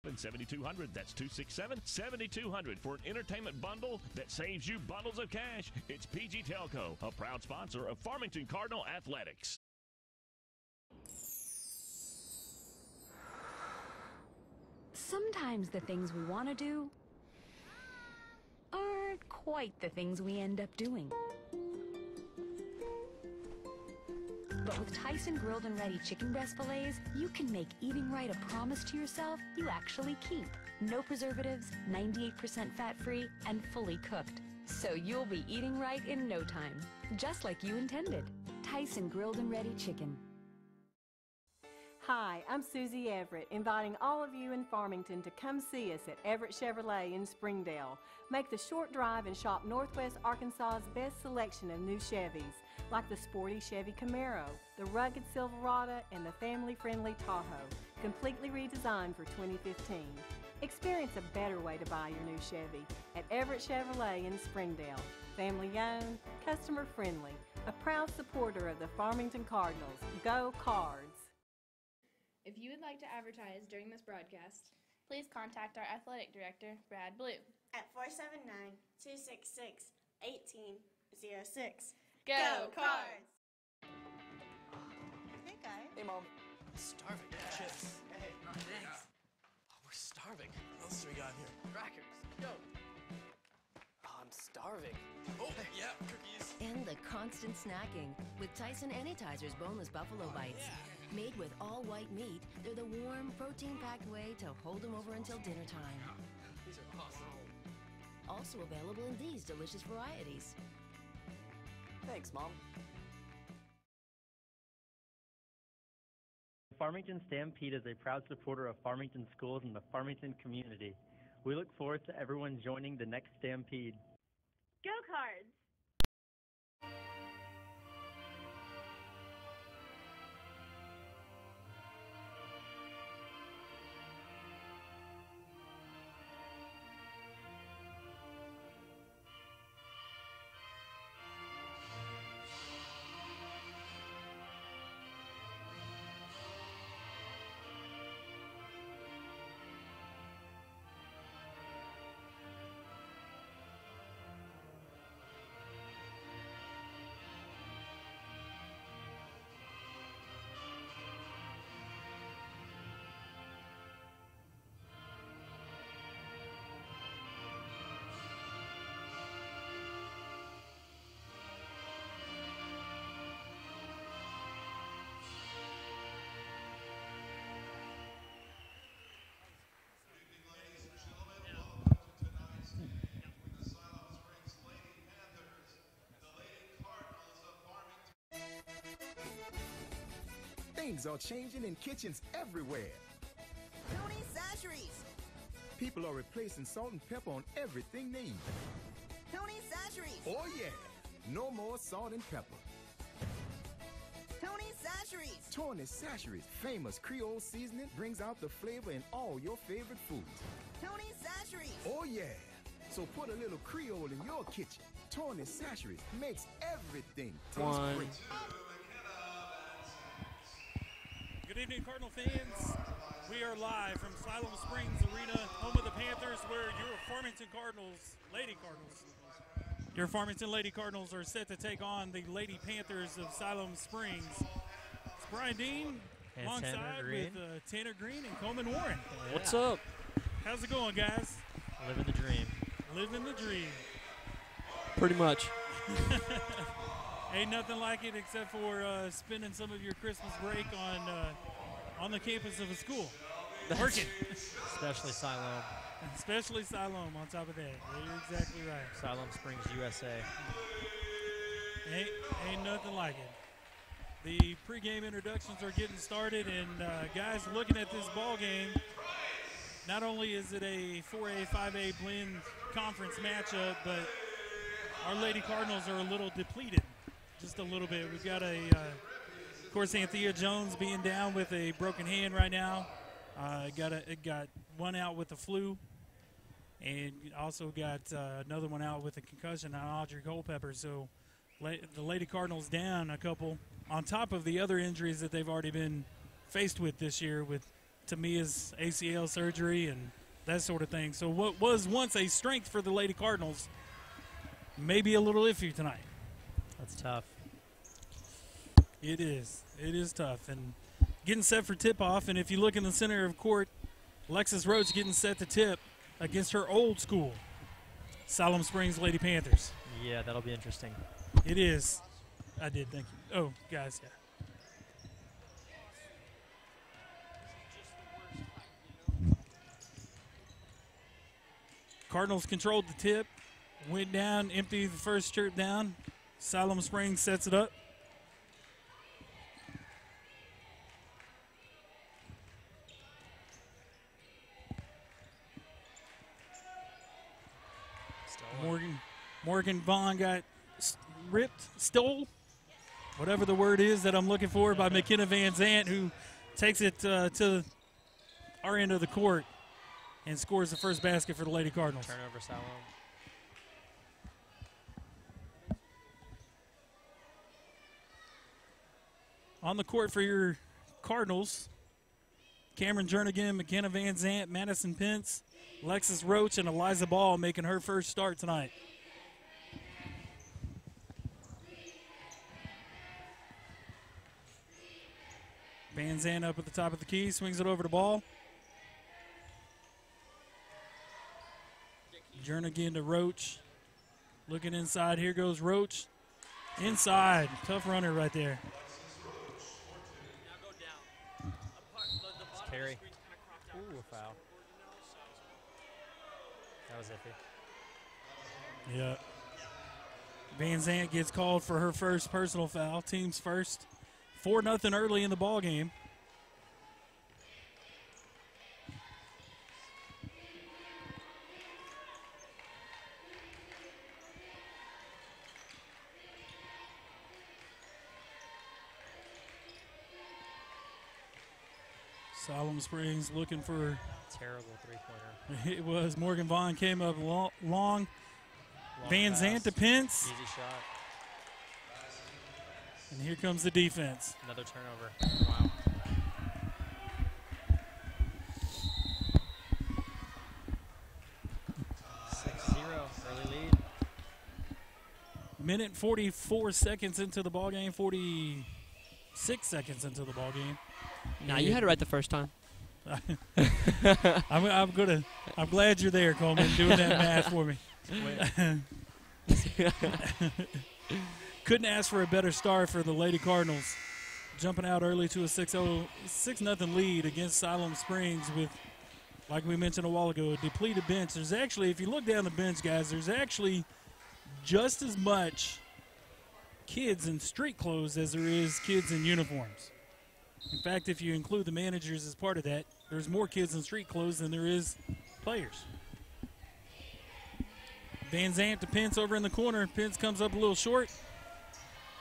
7200. That's 267-7200 for an entertainment bundle that saves you bundles of cash. It's PG Telco, a proud sponsor of Farmington Cardinal Athletics. Sometimes the things we want to do aren't quite the things we end up doing. But with Tyson grilled and ready chicken breast fillets, you can make eating right a promise to yourself you actually keep. No preservatives, 98% fat-free, and fully cooked. So you'll be eating right in no time, just like you intended. Tyson grilled and ready chicken. Hi, I'm Susie Everett, inviting all of you in Farmington to come see us at Everett Chevrolet in Springdale. Make the short drive and shop Northwest Arkansas's best selection of new Chevys, like the sporty Chevy Camaro, the rugged Silverado, and the family-friendly Tahoe, completely redesigned for 2015. Experience a better way to buy your new Chevy at Everett Chevrolet in Springdale. Family-owned, customer-friendly, a proud supporter of the Farmington Cardinals. Go Cards! If you would like to advertise during this broadcast, please contact our athletic director, Brad Blue, at 479-266-1806. Go Cards! Hey, guys. Hey, Mom. I'm starving. Chips. Hey, thanks. Oh, we're starving. What else do we got here? Crackers. Go. Oh, I'm starving. Oh, yeah, cookies. And the constant snacking with Tyson Anytizers Boneless Buffalo Bites. Yeah. Made with all white meat, they're the warm, protein-packed way to hold them over until dinner time. These are awesome. Also available in these delicious varieties. Thanks, Mom. Farmington Stampede is a proud supporter of Farmington schools and the Farmington community. We look forward to everyone joining the next Stampede. Go Cards! Things are changing in kitchens everywhere. Tony's Sasheries. People are replacing salt and pepper on everything they eat. Tony's Sasheries. Oh yeah, no more salt and pepper. Tony's Sasheries. Tony's Sasheries, famous Creole seasoning, brings out the flavor in all your favorite foods. Tony's Sasheries. Oh yeah, so put a little Creole in your kitchen. Tony's Sasheries makes everything taste great. Good evening, Cardinal fans. We are live from Siloam Springs Arena, home of the Panthers, where your Farmington Cardinals, Lady Cardinals, your Farmington Lady Cardinals are set to take on the Lady Panthers of Siloam Springs. It's Brian Dean and alongside with Tanner Green and Coleman Warren. Yeah. What's up? How's it going, guys? Living the dream. Living the dream. Pretty much. Ain't nothing like it except for spending some of your Christmas break on the campus of a school. Working. Especially Siloam. Especially Siloam on top of that. You're exactly right. Siloam Springs, USA. Ain't nothing like it. The pregame introductions are getting started, and guys, looking at this ball game, not only is it a 4A, 5A blend conference matchup, but our Lady Cardinals are a little depleted. Just a little bit. We've got of course, Anthea Jones being down with a broken hand right now. Got one out with the flu, and also got another one out with a concussion on Audrey Culpepper. So the Lady Cardinals down a couple on top of the other injuries that they've already been faced with this year, with Tamia's ACL surgery and that sort of thing. So what was once a strength for the Lady Cardinals may be a little iffy tonight. That's tough. It is. It is tough. And getting set for tip-off, and if you look in the center of court, Alexis Roach getting set to tip against her old school, Siloam Springs Lady Panthers. Yeah, that'll be interesting. It is. I did, thank you. Oh, guys, yeah. Cardinals controlled the tip, went down, emptied the first chirp down. Siloam Springs sets it up. Morgan Vaughn got stole, whatever the word is that I'm looking for, by McKenna Van Zant, who takes it to our end of the court and scores the first basket for the Lady Cardinals. Turnover, Siloam. On the court for your Cardinals, Cameron Jernigan, McKenna Van Zant, Madison Pence, Alexis Roach, and Eliza Ball making her first start tonight. Van Zant up at the top of the key, swings it over to Ball. Jernigan to Roach. Looking inside, here goes Roach. Inside, tough runner right there. Carry. Ooh, a foul. That was iffy. Yeah. Van Zant gets called for her first personal foul, team's first. 4-0 early in the ball game. Siloam Springs looking for terrible three-pointer. It was. Morgan Vaughn came up long. Van Zant to Pence. Easy shot. And here comes the defense. Another turnover. Wow. Early lead. Minute 44 seconds into the ball game. 46 seconds into the ball game. Nah, you had it right the first time. I'm glad you're there, Coleman, doing that math for me. Couldn't ask for a better start for the Lady Cardinals, jumping out early to a 6-0 lead against Siloam Springs with, like we mentioned a while ago, a depleted bench. There's actually, if you look down the bench, guys, there's actually just as much kids in street clothes as there is kids in uniforms. In fact, if you include the managers as part of that, there's more kids in street clothes than there is players. Van Zant to Pence over in the corner. Pence comes up a little short.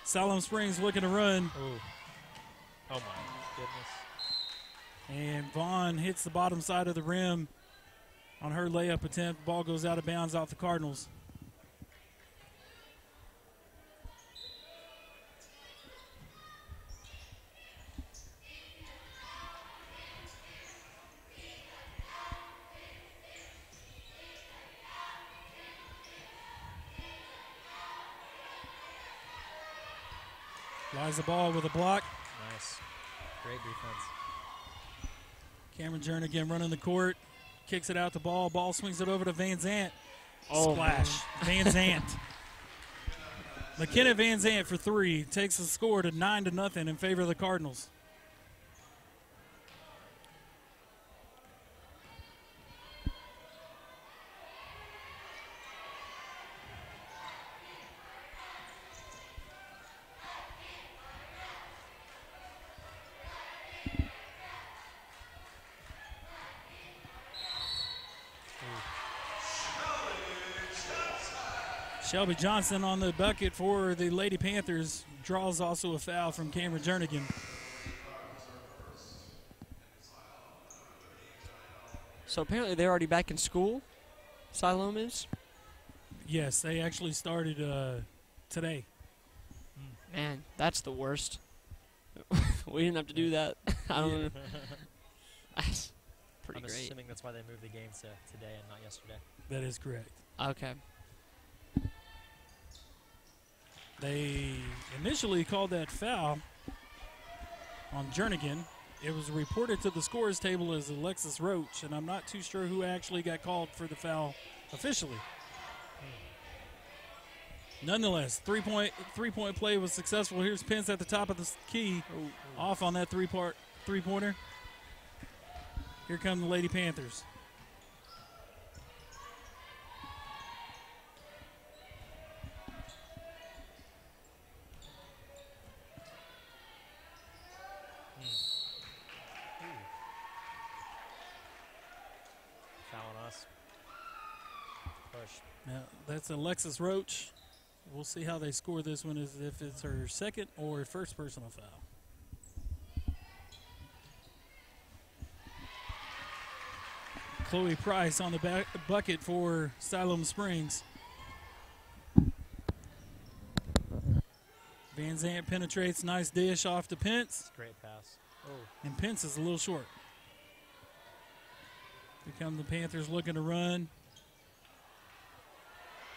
Siloam Springs looking to run. Ooh. Oh, my goodness. And Vaughn hits the bottom side of the rim on her layup attempt. Ball goes out of bounds off the Cardinals. Lies the ball with a block. Nice. Great defense. Cameron Jernigan running the court. Kicks it out the ball. Ball swings it over to Van Zant. Oh, splash. Van Zant. McKenna Van Zant for three. Takes the score to 9-0 in favor of the Cardinals. Shelby Johnson on the bucket for the Lady Panthers. Draws also a foul from Cameron Jernigan. So apparently they're already back in school, Siloam is? Yes, they actually started today. Man, that's the worst. We didn't have to do that. I That's pretty I'm great. assuming that's why they moved the game to today and not yesterday. That is correct. Okay. They initially called that foul on Jernigan. It was reported to the scores table as Alexis Roach, and I'm not too sure who actually got called for the foul officially. Nonetheless, three-point play was successful. Here's Pence at the top of the key, off on that three-pointer. Here come the Lady Panthers. Fouling us. Push. Now, that's Alexis Roach. We'll see how they score this one, as if it's her second or first personal foul. Chloe Price on the bucket for Siloam Springs. Van Zant penetrates, nice dish off to Pence. Great pass. Oh. And Pence is a little short. Here come the Panthers looking to run.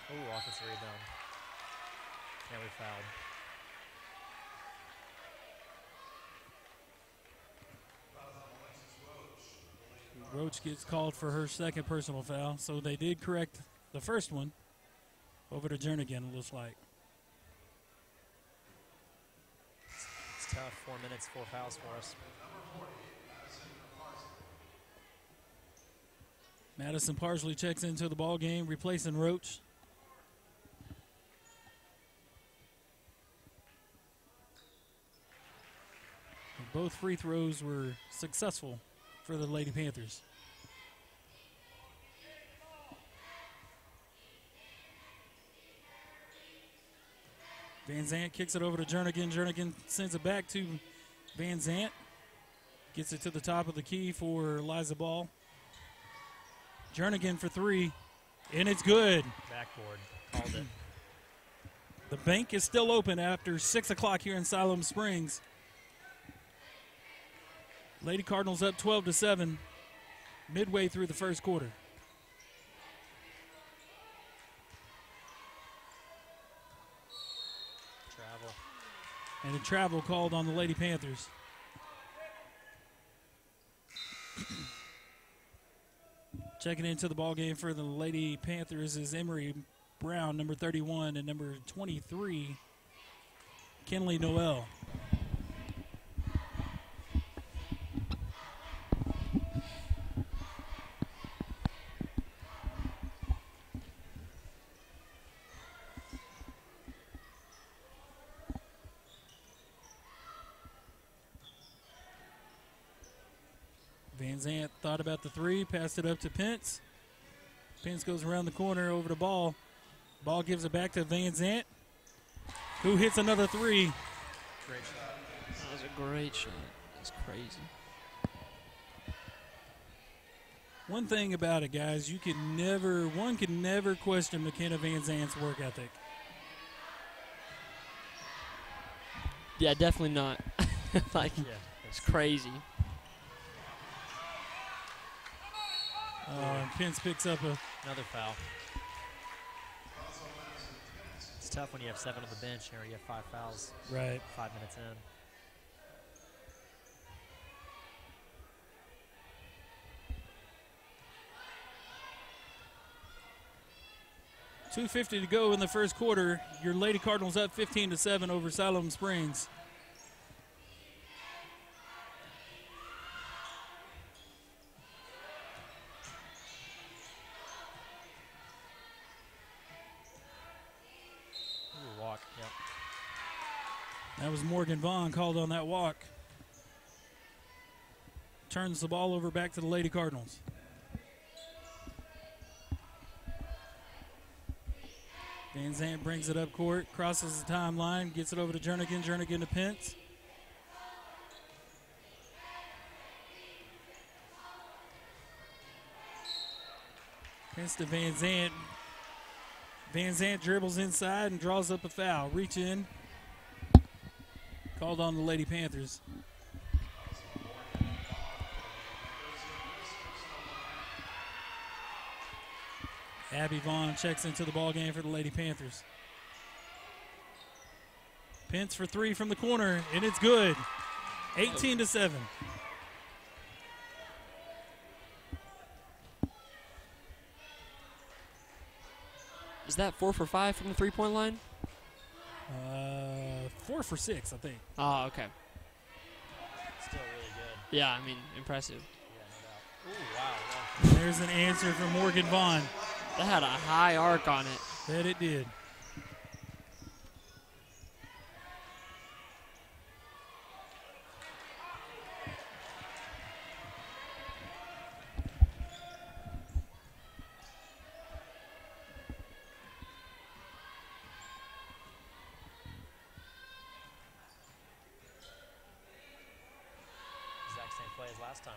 Oh, offensive rebound. Yeah, we fouled. Roach gets called for her second personal foul, so they did correct the first one. Over to Jernigan, it looks like. It's tough. 4 minutes, 4 fouls for us. Madison Parsley checks into the ball game, replacing Roach. And both free throws were successful for the Lady Panthers. Van Zant kicks it over to Jernigan. Jernigan sends it back to Van Zant. Gets it to the top of the key for Liza Ball. Jernigan for three, and it's good. Backboard. Called it. The bank is still open after 6 o'clock here in Siloam Springs. Lady Cardinals up 12-7, midway through the first quarter. Travel. And a travel called on the Lady Panthers. Checking into the ball game for the Lady Panthers is Emery Brown, number 31, and number 23, Kenley Noel. Van Zant thought about the three, passed it up to Pence. Pence goes around the corner over the ball. Ball gives it back to Van Zant, who hits another three. Great shot. That was a great shot. That's crazy. One thing about it, guys, one can never question McKenna Van Zant's work ethic. Yeah, definitely not. Like, Yeah, it's crazy. And Pence picks up another foul. It's tough when you have 7 on the bench or you have 5 fouls. Right. 5 minutes in. .250 to go in the first quarter. Your Lady Cardinals up 15-7 over Siloam Springs. Ooh, walk, yep. That was Morgan Vaughn called on that walk. Turns the ball over back to the Lady Cardinals. Van Zant brings it up court, crosses the timeline, gets it over to Jernigan. Jernigan to Pence. Pence to Van Zant. Van Zant dribbles inside and draws up a foul. Reach in. Called on the Lady Panthers. Abby Vaughn checks into the ball game for the Lady Panthers. Pence for three from the corner, and it's good. 18-7. Is that 4 for 5 from the three-point line? 4 for 6, I think. Oh, okay. Still really good. Yeah, I mean, impressive. Yeah, no doubt. Ooh, wow. There's an answer from Morgan Vaughn. That had a high arc on it. That it did. Exact same play as last time.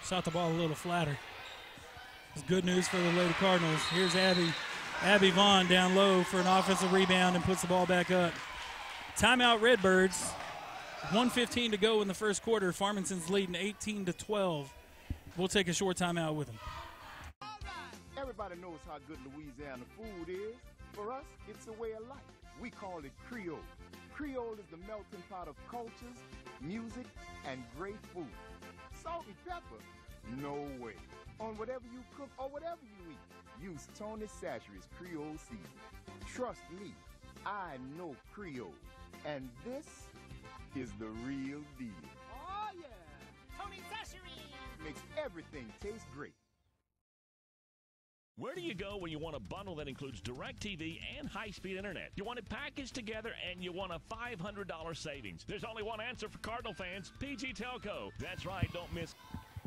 Shot the ball a little flatter. It's good news for the Lady Cardinals. Here's Abby Vaughn down low for an offensive rebound and puts the ball back up. Timeout Redbirds. 1:15 to go in the first quarter. Farmington's leading 18-12. We'll take a short timeout with them. Everybody knows how good Louisiana food is. For us, it's a way of life. We call it Creole. Creole is the melting pot of cultures, music, and great food. Salt and pepper? No way. On whatever you cook or whatever you eat, use Tony Chachere's Creole seasoning. Trust me, I know Creole. And this is the real deal. Oh, yeah. Tony Chachere's Makes everything taste great. Where do you go when you want a bundle that includes DirecTV and high-speed internet? You want it packaged together and you want a $500 savings. There's only one answer for Cardinal fans, PG Telco. That's right, don't miss.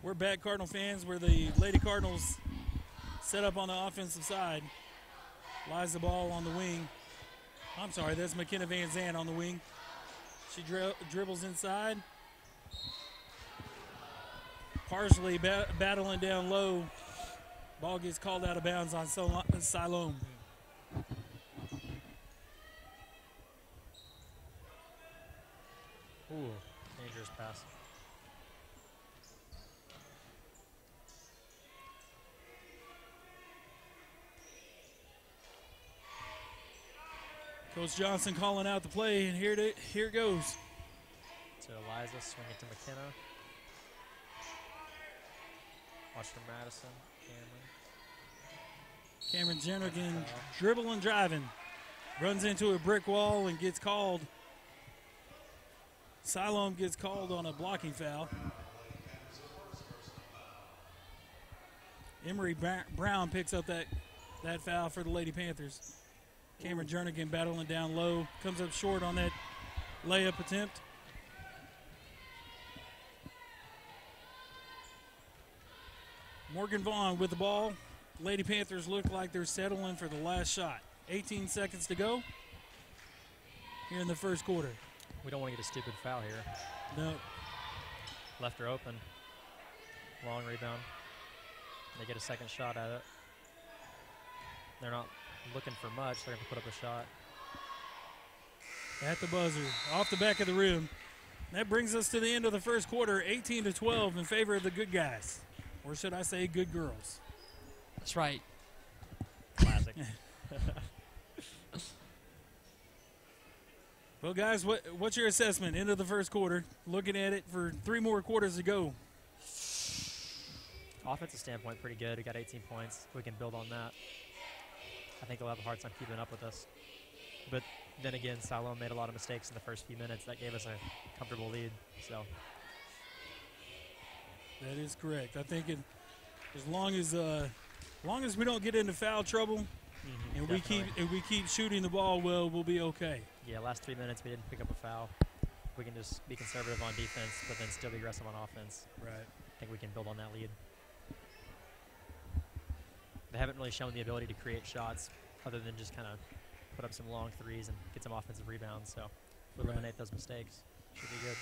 We're back, Cardinal fans, where the Lady Cardinals set up on the offensive side. Liza Ball on the wing. I'm sorry, that's McKenna Van Zandt on the wing. She dribbles inside. Partially battling down low. Ball gets called out of bounds on Siloam. Ooh, dangerous pass. Coach Johnson calling out the play, and here it goes. To Eliza, swing it to McKenna. Watch for Madison, Cameron Jernigan dribbling, driving. Runs into a brick wall and gets called. Siloam gets called on a blocking foul. Emery Brown picks up that foul for the Lady Panthers. Cameron Jernigan battling down low. Comes up short on that layup attempt. Morgan Vaughn with the ball. Lady Panthers look like they're settling for the last shot. 18 seconds to go here in the first quarter. We don't want to get a stupid foul here. No. Left her open. Long rebound. They get a second shot at it. They're not looking for much. They're going to put up a shot. At the buzzer, off the back of the rim. That brings us to the end of the first quarter, 18-12 in favor of the good guys. Or should I say good girls? That's right. Classic. Well, guys, what's your assessment into the first quarter? Looking at it for 3 more quarters to go. Offensive standpoint, pretty good. We got 18 points. We can build on that. I think they'll have a hard time keeping up with us. But then again, Siloam made a lot of mistakes in the first few minutes. That gave us a comfortable lead. So that is correct. I think as long as we don't get into foul trouble, and we keep shooting the ball well, we'll be okay. Yeah, last 3 minutes we didn't pick up a foul. We can just be conservative on defense, but then still be aggressive on offense. Right. I think we can build on that lead. They haven't really shown the ability to create shots other than just kind of put up some long threes and get some offensive rebounds. So if we eliminate those mistakes, should be good.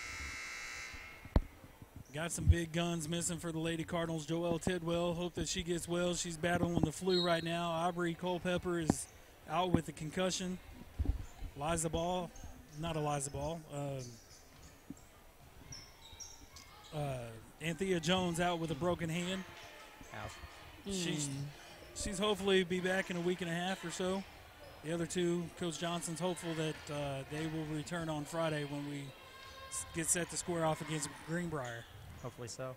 Got some big guns missing for the Lady Cardinals. Joelle Tidwell, hope that she gets well. She's battling the flu right now. Aubrey Culpepper is out with a concussion. Anthea Jones out with a broken hand. Ouch. She's hopefully be back in a week and a half or so. The other two, Coach Johnson's hopeful that they will return on Friday when we get set to square off against Greenbrier. Hopefully so.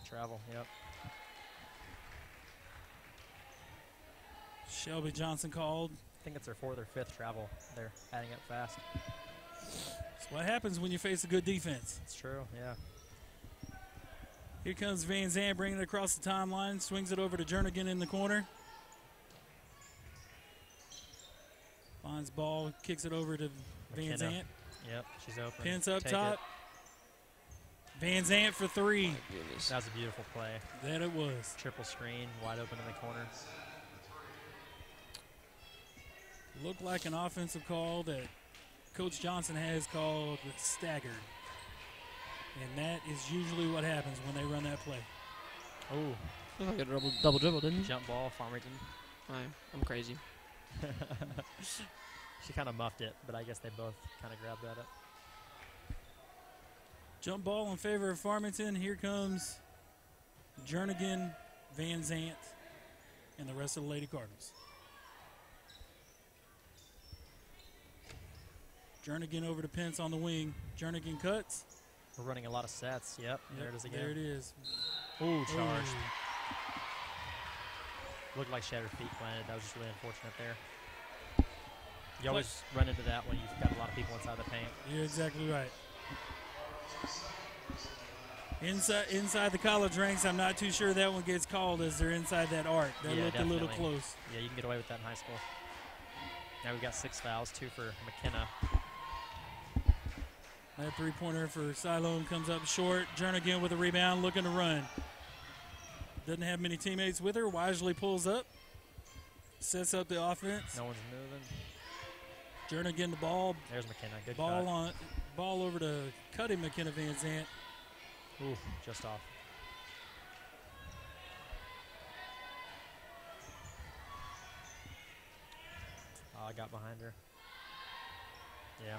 Travel, yep. Shelby Johnson called. I think it's their 4th or 5th travel. They're adding up fast. That's what happens when you face a good defense. It's true, yeah. Here comes Van Zandt bringing it across the timeline. Swings it over to Jernigan in the corner. Finds ball, kicks it over to Van Zandt. Yep, she's open. Pence up top. Van Zandt for 3. That was a beautiful play. That it was. Triple screen, wide open in the corner. Looked like an offensive call that Coach Johnson has called staggered. And that is usually what happens when they run that play. Oh. Looked like a double dribble, didn't he? Jump ball, Farmington. I'm crazy. She kind of muffed it, but I guess they both kind of grabbed at it. Jump ball in favor of Farmington. Here comes Jernigan, Van Zandt, and the rest of the Lady Cardinals. Jernigan over to Pence on the wing. Jernigan cuts. We're running a lot of sets. Yep, there it is again. There it is. Ooh, charged. Looked like she had her feet planted. That was just really unfortunate there. You always run into that when you've got a lot of people inside the paint. You're exactly right. Inside the college ranks, I'm not too sure that one gets called as they're inside that arc. That looked definitely a little close. Yeah, you can get away with that in high school. Now we've got 6 fouls, 2 for McKenna. That three-pointer for Siloam comes up short. Jernigan with a rebound, looking to run. Doesn't have many teammates with her. Wisely pulls up. Sets up the offense. No one's moving. Jernigan the ball. There's McKenna. Good ball cut. Ball over to cutting McKenna Van Zandt. Ooh, just off. Oh, I got behind her. Yeah.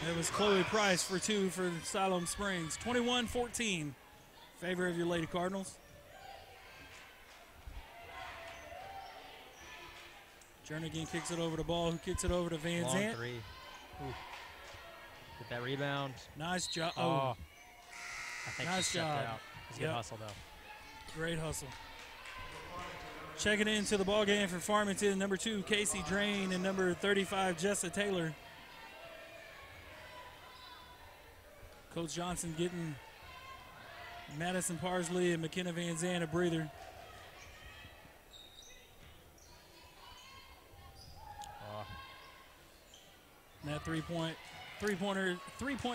That was Chloe Price for 2 for Siloam Springs. 21-14. Favor of your Lady Cardinals. Jernigan kicks it over to Ball, who kicks it over to Van Zandt. Long 3. Ooh. Get that rebound. Nice job. Oh. I think nice she stepped job. out. It's a good hustle, though. Great hustle. Checking into the ball game for Farmington, number 2, Casey Drain, and number 35, Jessa Taylor. Coach Johnson getting Madison Parsley and McKenna Van Zandt a breather. And that three-point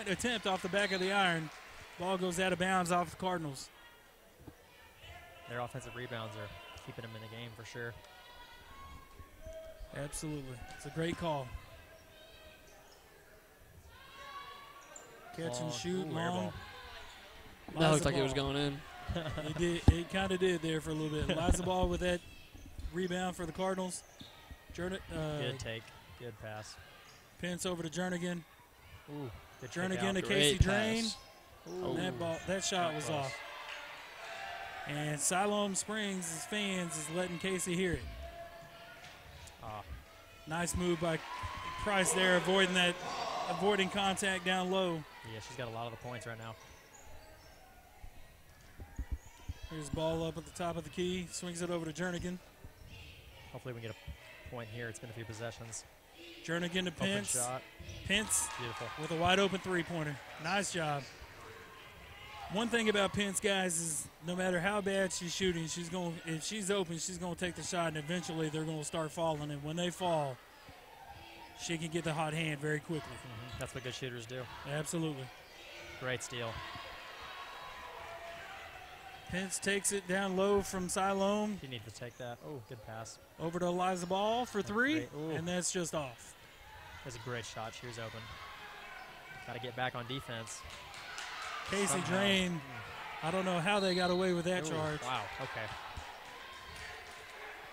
attempt off the back of the iron. Ball goes out of bounds off the Cardinals. Their offensive rebounds are keeping them in the game for sure. Absolutely. It's a great call. Catch and shoot, long. That looked like it was going in. It did. It kind of did there for a little bit. Liza Ball with that rebound for the Cardinals. Good take. Good pass. Pence over to Jernigan. Ooh, Jernigan to Casey Drain. That shot was off. And Siloam Springs' fans is letting Casey hear it. Nice move by Price there, avoiding contact down low. Yeah, she's got a lot of the points right now. Here's the ball up at the top of the key. Swings it over to Jernigan. Hopefully we can get a point here. It's been a few possessions. Jernigan to Pence. Open shot. Pence Beautiful. with a wide open three-pointer. Nice job. One thing about Pence, guys, is no matter how bad she's shooting, if she's open, she's going to take the shot, and eventually they're going to start falling. And when they fall, she can get the hot hand very quickly. Mm-hmm. That's what good shooters do. Absolutely. Great steal. Pence takes it down low from Siloam. You need to take that. Oh, good pass. Over to Eliza Ball for 3, and that's just off. That's a great shot. She was open. Got to get back on defense. Casey Drain, I don't know how they got away with that charge. Wow, okay.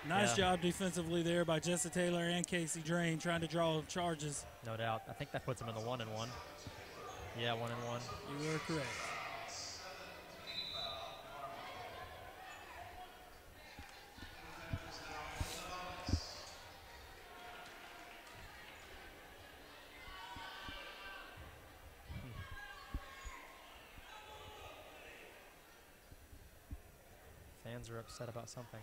Nice job defensively there by Jessa Taylor and Casey Drain trying to draw charges. No doubt. I think that puts him in the 1-1. Yeah, 1-1. You were correct. Fans are upset about something.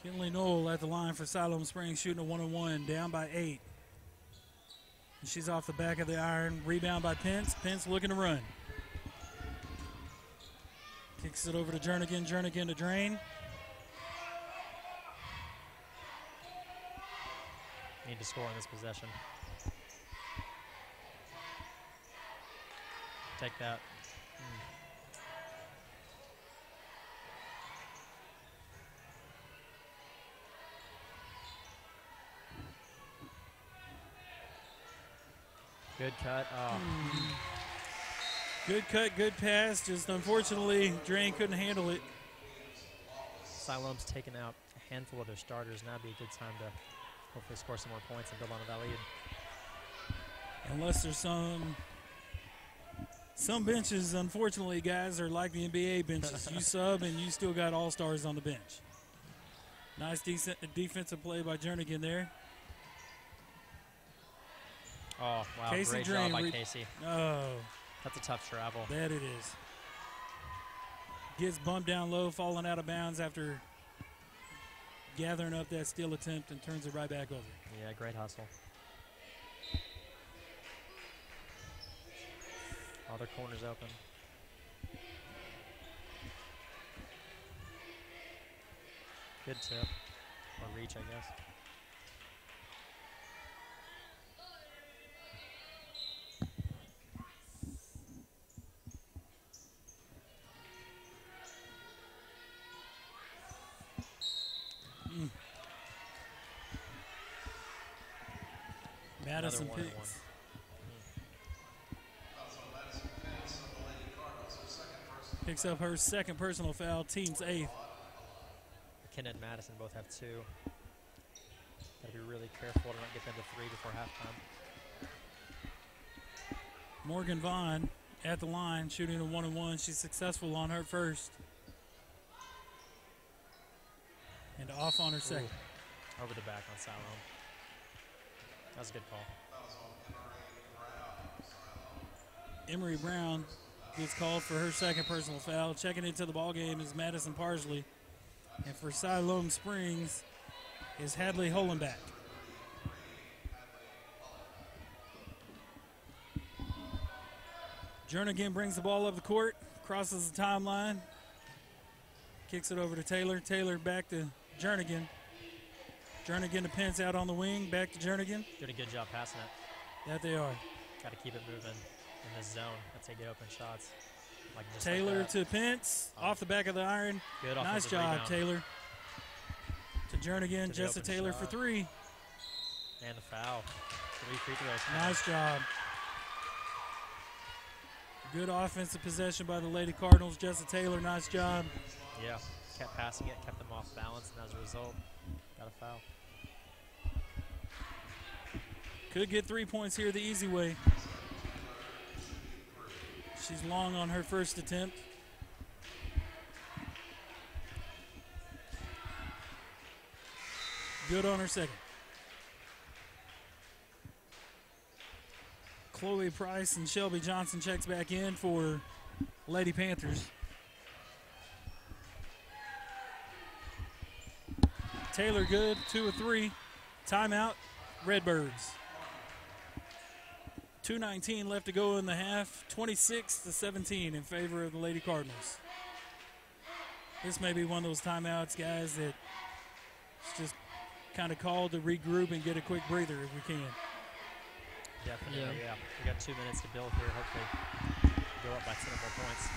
Kinley Knoll at the line for Siloam Springs, shooting a 1-on-1, down by 8. And she's off the back of the iron. Rebound by Pence. Pence looking to run. Kicks it over to Jernigan. Jernigan to Drain. Need to score on this possession. Take that. Good cut. Oh. Good cut, good pass. Just unfortunately, Drain couldn't handle it. Siloam's taken out a handful of their starters. Now would be a good time to hopefully score some more points and build on that lead. Unless there's some benches, unfortunately, guys, are like the NBA benches. You sub and you still got all-stars on the bench. Nice defensive play by Jernigan there. Oh, wow, Casey great Drain job by Casey. Oh. That's a tough travel. That it is. Gets bumped down low, falling out of bounds after gathering up that steal attempt and turns it right back over. Yeah, great hustle. All their corners open. Good tip. Or reach, I guess. Madison picks. Picks up her second personal foul, team's 8th. McKenna and Madison both have 2. Got to be really careful to not get them to 3 before halftime. Morgan Vaughn at the line, shooting a 1-on-1. She's successful on her first. And off on her second. Ooh. Over the back on Siloam. That was a good call. Emery Brown gets called for her second personal foul. Checking into the ballgame is Madison Parsley. And for Siloam Springs is Hadley Holenback. Jernigan brings the ball up the court, crosses the timeline, kicks it over to Taylor. Taylor back to Jernigan. Jernigan to Pence out on the wing, back to Jernigan. Doing a good job passing it. That they are. Got to keep it moving in this zone. That's how you get open shots. Like Taylor like to Pence, off the back of the iron. Good nice job, rebound. Taylor. To Jernigan, Jessa Taylor shot. for 3. And the foul. 3 free throws. Nice job. Good offensive possession by the Lady Cardinals. Jessa Taylor, nice job. Yeah, kept passing it, kept them off balance, and as a result, got a foul. Could get 3 points here the easy way. She's long on her first attempt. Good on her second. Chloe Price and Shelby Johnson checks back in for Lady Panthers. Taylor good, 2 of 3. Timeout, Redbirds. 2:19 left to go in the half. 26-17 in favor of the Lady Cardinals. This may be one of those timeouts, guys, that it's just kind of called to regroup and get a quick breather if we can. Definitely, yeah. We got 2 minutes to build here. Hopefully go up by 10 or more points.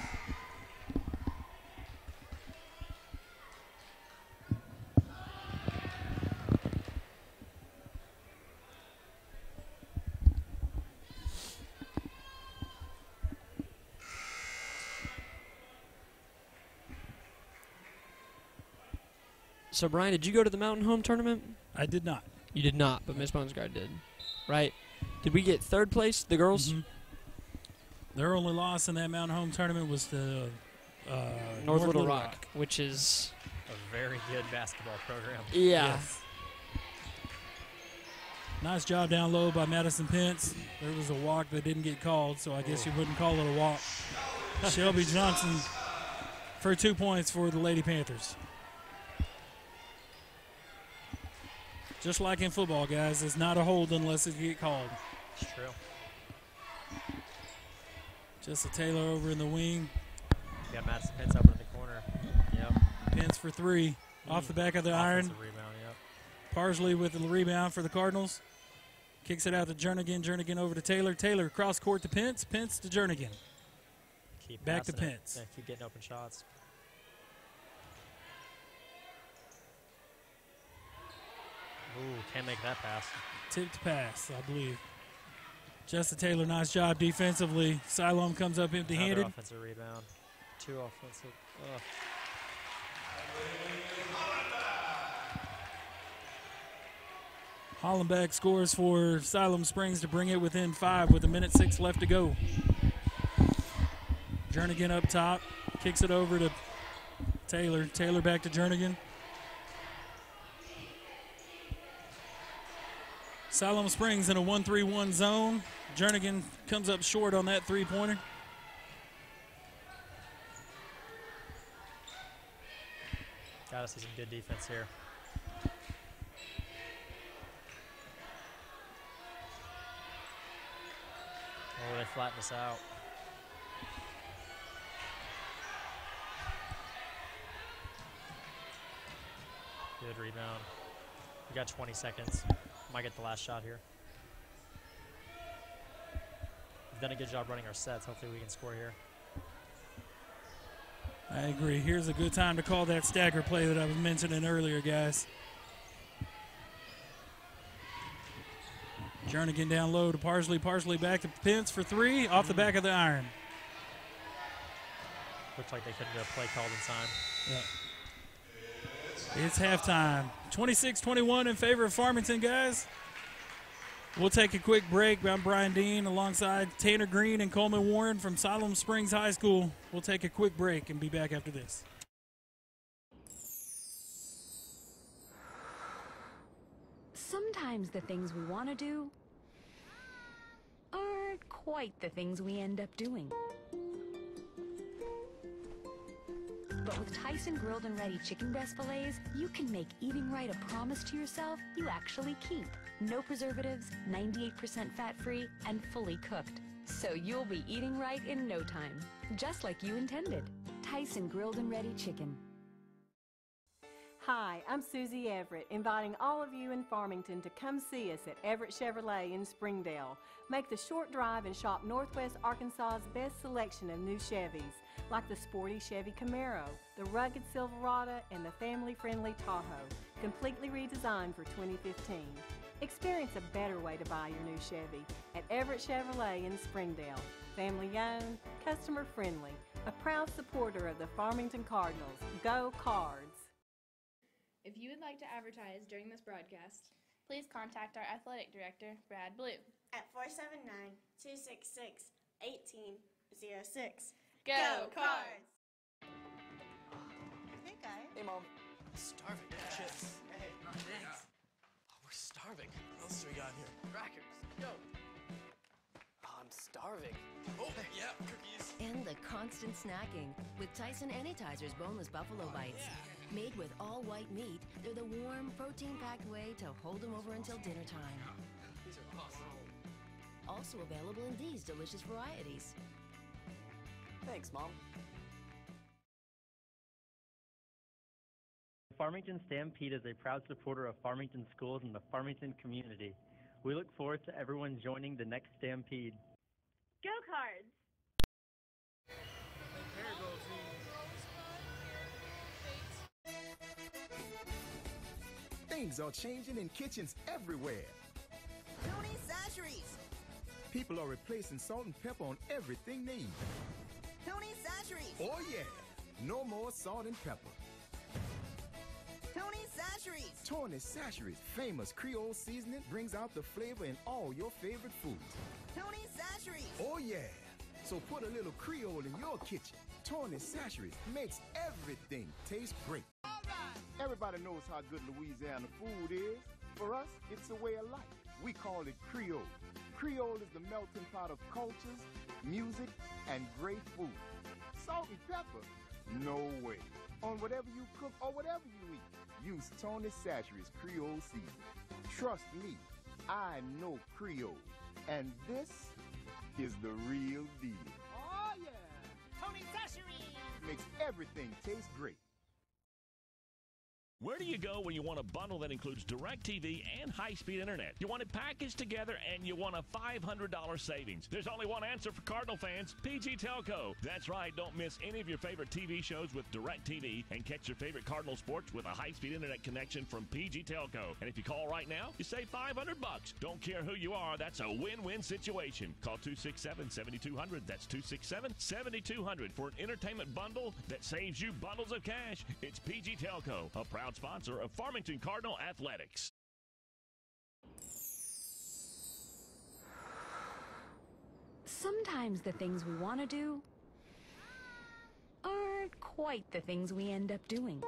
So, Brian, did you go to the Mountain Home Tournament? I did not. You did not, but Miss Bonesguard did, right? Did we get third place, the girls? Mm-hmm. Their only loss in that Mountain Home Tournament was to North Little Rock, which is a very good basketball program. Yeah. Yes. Nice job down low by Madison Pence. There was a walk that didn't get called, so I guess you wouldn't call it a walk. Shelby Johnson for 2 points for the Lady Panthers. Just like in football, guys, it's not a hold unless it get called. It's true. Just a Taylor over in the wing. You got Madison Pence up in the corner. Yep. Pence for three. Off the back of the iron. Rebound, yep. Parsley with the rebound for the Cardinals. Kicks it out to Jernigan. Jernigan over to Taylor. Taylor cross court to Pence. Pence to Jernigan. Keep back to passing Pence. Yeah, keep getting open shots. Ooh, can't make that pass. Tipped pass, I believe. Just a Taylor, nice job defensively. Siloam comes up empty-handed. Another offensive rebound. Two offensive. Ugh. Hollenbeck scores for Siloam Springs to bring it within 5 with 1:06 left to go. Jernigan up top, kicks it over to Taylor. Taylor back to Jernigan. Siloam Springs in a 1-3-1 zone. Jernigan comes up short on that three-pointer. Gotta see some good defense here. Oh, they flattened us out. Good rebound. We got 20 seconds. Might get the last shot here. We've done a good job running our sets. Hopefully we can score here. I agree. Here's a good time to call that stagger play that I was mentioning earlier, guys. Jernigan down low to Parsley. Parsley back to Pence for three. Off the back of the iron. Looks like they couldn't get a play called in time. Yeah. It's halftime. 26-21 in favor of Farmington, guys. We'll take a quick break. I'm Brian Dean alongside Tanner Green and Coleman Warren from Siloam Springs High School. We'll take a quick break and be back after this. Sometimes the things we want to do aren't quite the things we end up doing. But with Tyson grilled and ready chicken breast fillets, you can make eating right a promise to yourself you actually keep. No preservatives, 98% fat-free, and fully cooked. So you'll be eating right in no time, just like you intended. Tyson grilled and ready chicken. Hi, I'm Susie Everett, inviting all of you in Farmington to come see us at Everett Chevrolet in Springdale. Make the short drive and shop Northwest Arkansas's best selection of new Chevys, like the sporty Chevy Camaro, the rugged Silverado, and the family-friendly Tahoe, completely redesigned for 2015. Experience a better way to buy your new Chevy at Everett Chevrolet in Springdale. Family-owned, customer-friendly, a proud supporter of the Farmington Cardinals. Go Cards! If you would like to advertise during this broadcast, please contact our athletic director, Brad Blue, at 479-266-1806. Go Cards! Hey, guy. Hey, Mom. I'm starving. Chips. Hey, thanks. Oh, we're starving. What else do we got here? Crackers. Go. Oh, I'm starving. Oh, yeah, cookies. And the constant snacking with Tyson Anytizer's boneless buffalo bites. Made with all white meat, they're the warm, protein-packed way to hold them over until dinner time. These are awesome. Also available in these delicious varieties. Thanks, Mom. The Farmington Stampede is a proud supporter of Farmington schools and the Farmington community. We look forward to everyone joining the next Stampede. Go Cards! Things are changing in kitchens everywhere. Tony Sacheries. People are replacing salt and pepper on everything they eat. Tony Sacheries. Oh yeah, no more salt and pepper. Tony Tony Chachere's famous Creole seasoning brings out the flavor in all your favorite foods. Tony Chachere's. Oh yeah. So put a little Creole in your kitchen. Tony Chachere's makes everything taste great. All right. Everybody knows how good Louisiana food is. For us, it's a way of life. We call it Creole. Creole is the melting pot of cultures, music, and great food. Salt and pepper? No way. On whatever you cook or whatever you eat, use Tony Chachere's Creole seasoning. Trust me, I know Creole. And this is the real deal. Oh, yeah. Tony Chachere's. Makes everything taste great. Where do you go when you want a bundle that includes DirecTV and high-speed internet? You want it packaged together and you want a $500 savings. There's only one answer for Cardinal fans, PG Telco. That's right, don't miss any of your favorite TV shows with DirecTV and catch your favorite Cardinal sports with a high-speed internet connection from PG Telco. And if you call right now, you save $500. Don't care who you are, that's a win-win situation. Call 267-7200. That's 267-7200 for an entertainment bundle that saves you bundles of cash. It's PG Telco, a proud sponsor of Farmington Cardinal Athletics. Sometimes the things we want to do aren't quite the things we end up doing.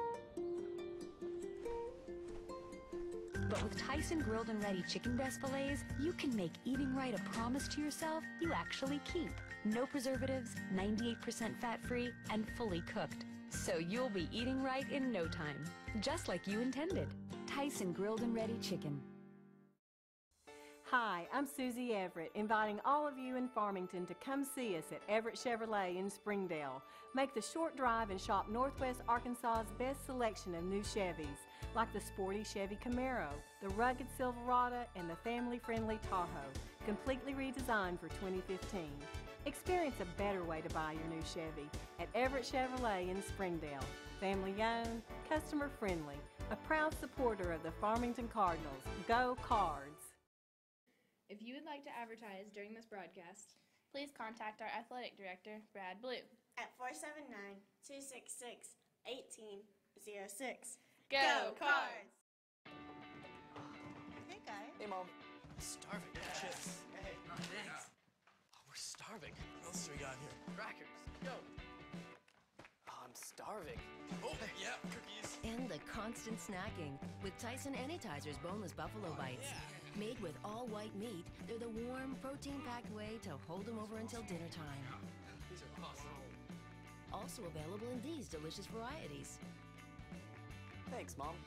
But with Tyson grilled and ready chicken breast fillets, you can make eating right a promise to yourself you actually keep. No preservatives, 98% fat-free, and fully cooked. So you'll be eating right in no time, just like you intended. Tyson grilled and ready chicken. Hi, I'm Susie Everett, inviting all of you in Farmington to come see us at Everett Chevrolet in Springdale. Make the short drive and shop Northwest Arkansas's best selection of new Chevys, like the sporty Chevy Camaro, the rugged Silverado, and the family-friendly Tahoe, completely redesigned for 2015. Experience a better way to buy your new Chevy at Everett Chevrolet in Springdale. Family-owned, customer-friendly, a proud supporter of the Farmington Cardinals. Go Cards! If you would like to advertise during this broadcast, please contact our athletic director, Brad Blue, at 479-266-1806. Go Cards! Hey, guy. Hey, Mom. I'm starving. Chips. Hey, thanks. Oh, we're starving. What else do we got here? Crackers. Yo. Oh, I'm starving. Oh, yeah, cookies. And the constant snacking with Tyson Anytizers boneless buffalo bites. Made with all white meat, they're the warm, protein-packed way to hold them over until dinner time. These are awesome. Also available in these delicious varieties. Thanks, Mom.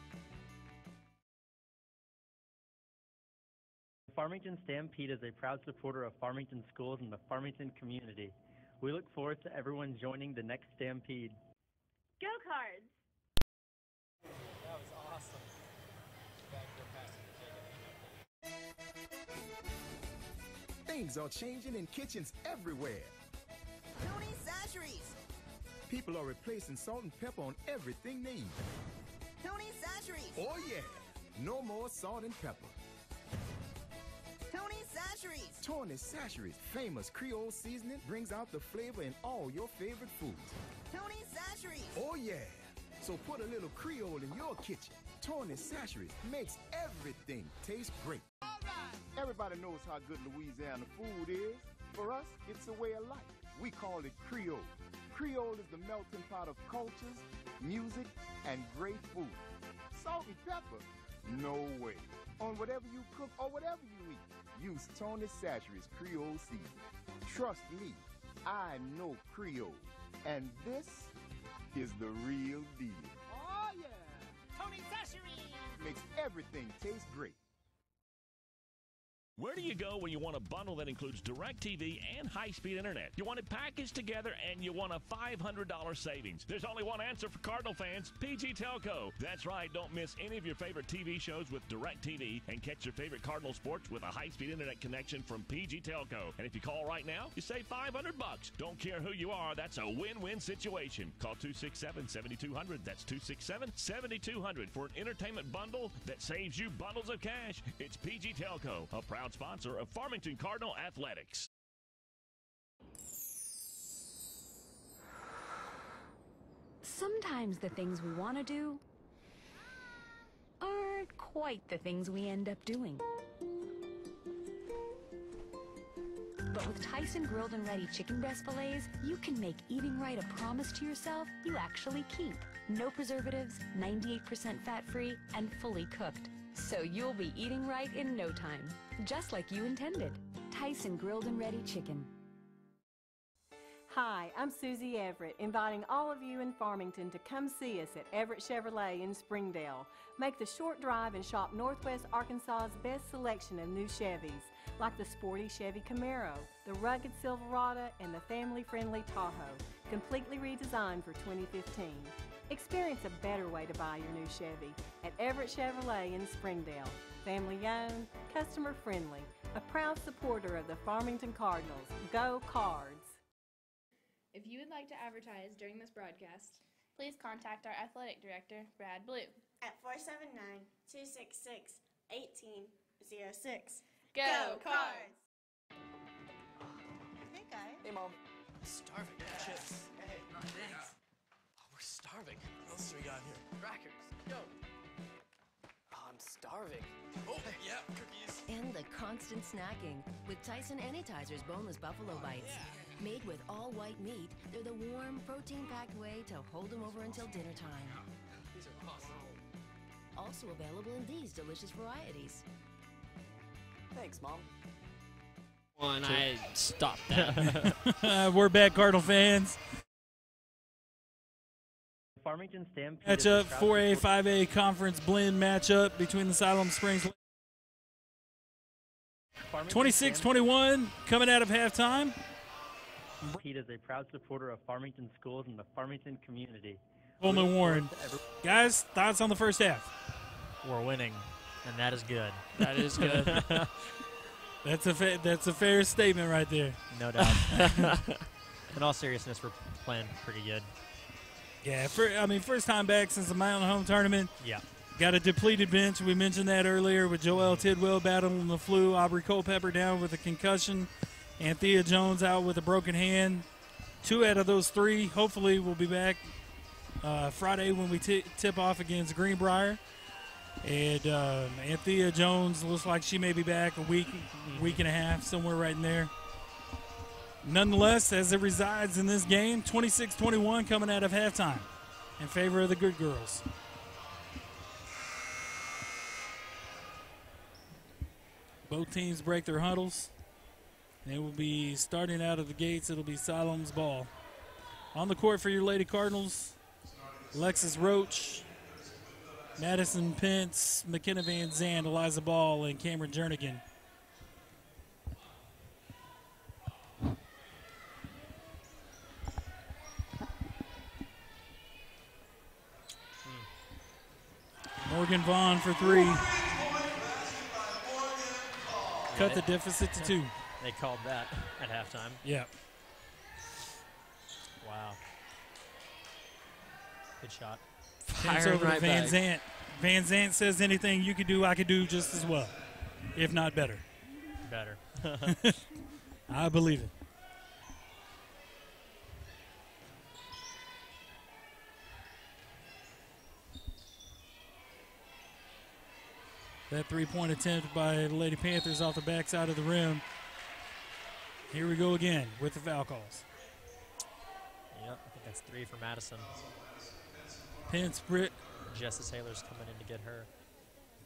The Farmington Stampede is a proud supporter of Farmington schools and the Farmington community. We look forward to everyone joining the next Stampede. Go Cards! That was awesome. Things are changing in kitchens everywhere. Tony Chachere's. People are replacing salt and pepper on everything they eat. Tony Chachere's. Oh yeah, no more salt and pepper. Tony Chachere's. Tony Chachere's famous Creole seasoning brings out the flavor in all your favorite foods. Tony Chachere's. Oh yeah, so put a little Creole in your kitchen. Tony Chachere's makes everything taste great. All right. Everybody knows how good Louisiana food is. For us, it's a way of life. We call it Creole. Creole is the melting pot of cultures, music, and great food. Salt and pepper? No way. On whatever you cook or whatever you eat, use Tony Chachere's Creole seasoning. Trust me, I know Creole. And this is the real deal. Oh, yeah. Tony Chachere's. Makes everything taste great. Where do you go when you want a bundle that includes DirecTV and high-speed internet? You want it packaged together and you want a $500 savings. There's only one answer for Cardinal fans, PG Telco. That's right, don't miss any of your favorite TV shows with DirecTV and catch your favorite Cardinal sports with a high-speed internet connection from PG Telco. And if you call right now, you save $500. Don't care who you are, that's a win-win situation. Call 267-7200. That's 267-7200 for an entertainment bundle that saves you bundles of cash. It's PG Telco, a proud sponsor of Farmington Cardinal Athletics. Sometimes the things we want to do aren't quite the things we end up doing. But with Tyson grilled and ready chicken breast fillets, you can make eating right a promise to yourself you actually keep. No preservatives, 98% fat-free, and fully cooked. So you'll be eating right in no time, just like you intended. Tyson grilled and ready chicken. Hi, I'm Susie Everett, inviting all of you in Farmington to come see us at Everett Chevrolet in Springdale. Make the short drive and shop Northwest Arkansas's best selection of new Chevys, like the sporty Chevy Camaro, the rugged Silverado, and the family-friendly Tahoe, completely redesigned for 2015. Experience a better way to buy your new Chevy at Everett Chevrolet in Springdale. Family-owned, customer-friendly, a proud supporter of the Farmington Cardinals. Go Cards! If you would like to advertise during this broadcast, please contact our athletic director, Brad Blue, at 479-266-1806. Go Cards! Hey, guys. Hey, Mom. Starving. Chips. Hey, thanks. Oh, we're starving. What else do we got here? Crackers. Yo. Oh, I'm starving. Oh, yeah, cookies. And the constant snacking with Tyson Anytizers boneless buffalo bites. Made with all white meat, they're the warm, protein-packed way to hold them over until dinner time. These are awesome. Also available in these delicious varieties. Thanks, Mom. And I stopped that. We're back, Cardinal fans. Farmington Stampede. Matchup 4A, 5A conference blend matchup between the Siloam Springs. 26-21 coming out of halftime. Pete is a proud supporter of Farmington schools and the Farmington community. Coleman Warren. Guys, thoughts on the first half? We're winning, and that is good. That is good. That's a fair statement right there. No doubt. In all seriousness, we're playing pretty good. Yeah, first time back since the Mountain Home Tournament. Yeah. Got a depleted bench. We mentioned that earlier with Joel Tidwell battling the flu, Aubrey Culpepper down with a concussion, Anthea Jones out with a broken hand. 2 out of those 3 hopefully will be back Friday when we tip off against Greenbrier. And Anthea Jones looks like she may be back a week and a half, somewhere right in there. Nonetheless, as it resides in this game, 26-21 coming out of halftime in favor of the good girls. Both teams break their huddles. They will be starting out of the gates. It'll be Siloam's ball. On the court for your Lady Cardinals, Alexis Roach, Madison Pence, McKenna Van Zandt, Eliza Ball, and Cameron Jernigan. Morgan Vaughn for 3. Cut the deficit to 2. They called that at halftime. Yeah. Wow. Good shot. It's over to Van Zandt. Van Zandt says anything you could do, I could do just as well, if not better. Better. I believe it. That 3-point attempt by the Lady Panthers off the backside of the rim. Here we go again with the foul calls. Yep, I think that's 3 for Madison. Pence, Jessa Taylor's coming in to get her.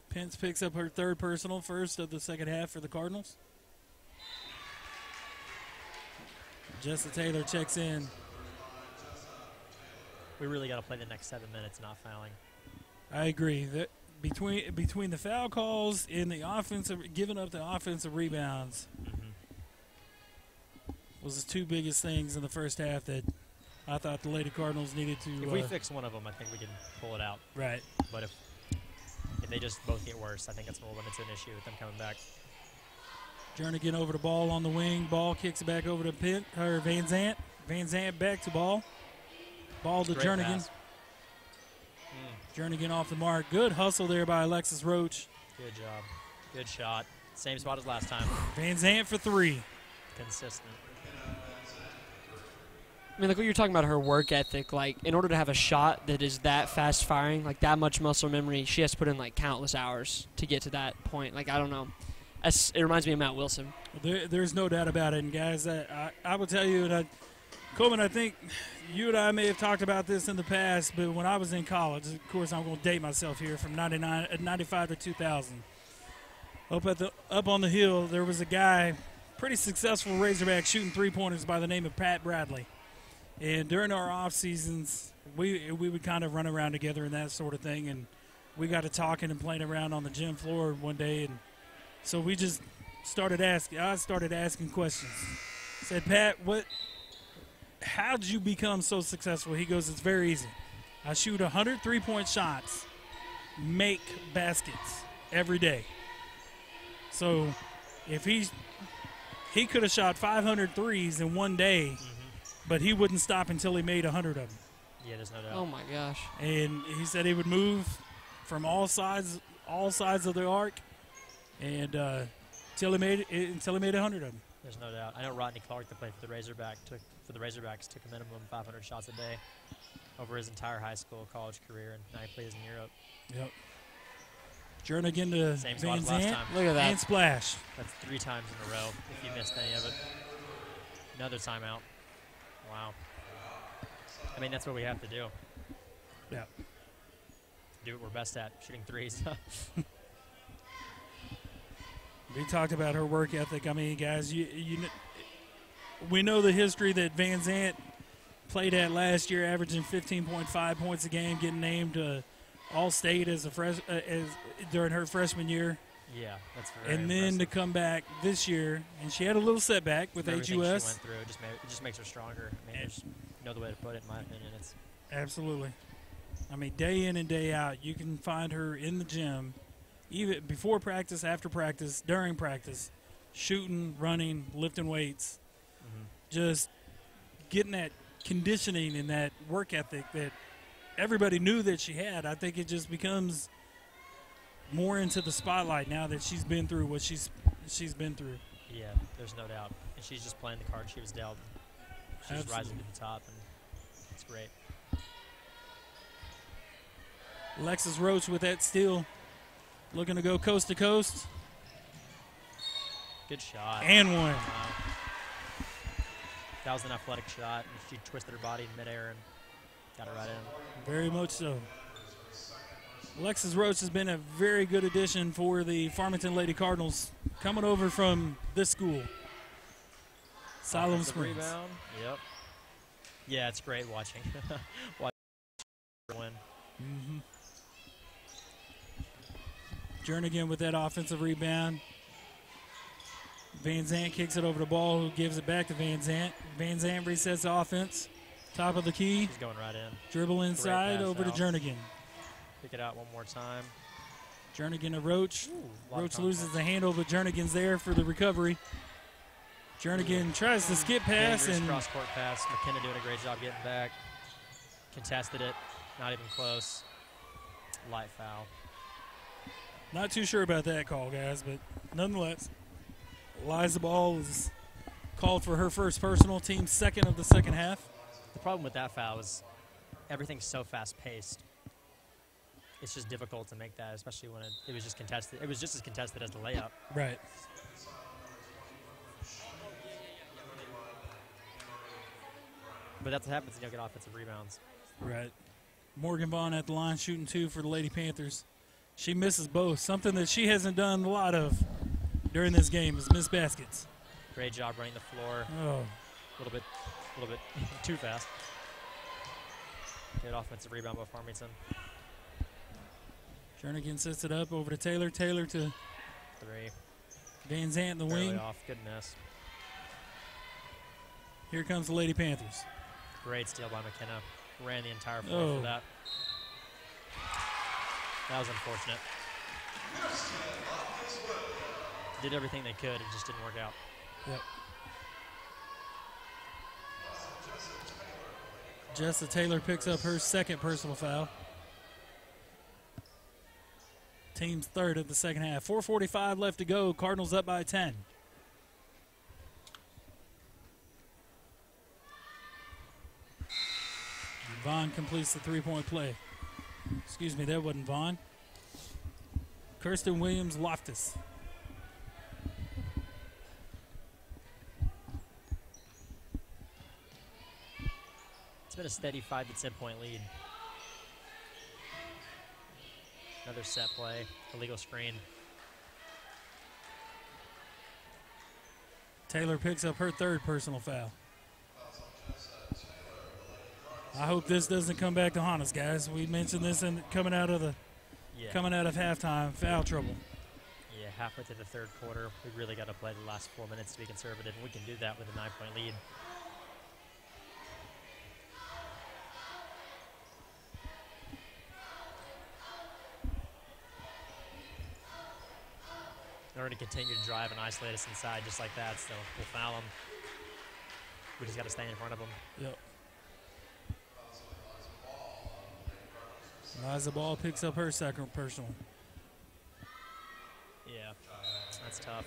Pence picks up her 3rd personal, first of the second half for the Cardinals. Jessa Taylor checks in. We really got to play the next 7 minutes not fouling. I agree. That between the foul calls and the offensive, giving up the offensive rebounds, was the 2 biggest things in the first half that I thought the Lady Cardinals needed to. If we fix one of them, I think we can pull it out. Right. But if they just both get worse, I think that's when we'll limit to an issue with them coming back. Jernigan over the ball on the wing. Ball kicks it back over to Van Zandt. Van Zandt back to ball. Ball to Jernigan. Jernigan off the mark. Good hustle there by Alexis Roach. Good job. Good shot. Same spot as last time. Van Zandt for 3. Consistent. I mean, like what you're talking about, her work ethic. Like, in order to have a shot that is that fast firing, like that much muscle memory, she has to put in like countless hours to get to that point. Like, I don't know. It reminds me of Matt Wilson. There's no doubt about it. And guys, I will tell you, and Coleman, I think you and I may have talked about this in the past, but when I was in college, of course, I'm going to date myself here, from 95 to 2000. Up on the hill, there was a guy, pretty successful Razorback, shooting three-pointers by the name of Pat Bradley. And during our off seasons, we would kind of run around together and that sort of thing. And we got to talking and playing around on the gym floor one day, and so we just started asking. I started asking questions. I said, Pat, how did you become so successful? He goes, it's very easy. I shoot 100 three-point shots, make baskets every day. So if he could have shot 500 threes in one day, but he wouldn't stop until he made 100 of them. Yeah, there's no doubt. Oh my gosh! And he said he would move from all sides of the arc, and until he made 100 of them. There's no doubt. I know Rodney Clark, that played for the Razorbacks, took a minimum 500 shots a day over his entire high school, college career, and now he plays in Europe. Yep. Jernigan to Same Van spot last Zandt. time. Look at that. And splash. That's 3 times in a row if you missed any of it. Another timeout. Wow. I mean, that's what we have to do. Yeah. Do what we're best at, shooting threes. We talked about her work ethic. I mean, guys, we know the history that Van Zandt played at last year, averaging 15.5 points a game, getting named All-State as during her freshman year. Yeah, that's very And then impressive. to come back this year, and she had a little setback with Everything HUS. she went through, it just makes her stronger. I mean, there's no other way to put it, in my opinion. It's Absolutely. I mean, day in and day out, you can find her in the gym, even before practice, after practice, during practice, shooting, running, lifting weights, just getting that conditioning and that work ethic that everybody knew that she had. I think it just becomes more into the spotlight now that she's been through what she's been through. Yeah, there's no doubt. And she's just playing the card she was dealt. She's Absolutely. rising to the top, and it's great. Alexis Roach with that steal, looking to go coast to coast. Good shot. And one. That was an athletic shot, and she twisted her body in midair and got it right in. Very much so. Alexis Roach has been a very good addition for the Farmington Lady Cardinals, coming over from this school, Siloam Offensive Springs. Rebound. Yep. Yeah, it's great watching. Win. Jernigan with that offensive rebound. Van Zandt kicks it over the ball, who gives it back to Van Zandt. Van Zandt resets the offense. Top of the key. He's going right in. Dribble inside pass over to out. Jernigan. Pick it out one more time. Jernigan to Roach. lot of Roach loses the handle, but Jernigan's there for the recovery. Jernigan tries to skip pass Dangerous and cross-court pass. McKenna doing a great job getting back. Contested it. Not even close. Light foul. not too sure about that call, guys, but nonetheless, Liza Ball is called for her first personal, team's second of the second half. The problem with that foul is everything's so fast-paced. It's just difficult to make that, especially when it was just contested. It was just as contested as the layup. Right. But that's what happens when you don't get offensive rebounds. Right. Morgan Vaughn at the line shooting two for the Lady Panthers. She misses both. Something that she hasn't done a lot of during this game is miss baskets. Great job running the floor. Oh. A little bit too fast. Good offensive rebound by Farmington. Jernigan sets it up over to Taylor. Taylor to Three. Van Zandt in the Barely wing. off. Good miss. Here comes the Lady Panthers. Great steal by McKenna. Ran the entire floor for that. That was unfortunate. Did everything they could. It just didn't work out. Yep. Jessa Taylor picks up her second personal foul. Team's third of the second half. 4:45 left to go. Cardinals up by 10. Vaughn completes the three-point play. Excuse me, that wasn't Vaughn. Kirsten Williams Loftus. It's been a steady 5 to 10 point lead. Another set play, illegal screen. Taylor picks up her third personal foul. I hope this doesn't come back to haunt us, guys. We mentioned this coming out of halftime, foul trouble. Yeah, halfway through the third quarter, we really got to play the last 4 minutes to be conservative, and we can do that with a 9-point lead. In order to continue to drive and isolate us inside just like that, so we'll foul them. We just got to stay in front of them. Yep. Liza Ball picks up her second personal. Yeah, that's tough.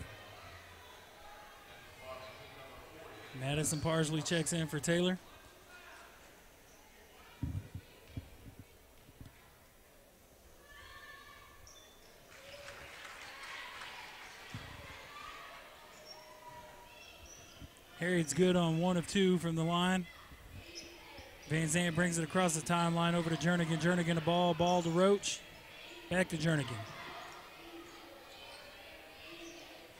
Madison Parsley checks in for Taylor. Harriet's good on 1 of 2 from the line. Van Zandt brings it across the timeline over to Jernigan. Jernigan ball to Roach. Back to Jernigan.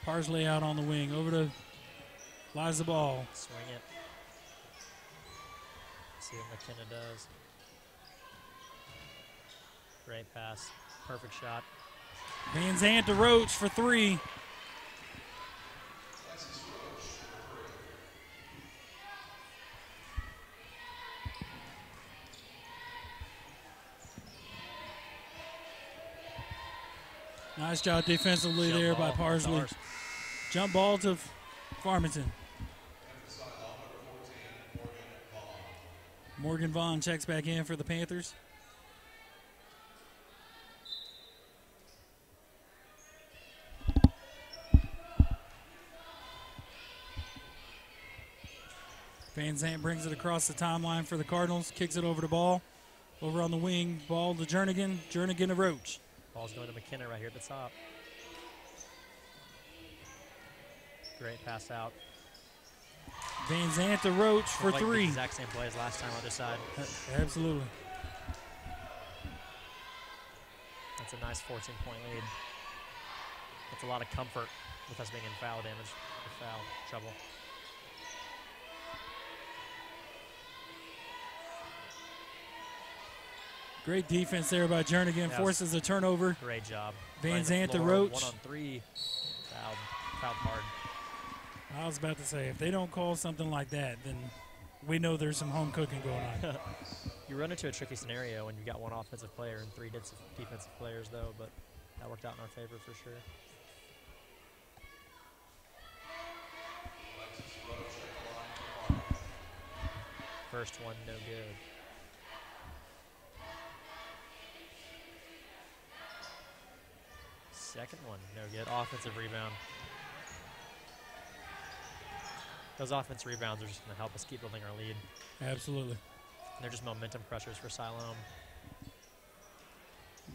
Parsley out on the wing. Over to Liza Ball. Swing it. See what McKenna does. Great pass. Perfect shot. Van Zandt to Roach for 3. Nice job defensively there by Parsley. Jump ball to Farmington. Morgan Vaughn checks back in for the Panthers. Van Zandt brings it across the timeline for the Cardinals. Kicks it over to Ball. Over on the wing. Ball to Jernigan. Jernigan to Roach. Ball's going to McKenna right here at the top. Great pass out. Van Zandt to Roach for like 3. The exact same play as last time on the other side. Absolutely. That's a nice 14-point lead. That's a lot of comfort with us being in foul damage, or foul trouble. Great defense there by Jernigan. Forces a turnover. Great job. Van Zandt to Roach. 1 on 3. Fouled hard. I was about to say, if they don't call something like that, then we know there's some home cooking going on. You run into a tricky scenario when you've got 1 offensive player and 3 defensive players, though, but that worked out in our favor for sure. First one, no good. Second one, no good. Offensive rebound. Those offensive rebounds are just going to help us keep building our lead. Absolutely. And they're just momentum pressures for Siloam.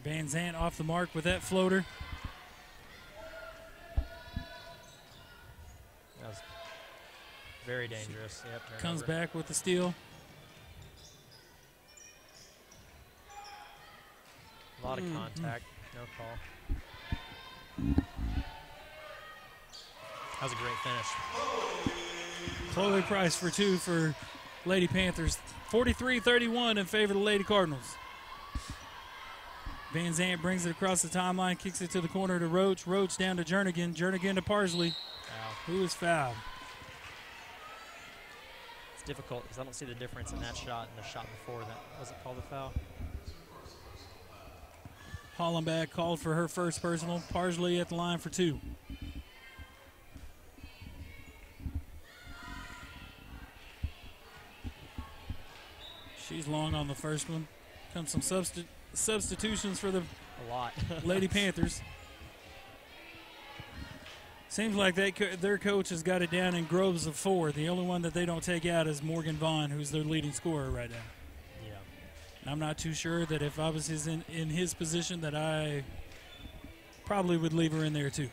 Van Zandt off the mark with that floater. That was very dangerous. Yep, Comes back with the steal. A lot of contact, no call. That was a great finish. Chloe Price for 2 for Lady Panthers. 43-31 in favor of the Lady Cardinals. Van Zandt brings it across the timeline, kicks it to the corner to Roach. Roach down to Jernigan. Jernigan to Parsley. Foul. Who is fouled? It's difficult because I don't see the difference in that shot and the shot before that. Wasn't called a foul. Hollenbach called for her first personal. Parsley at the line for 2. She's long on the first one. Comes some substitutions for the Lady Panthers. Seems like their coach has got it down in groves of 4. The only one that they don't take out is Morgan Vaughn, who's their leading scorer right now. Yeah, I'm not too sure that if I was in his position that I probably would leave her in there too.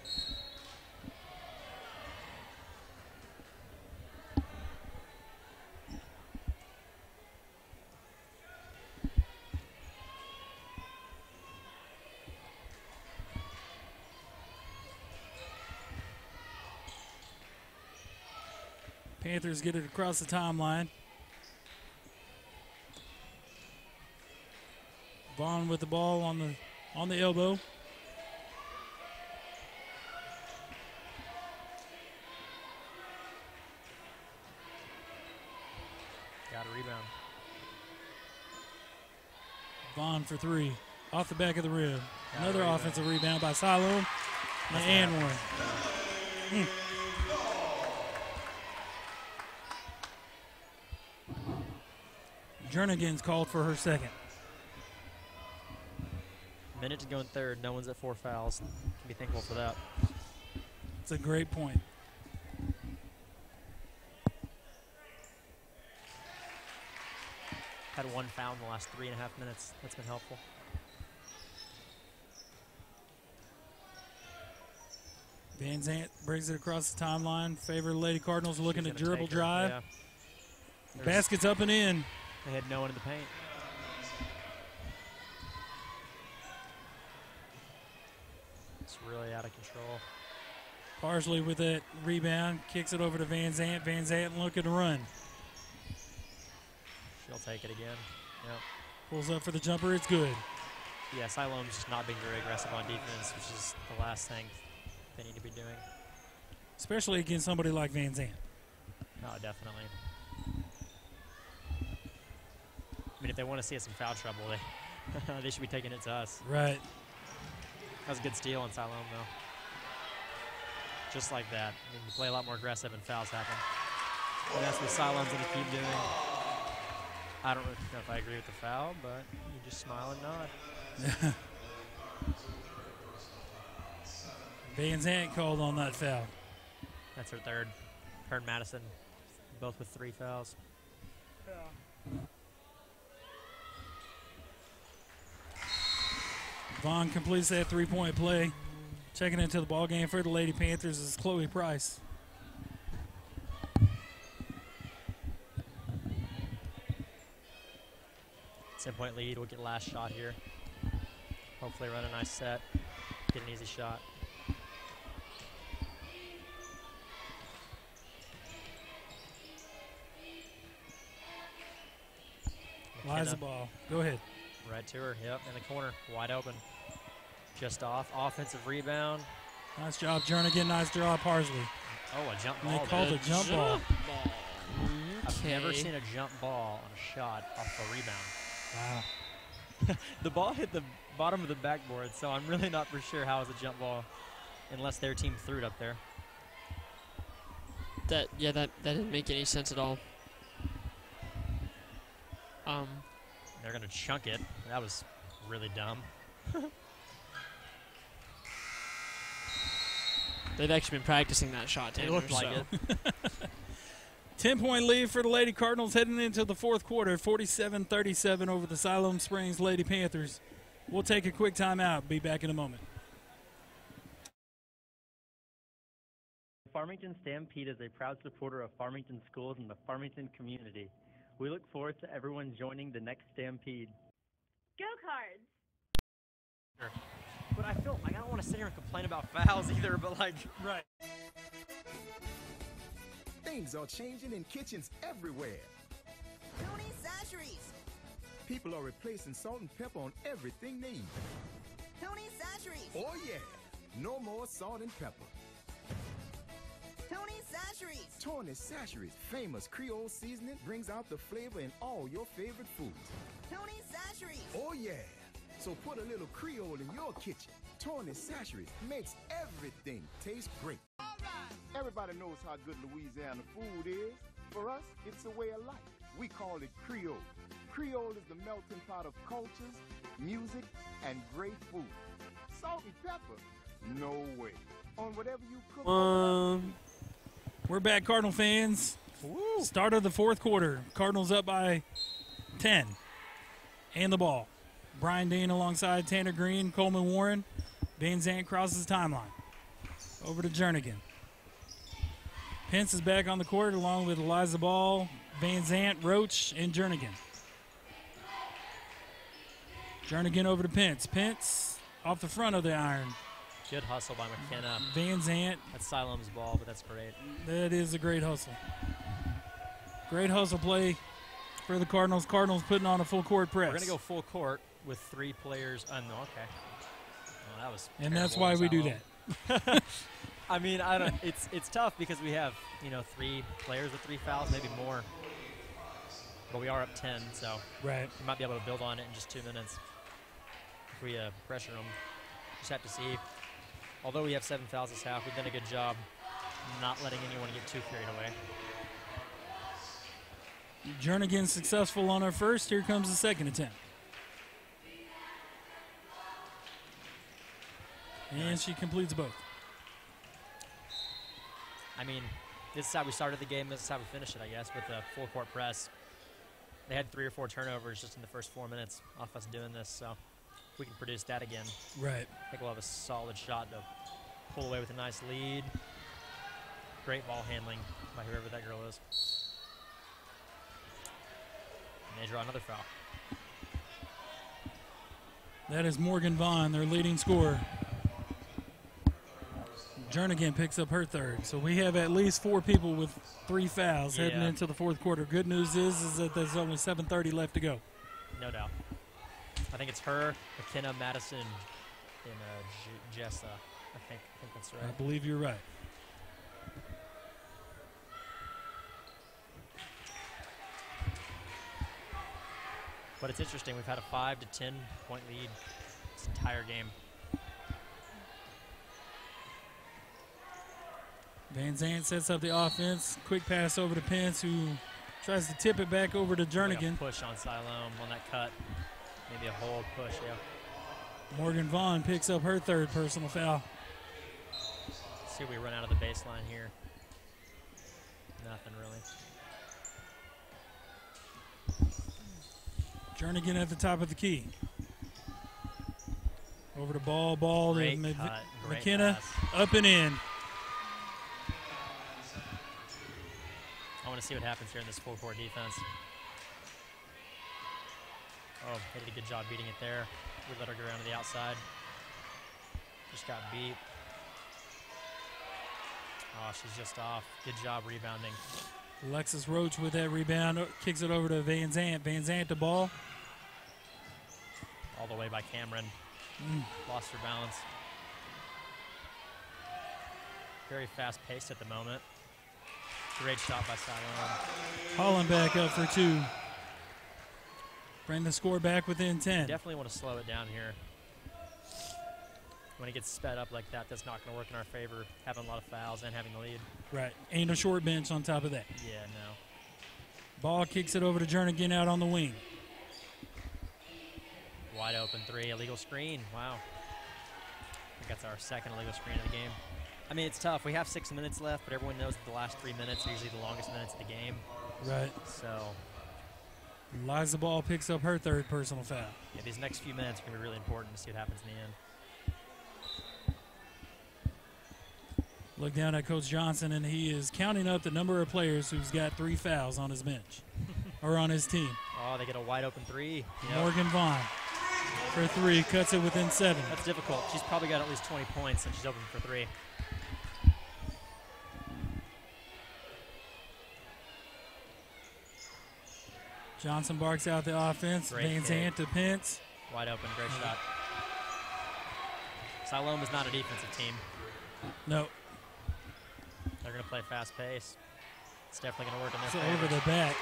Panthers get it across the timeline. Vaughn with the ball on the elbow. Got a rebound. Vaughn for three. Off the back of the rim. Got Another a rebound. offensive rebound by Siloam. And one. Jernigan's called for her second. Minute to go in third. No one's at 4 fouls. Can be thankful for that. It's a great point. Had 1 foul in the last 3.5 minutes. That's been helpful. Van Zant brings it across the timeline. Favor the Lady Cardinals looking She's to gonna dribble take her, drive. yeah. Basket's up and in. They had no one in the paint. It's really out of control. Parsley with that rebound. Kicks it over to Van Zant. Van Zant looking to run. She'll take it again. Yep. Pulls up for the jumper. It's good. Yeah, Siloam's just not being very aggressive on defense, which is the last thing they need to be doing. Especially against somebody like Van Zant. Oh, definitely. I mean, if they want to see us in foul trouble, they should be taking it to us. Right. That was a good steal on Siloam, though. Just like that. I mean, you play a lot more aggressive and fouls happen. And that's what Siloam's going to keep doing. I don't really know if I agree with the foul, but you just smile and nod. Van Zant called on that foul. That's her third. Her and Madison, both with 3 fouls. Vaughn completes that 3-point play. Checking into the ball game for the Lady Panthers is Chloe Price. Point lead. We'll get last shot here. Hopefully run a nice set. Get an easy shot. Lies the ball. Go ahead. Right to her. Yep, in the corner. Wide open. Just off. Offensive rebound. Nice job, Jernigan. Nice job, Parsley. Oh, a jump ball. And they called a jump ball. I've never seen a jump ball on a shot off a rebound. Wow. The ball hit the bottom of the backboard, so I'm really not for sure how it's a jump ball unless their team threw it up there. That didn't make any sense at all. They're going to chunk it. That was really dumb. They've actually been practicing that shot, Tanner. It looked like it. 10-point lead for the Lady Cardinals heading into the fourth quarter, 47-37 over the Siloam Springs Lady Panthers. We'll take a quick timeout. Be back in a moment. Farmington Stampede is a proud supporter of Farmington schools and the Farmington community. We look forward to everyone joining the next Stampede. Go Cards! But I feel like I don't want to sit here and complain about fouls either, but like... Right. Things are changing in kitchens everywhere. Tony's Sasheries. People are replacing salt and pepper on everything they eat. Tony's Sasheries. Oh yeah, no more salt and pepper. Tony's Sasheries. Tony's Sasheries, famous Creole seasoning, brings out the flavor in all your favorite foods. Tony's Sasheries. Oh yeah, so put a little Creole in your kitchen. Tony's Sasheries makes everything taste great. Everybody knows how good Louisiana food is. For us, it's a way of life. We call it Creole. Creole is the melting pot of cultures, music, and great food. Salt and pepper? No way. On whatever you cook. We're back, Cardinal fans. Start of the fourth quarter. Cardinals up by 10. and the ball. Brian Dean alongside Tanner Green, Coleman Warren. Van Zant crosses the timeline. Over to Jernigan. Pence is back on the court along with Eliza Ball, Van Zant, Roach, and Jernigan. Jernigan over to Pence. Pence off the front of the iron. Good hustle by McKenna. Van Zant. That's Siloam's ball, but that's great. That is a great hustle. Great hustle play for the Cardinals. Cardinals putting on a full court press. We're going to go full court with 3 players. No, okay. Well, that was and that's why we do that. I mean, it's tough because we have, 3 players with 3 fouls, maybe more. But we are up 10, so right. We might be able to build on it in just 2 minutes if we pressure them. Just have to see. Although we have 7 fouls this half, we've done a good job not letting anyone get too carried away. Jernigan successful on our first. Here comes the second attempt. And she completes both. I mean, this is how we started the game. This is how we finished it, I guess, with the full court press. They had 3 or 4 turnovers just in the first 4 minutes off us doing this, so if we can produce that again. Right. I think we'll have a solid shot to pull away with a nice lead. Great ball handling by whoever that girl is. And they draw another foul. That is Morgan Vaughn, their leading scorer. Jernigan picks up her third. So we have at least 4 people with 3 fouls heading into the fourth quarter. Good news is that there's only 7:30 left to go. No doubt. I think it's her, McKenna, Madison, and Jessa. I think that's right. I believe you're right. But it's interesting. We've had a 5 to 10 point lead this entire game. Van Zant sets up the offense. Quick pass over to Pence, who tries to tip it back over to Jernigan. Like push on Siloam on that cut. Maybe a hold push, yeah. Morgan Vaughn picks up her third personal foul. See if we run out of the baseline here. Nothing really. Jernigan at the top of the key. Over to ball Great to cut, great McKenna, pass. up and in. I want to see what happens here in this full court defense. Oh, they did a good job beating it there. We let her go around to the outside. Just got beat. Oh, she's just off. Good job rebounding. Alexis Roach with that rebound, kicks it over to Van Zant. Van Zant to ball. All the way by Cameron. Lost her balance. Very fast-paced at the moment. Great shot by Siloam. Holland back up for 2. Bring the score back within 10. Definitely want to slow it down here. When it gets sped up like that, that's not going to work in our favor, having a lot of fouls and having the lead. Right. And a short bench on top of that. Yeah, no. Ball kicks it over to Jernigan out on the wing. Wide open 3, illegal screen. Wow. I think that's our second illegal screen of the game. I mean, it's tough. We have 6 minutes left, but everyone knows that the last 3 minutes are usually the longest minutes of the game. Right. So. Eliza Ball picks up her third personal foul. Yeah, these next few minutes are going to be really important to see what happens in the end. Look down at Coach Johnson, and he is counting up the number of players who's got 3 fouls on his bench or on his team. Oh, they get a wide open 3. Morgan Vaughn for 3, cuts it within 7. That's difficult. She's probably got at least 20 points, and she's open for 3. Johnson barks out the offense. Van Zant to Pence. Wide open, great shot. Siloam is not a defensive team. No. They're going to play fast pace. It's definitely going to work in their So favor. over the back.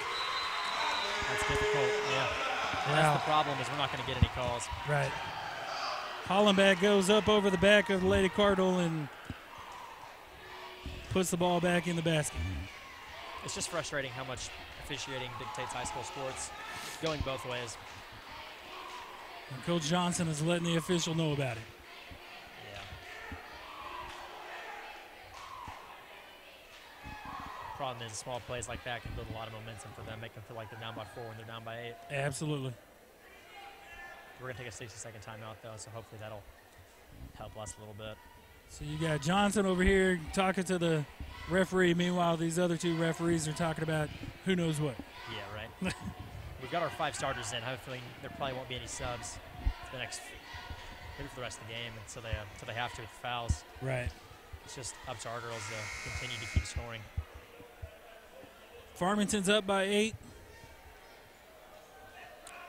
That's difficult, yeah. And that's the problem is we're not going to get any calls. Right. Hollenbeck goes up over the back of the Lady Cardinal and puts the ball back in the basket. It's just frustrating how much officiating dictates high school sports. It's going both ways. And Coach Johnson is letting the official know about it. Yeah. Problem is, small plays like that can build a lot of momentum for them, make them feel like they're down by 4 when they're down by 8. Absolutely. We're going to take a 60-second timeout, though, so hopefully that'll help us a little bit. So you got Johnson over here talking to the referee. Meanwhile, these other two referees are talking about who knows what. Yeah, right. We've got our 5 starters in. I have a feeling there probably won't be any subs for the next, maybe for the rest of the game until they have to with fouls. Right. It's just up to our girls to continue to keep scoring. Farmington's up by 8.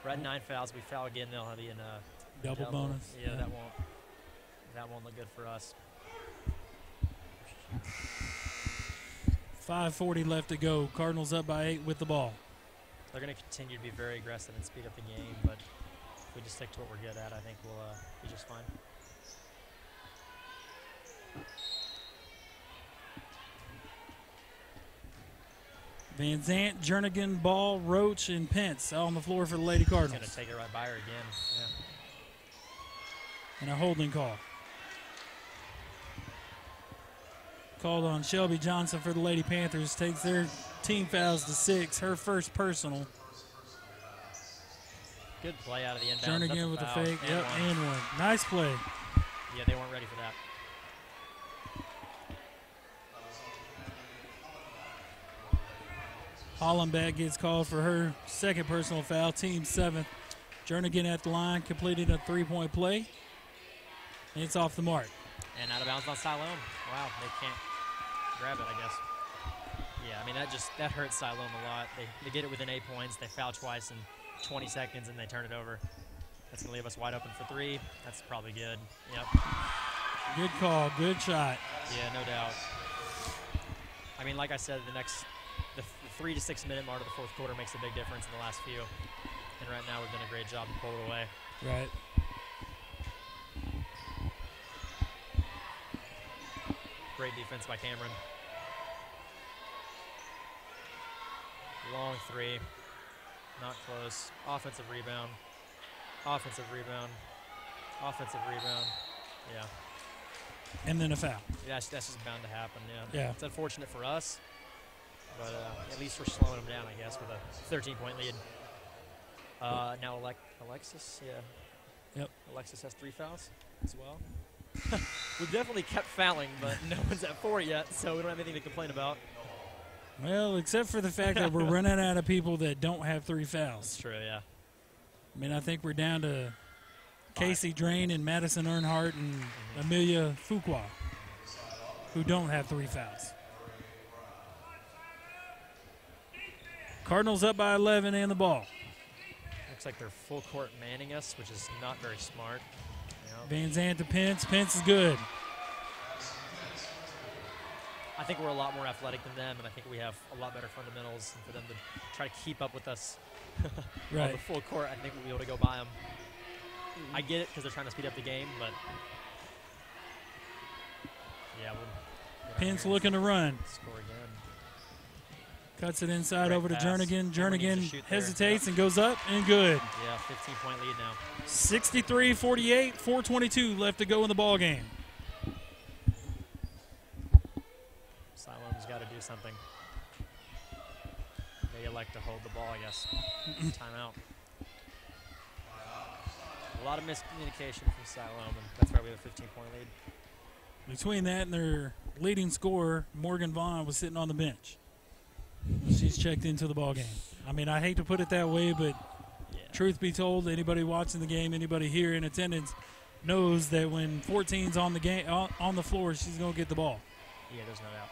We're at 9 fouls. We foul again, they'll be in a double bonus. Yeah, that won't look good for us. 5:40 left to go. Cardinals up by 8 with the ball. They're going to continue to be very aggressive and speed up the game, but if we just stick to what we're good at, I think we'll be just fine. Van Zant, Jernigan, Ball, Roach, and Pence all on the floor for the Lady Cardinals. He's going to take it right by her again. Yeah. And a holding call. Called on Shelby Johnson for the Lady Panthers. Takes their team fouls to 6. Her first personal. Good play out of the inbound. Jernigan with the fake. And yep, one. and one. Nice play. Yeah, they weren't ready for that. Hollenbeck gets called for her second personal foul, team 7th. Jernigan at the line, completed a 3-point play. And it's off the mark. And out of bounds on Siloam. Wow, they can't grab it, I guess. Yeah, I mean, that hurts Siloam a lot. They get it within 8 points. They foul twice in 20 seconds, and they turn it over. That's going to leave us wide open for 3. That's probably good. Yep. Good call. Good shot. Yeah, no doubt. I mean, like I said, the 3 to 6 minute mark of the fourth quarter makes a big difference in the last few. And right now we've done a great job to pull it away. Right. Great defense by Cameron. Long 3. Not close. Offensive rebound. Offensive rebound. Offensive rebound. Yeah. And then a foul. Yeah, that's just bound to happen, yeah. Yeah. It's unfortunate for us, but at least we're slowing them down, I guess, with a 13-point lead. Now Alexis, yeah. Yep. Alexis has 3 fouls as well. We've definitely kept fouling, but no one's at 4 yet, so we don't have anything to complain about. Well, except for the fact that we're running out of people that don't have 3 fouls. That's true, yeah. I mean, I think we're down to Casey Drain and Madison Earnhardt and Amelia Fuqua, who don't have 3 fouls. Cardinals up by 11 and the ball. Looks like they're full court manning us, which is not very smart. Van Zandt to Pence. Pence is good. I think we're a lot more athletic than them, and I think we have a lot better fundamentals. And for them to try to keep up with us on the full court, I think we'll be able to go by them. I get it because they're trying to speed up the game, but yeah. Pence looking to run. Score again. Cuts it inside Great over to pass. Jernigan. Jernigan hesitates Yep. and goes up and good. Yeah, 15-point lead now. 63-48, 4:22 left to go in the ball game. Siloam's got to do something. They elect to hold the ball, I guess. Timeout. A lot of miscommunication from Siloam, and that's why we have a 15-point lead. Between that and their leading scorer, Morgan Vaughn, was sitting on the bench. She's checked into the ball game. I mean, I hate to put it that way, but truth be told, anybody watching the game, anybody here in attendance, knows that when 14's on the game on the floor, she's going to get the ball. Yeah, there's no doubt.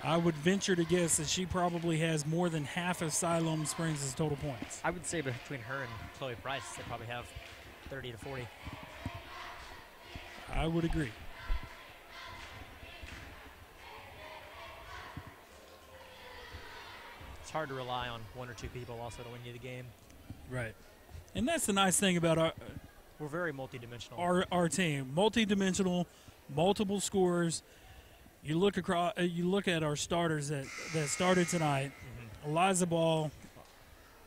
I would venture to guess that she probably has more than half of Siloam Springs' total points. I would say between her and Chloe Price, they probably have 30 to 40. I would agree. It's hard to rely on 1 or 2 people also to win you the game. Right. And that's the nice thing about we're very multidimensional. Our team, multidimensional, multiple scorers. You look across. You look at our starters that started tonight. Eliza Ball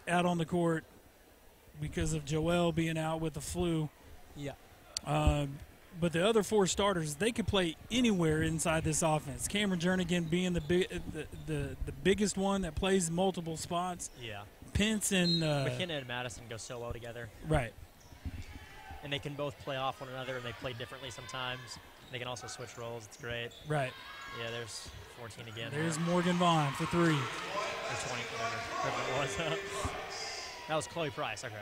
out on the court because of Joelle being out with the flu. Yeah. But the other 4 starters, they could play anywhere inside this offense. Cameron Jernigan being the biggest one that plays multiple spots. Yeah. Pence and McKenna and Madison go so well together. Right. And they can both play off one another, and they play differently sometimes. They can also switch roles. It's great. Right. Yeah, there's 14 again. There's Morgan Vaughn for 3. Or 20, whatever it was. That was Chloe Price. Okay.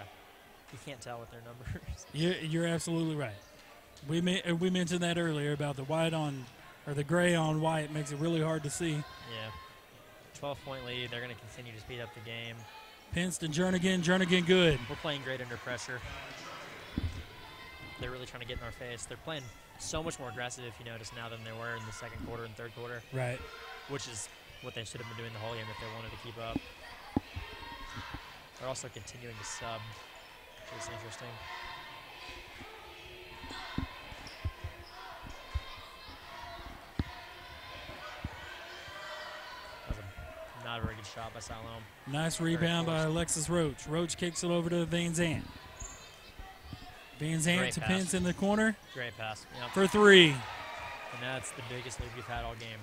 You can't tell with their numbers. You're absolutely right. We mentioned that earlier about the white on, or the gray on white makes it really hard to see. Yeah. 12-point lead. They're going to continue to speed up the game. Pence to Jernigan. Jernigan good. We're playing great under pressure. They're really trying to get in our face. They're playing so much more aggressive, if you notice, now than they were in the second quarter and third quarter. Right. Which is what they should have been doing the whole game if they wanted to keep up. They're also continuing to sub, which is interesting. That was not a very good shot by Siloam. Nice rebound by Alexis Roach. Roach kicks it over to Van Zant. Van Zant to Pence in the corner. Great pass. Yep. For 3. And that's the biggest lead we've had all game.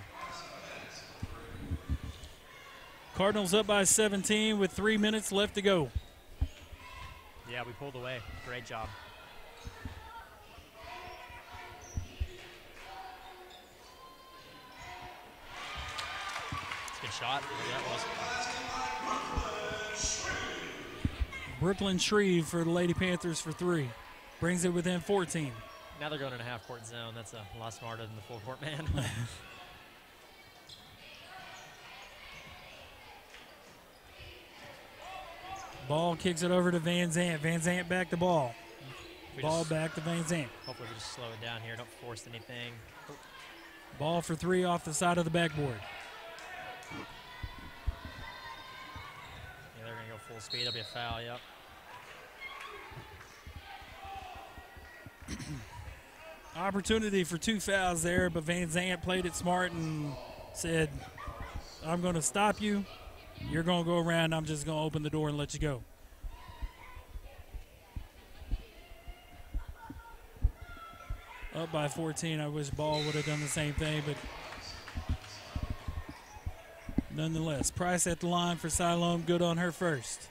Cardinals up by 17 with 3 minutes left to go. Yeah, we pulled away. Great job. Good shot. Yeah, that was. Brooklyn Shreve for the Lady Panthers for 3. Brings it within 14. Now they're going in a half-court zone. That's a lot smarter than the full-court man. Ball kicks it over to Van Zant. Van Zant back to ball. Ball back to Van Zant. Hopefully we just slow it down here. Don't force anything. Oh. Ball for 3 off the side of the backboard. Yeah, they're going to go full speed. It'll be a foul, yep. Opportunity for 2 fouls there, but Van Zant played it smart and said, I'm going to stop you. You're going to go around. I'm just going to open the door and let you go. Up by 14. I wish Ball would have done the same thing, but nonetheless. Price at the line for Siloam. Good on her first.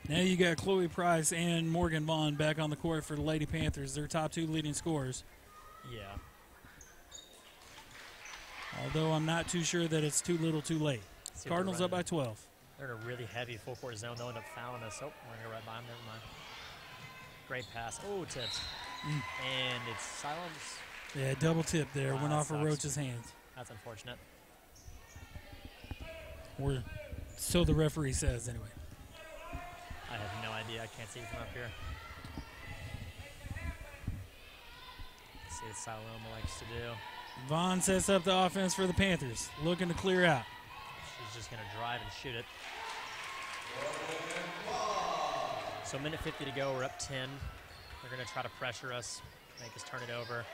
Now you got Chloe Price and Morgan Vaughn back on the court for the Lady Panthers, their top 2 leading scorers. Yeah. Although I'm not too sure that it's too little too late. Cardinals up by 12. They're in a really heavy full-court zone. They'll end up fouling us. Oh, we're going to go right by them. Never mind. Great pass. Oh, tips. And it's Siloam's. Yeah, double tip there. Went off of sucks. Roach's hands. That's unfortunate. Or so the referee says anyway. I have no idea. I can't see from up here. Let's see what Siloam likes to do. Vaughn sets up the offense for the Panthers, looking to clear out. She's just going to drive and shoot it. So minute 50 to go. We're up 10. They're going to try to pressure us, make us turn it over.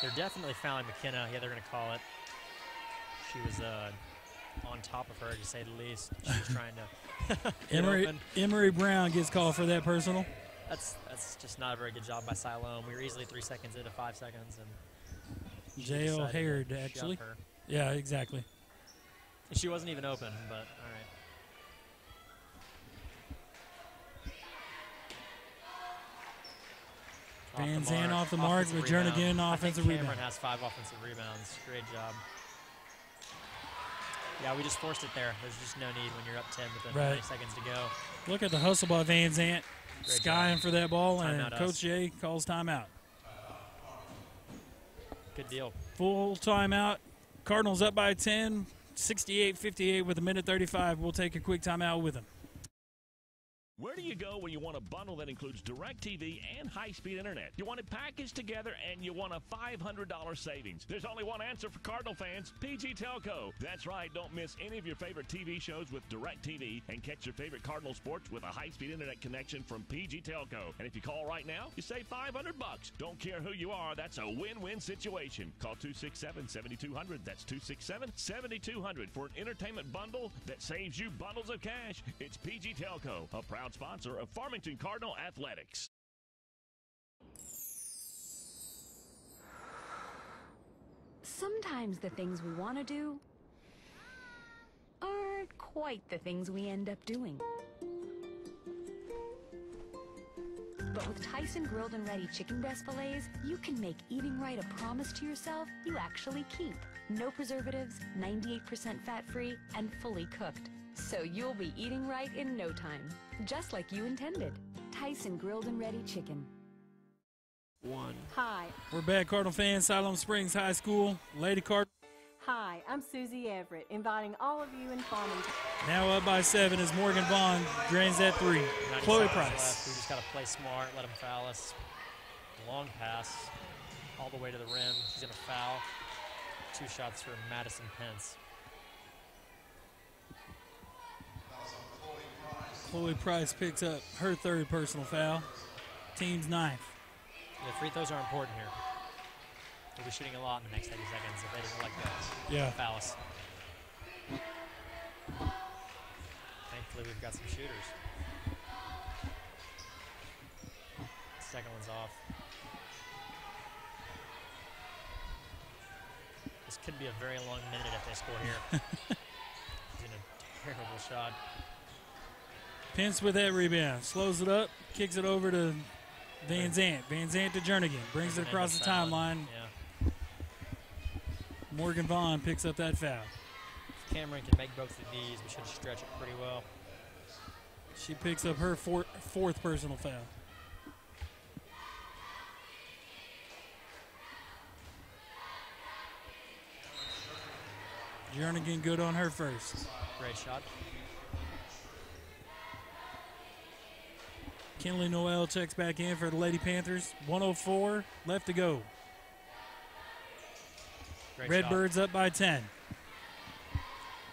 They're definitely fouling McKenna. Yeah, they're going to call it. She was on top of her, to say the least. She was trying to Emery Brown gets called for that personal. That's just not a very good job by Siloam. We were easily 3 seconds into 5 seconds, and J.L. Haird, actually. Yeah, exactly. And she wasn't even open, but all right. Van Zandt off the mark with Jernigan offensive rebound. Cameron has 5 offensive rebounds. Great job. Yeah, we just forced it there. There's just no need when you're up 10 with 20 seconds to go. Look at the hustle by Van Zandt. Skying for that ball, Timeout and Coach Jay calls timeout. Good deal. Full timeout. Cardinals up by 10, 68-58 with a minute 35. We'll take a quick timeout with them. Where do you go when you want a bundle that includes DirecTV and high-speed internet? You want it packaged together and you want a $500 savings. There's only one answer for Cardinal fans, PG Telco. That's right, don't miss any of your favorite TV shows with DirecTV and catch your favorite Cardinal sports with a high-speed internet connection from PG Telco. And if you call right now, you save $500. Don't care who you are, that's a win-win situation. Call 267-7200. That's 267-7200 for an entertainment bundle that saves you bundles of cash. It's PG Telco, a proud sponsor of Farmington Cardinal Athletics. Sometimes the things we want to do are quite the things we end up doing. But with Tyson grilled and ready chicken breast fillets, you can make eating right a promise to yourself you actually keep. No preservatives, 98% fat-free, and fully cooked. So you'll be eating right in no time, just like you intended. Tyson grilled and ready chicken. Hi. We're back, Cardinal fans. Siloam Springs High School. Lady Cardinal. Hi, I'm Susie Everett, inviting all of you in Farmington. Now up by 7 as Morgan Vaughn drains that 3. Chloe Price. Left. We just got to play smart, let him foul us. Long pass all the way to the rim. She's going to foul. 2 shots for Madison Pence. Chloe Price picks up her 3rd personal foul. Team's 9th. The free throws are important here. We'll be shooting a lot in the next 30 seconds if they didn't like that. Yeah. Fouls. Thankfully, we've got some shooters. Second one's off. This could be a very long minute if they score here. He's in a terrible shot. Pence with that rebound. Slows it up, kicks it over to Van Zant. Van Zant to Jernigan. Brings it across the timeline. Yeah. Morgan Vaughn picks up that foul. If Cameron can make both of these, we should stretch it pretty well. She picks up her 4th personal foul. Jernigan good on her 1st. Great shot. Kinley Noel checks back in for the Lady Panthers. 1:04 left to go. Great Redbirds shot. up by 10.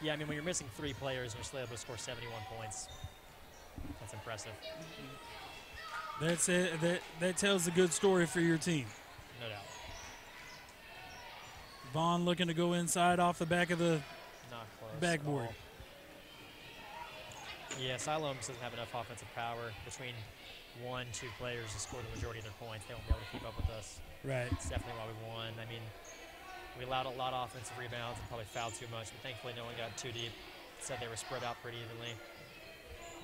Yeah, I mean, when you're missing 3 players and you're still able to score 71 points, that's impressive. That's it. That tells a good story for your team. No doubt. Vaughn looking to go inside off the back of the Not close. backboard. Yeah, Siloam doesn't have enough offensive power between 1-2 players to score the majority of their points. They won't be able to keep up with us. Right. That's definitely why we won. I mean, we allowed a lot of offensive rebounds and probably fouled too much, but thankfully no one got too deep. Said they were spread out pretty evenly.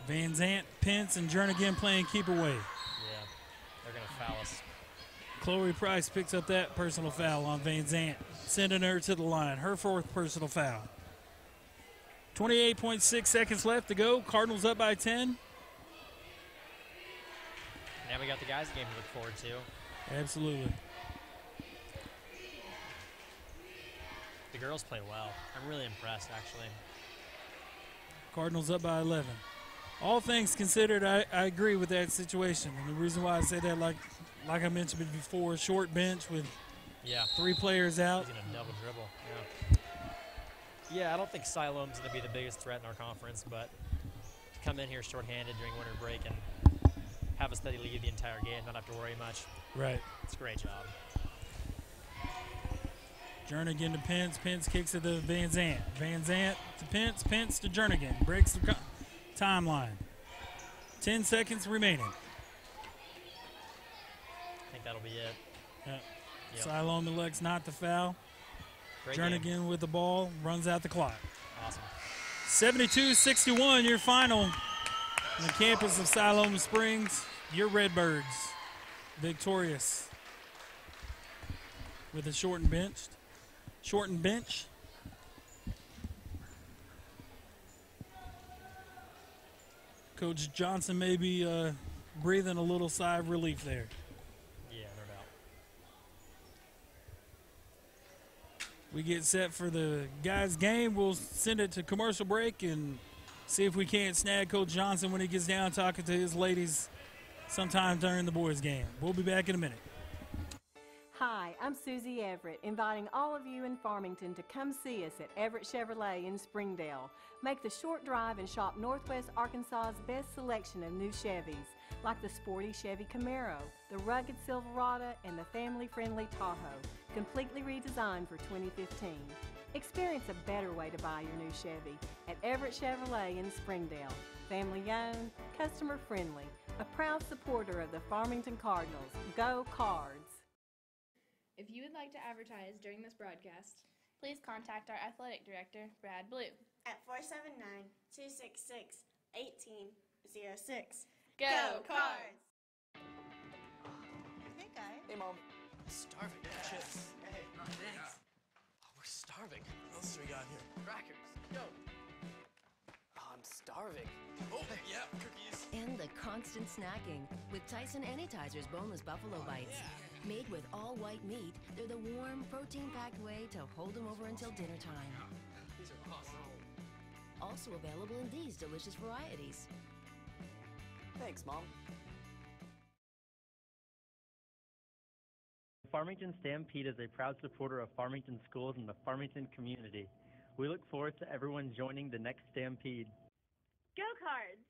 Van Zant, Pence, and Jernigan playing keep away. Yeah, they're going to foul us. Chloe Price picks up that personal foul on Van Zant, sending her to the line. Her 4th personal foul. 28.6 seconds left to go. Cardinals up by 10. Now we got the guys' game to look forward to. Absolutely. The girls play well. I'm really impressed, actually. Cardinals up by 11. All things considered, I agree with that situation. And the reason why I say that, like I mentioned before, short bench with 3 players out. He's going to double dribble. Yeah, I don't think Siloam's going to be the biggest threat in our conference, but to come in here shorthanded during winter break and have a steady lead the entire game, not have to worry much. Right. It's a great job. Jernigan to Pence. Pence kicks it to Van Zant. Van Zant to Pence. Pence to Jernigan. Breaks the timeline. 10 seconds remaining. I think that'll be it. Yep. Siloam elects not to foul. Great Jernigan game. with the ball runs out the clock. Awesome. 72-61, your final on the campus of Siloam Springs. Your Redbirds victorious with a shortened bench. Coach Johnson may be breathing a little sigh of relief there. Yeah, no doubt. We get set for the guys' game. We'll send it to commercial break and see if we can't snag Coach Johnson when he gets down talking to his ladies sometime during the boys' game. We'll be back in a minute. Hi, I'm Susie Everett, inviting all of you in Farmington to come see us at Everett Chevrolet in Springdale. Make the short drive and shop Northwest Arkansas's best selection of new Chevys, like the sporty Chevy Camaro, the rugged Silverado, and the family-friendly Tahoe, completely redesigned for 2015. Experience a better way to buy your new Chevy at Everett Chevrolet in Springdale. Family-owned, customer-friendly, a proud supporter of the Farmington Cardinals. Go Cards! If you would like to advertise during this broadcast, please contact our athletic director, Brad Blue, at 479-266-1806. Go Cards! Hey, guys. Hey, Mom. Starving. Chips. Hey, thanks. Oh, we're starving. What else do we got here? Crackers. Yo. Oh, I'm starving. Oh, yeah, cookies. And the constant snacking with Tyson Anytizers boneless buffalo bites. Made with all white meat, they're the warm, protein-packed way to hold them over until dinner time. These are awesome. Also available in these delicious varieties. Thanks, Mom. The Farmington Stampede is a proud supporter of Farmington schools and the Farmington community. We look forward to everyone joining the next Stampede. Go Cards!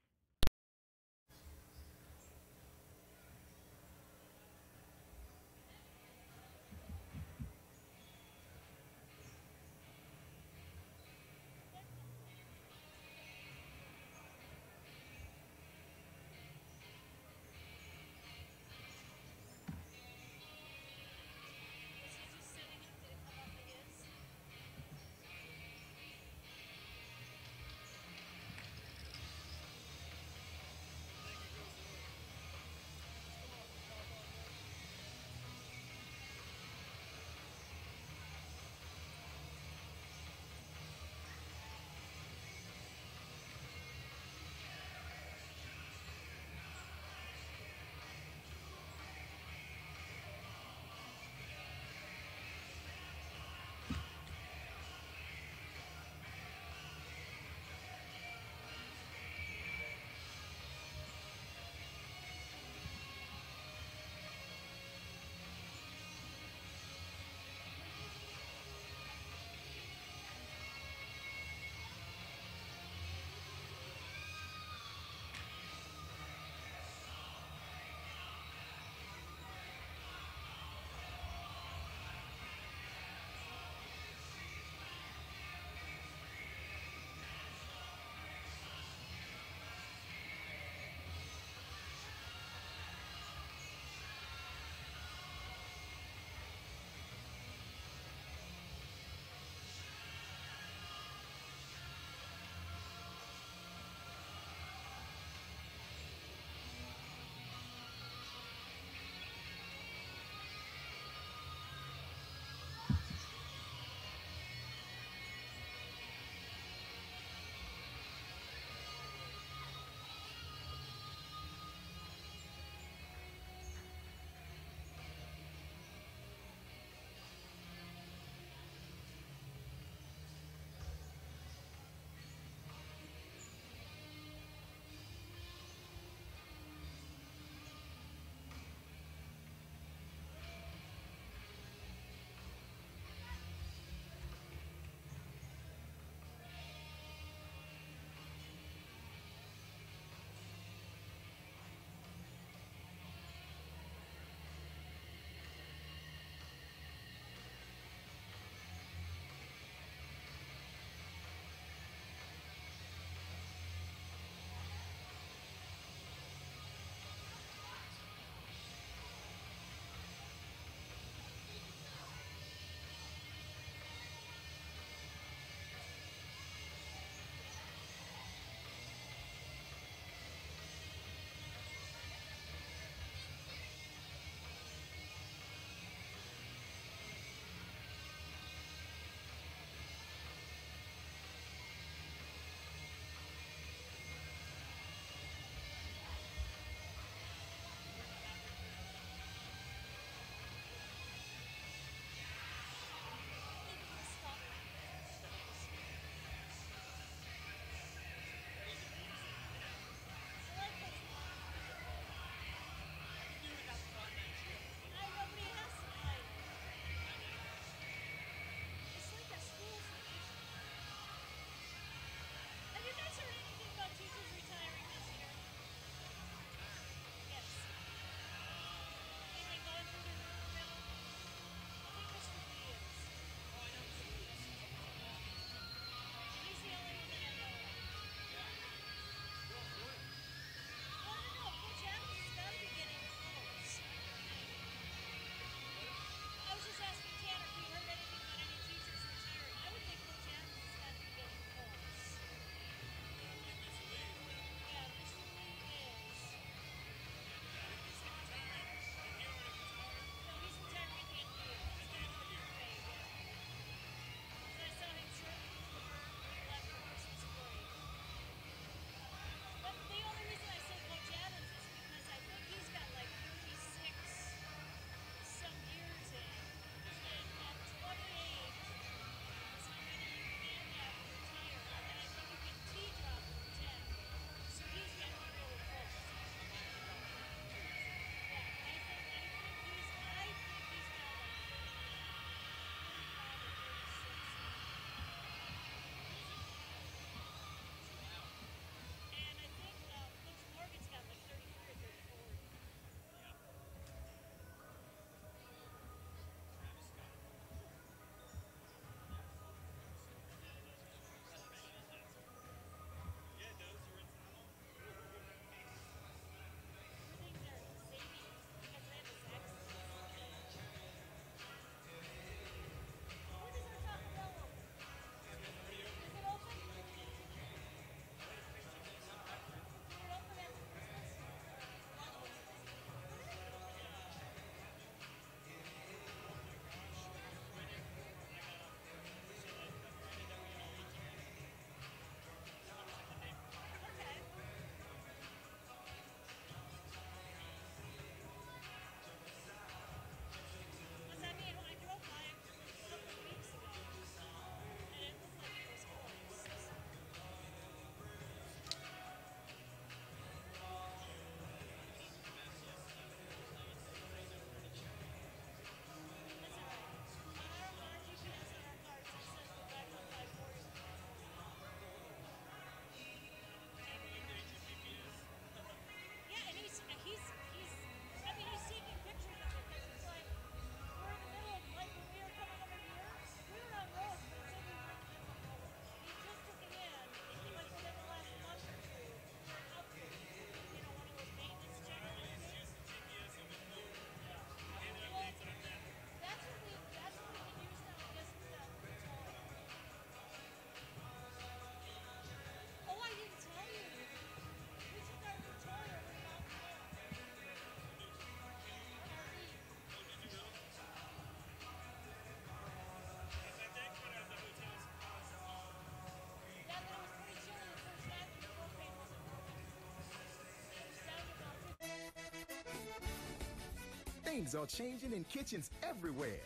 Things are changing in kitchens everywhere.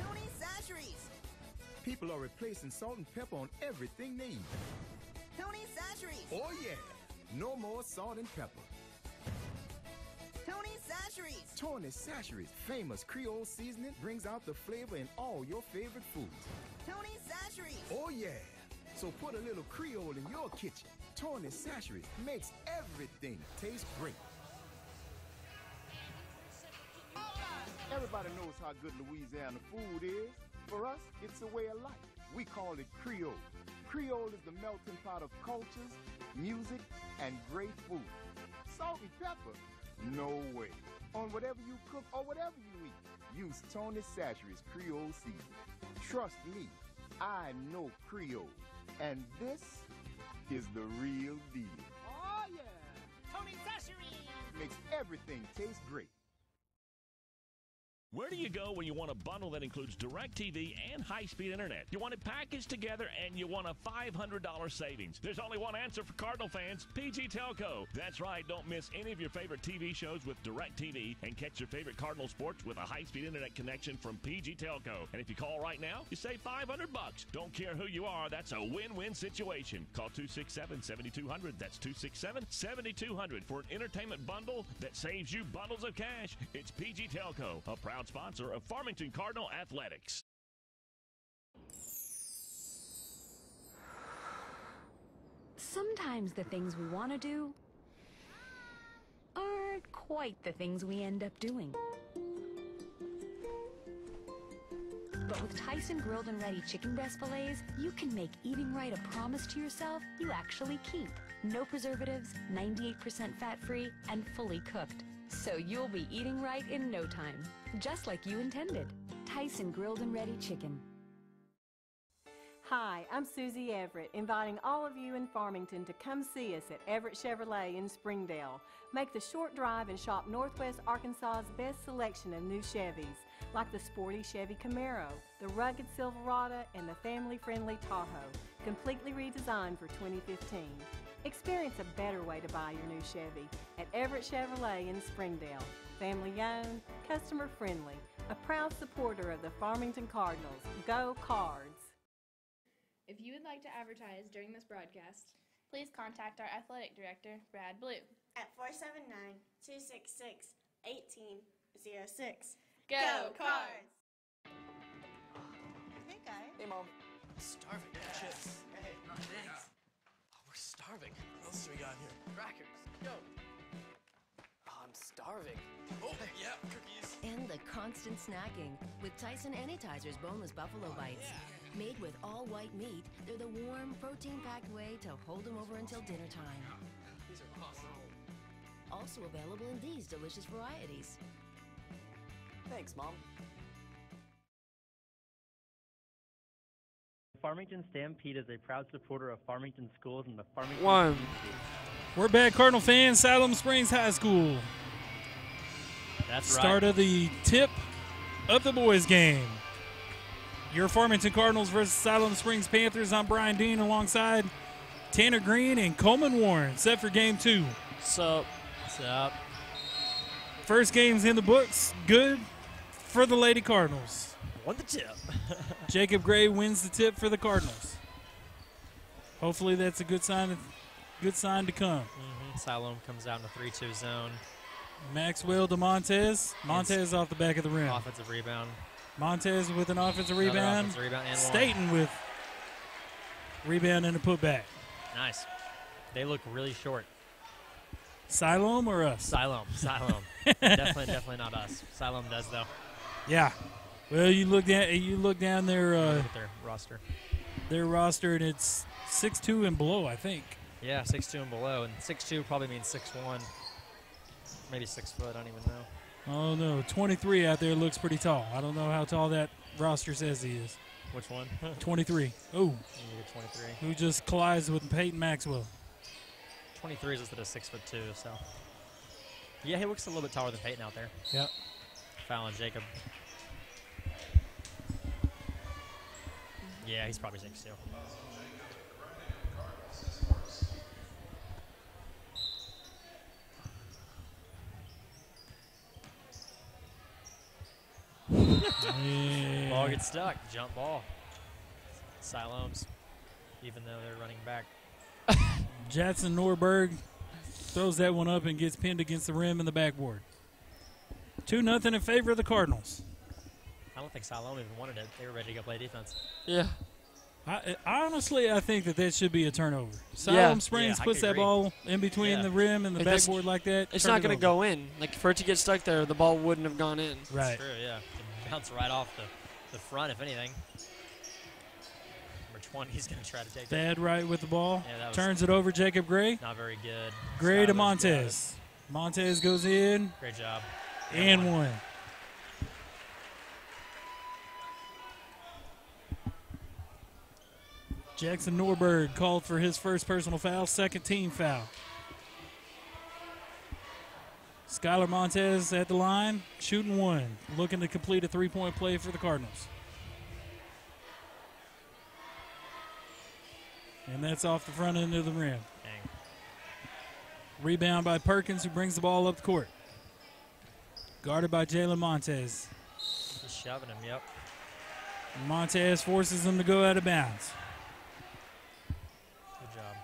Tony's Sasheries. People are replacing salt and pepper on everything they eat. Tony's Sasheries. Oh yeah, no more salt and pepper. Tony's Sasheries. Tony's Sasheries, famous Creole seasoning, brings out the flavor in all your favorite foods. Tony's Sasheries. Oh yeah, so put a little Creole in your kitchen. Tony's Sasheries makes everything taste great. Everybody knows how good Louisiana food is. For us, it's a way of life. We call it Creole. Creole is the melting pot of cultures, music, and great food. Salt and pepper? No way. On whatever you cook or whatever you eat, use Tony's Sasheries Creole seasoning. Trust me, I know Creole. And this is the real deal. Oh yeah. Tony's Sasheries. Makes everything taste great. Where do you go when you want a bundle that includes DirecTV and high-speed internet? You want it packaged together and you want a $500 savings. There's only one answer for Cardinal fans, PG Telco. That's right, don't miss any of your favorite TV shows with DirecTV and catch your favorite Cardinal sports with a high-speed internet connection from PG Telco. And if you call right now, you save $500. Don't care who you are, that's a win-win situation. Call 267-7200. That's 267-7200 for an entertainment bundle that saves you bundles of cash. It's PG Telco, a proud sponsor of Farmington Cardinal Athletics. Sometimes the things we want to do aren't quite the things we end up doing. But with Tyson grilled and ready chicken breast fillets, you can make eating right a promise to yourself you actually keep. No preservatives, 98% fat-free, and fully cooked. So you'll be eating right in no time, just like you intended. Tyson grilled and ready chicken. Hi, I'm Susie Everett, inviting all of you in Farmington to come see us at Everett Chevrolet in Springdale. Make the short drive and shop Northwest Arkansas's best selection of new Chevys, like the sporty Chevy Camaro, the rugged Silverado, and the family-friendly Tahoe, completely redesigned for 2015. Experience a better way to buy your new Chevy at Everett Chevrolet in Springdale. Family-owned, customer-friendly, a proud supporter of the Farmington Cardinals. Go Cards! If you would like to advertise during this broadcast, please contact our athletic director, Brad Blue, at 479-266-1806. Go Cards! Hey, guys. Hey, Mom. Starving. Chips. Hey, thanks. Oh, we're starving. What else do we got here? Crackers. Yo. Oh, I'm starving. Oh, yeah, cookies. And the constant snacking with Tyson Anytizers boneless buffalo bites. Made with all white meat, they're the warm, protein-packed way to hold them over until dinner time. These are awesome. Also available in these delicious varieties. Thanks, Mom. Farmington Stampede is a proud supporter of Farmington schools and the Farmington community. We're back, Cardinal fans. Siloam Springs High School. That's Start of the tip of the boys' game. Your Farmington Cardinals versus Siloam Springs Panthers. I'm Brian Dean alongside Tanner Green and Coleman Warren, set for game 2. What's up? What's up? First game's in the books. Good for the Lady Cardinals. Won the tip. Jacob Gray wins the tip for the Cardinals. Hopefully that's a good sign to come. Siloam comes out in a 3-2 zone. Maxwell to Montez. Montez off the back of the rim. Offensive rebound. Montez with an offensive rebound. Offensive rebound and Staten with rebound and a putback. Nice. They look really short. Siloam or us? Siloam. definitely not us. Siloam does though. Yeah. Well, you look down their their roster. Their roster, and it's 6'2" and below, I think. Yeah, 6'2" and below, and 6'2" probably means 6'1", maybe 6 foot. I don't even know. Oh no, 23 out there looks pretty tall. I don't know how tall that roster says he is. Which one? 23. Oh. 23. Who just collides with Peyton Maxwell. 23 is listed as 6'2", so. Yeah, he looks a little bit taller than Peyton out there. Yep. Fallon Jacob. Yeah, he's probably 6'2". Yeah. Ball gets stuck. Jump ball. Siloam's, even though they're running back. Jackson Norberg throws that one up and gets pinned against the rim and the backboard. 2-0 in favor of the Cardinals. I don't think Siloam even wanted it. They were ready to go play defense. Yeah. Honestly, I think that should be a turnover. Siloam Springs puts that ball in between the rim and the backboard like that. It's not going to go in. Like, for it to get stuck there, the ball wouldn't have gone in. Right. That's true, yeah. It bounced right off the front, if anything. Number 20 is going to try to take it. Thad Wright with the ball. Yeah, turns it over Jacob Gray. Not very good. Gray to Montez. Montez goes in. Great job. And one. Jackson Norberg called for his first personal foul, second team foul. Skylar Montez at the line, shooting one, looking to complete a three-point play for the Cardinals. And that's off the front end of the rim. Dang. Rebound by Perkins, who brings the ball up the court. Guarded by Jalen Montez. Just shoving him, yep. Montez forces him to go out of bounds. Good job.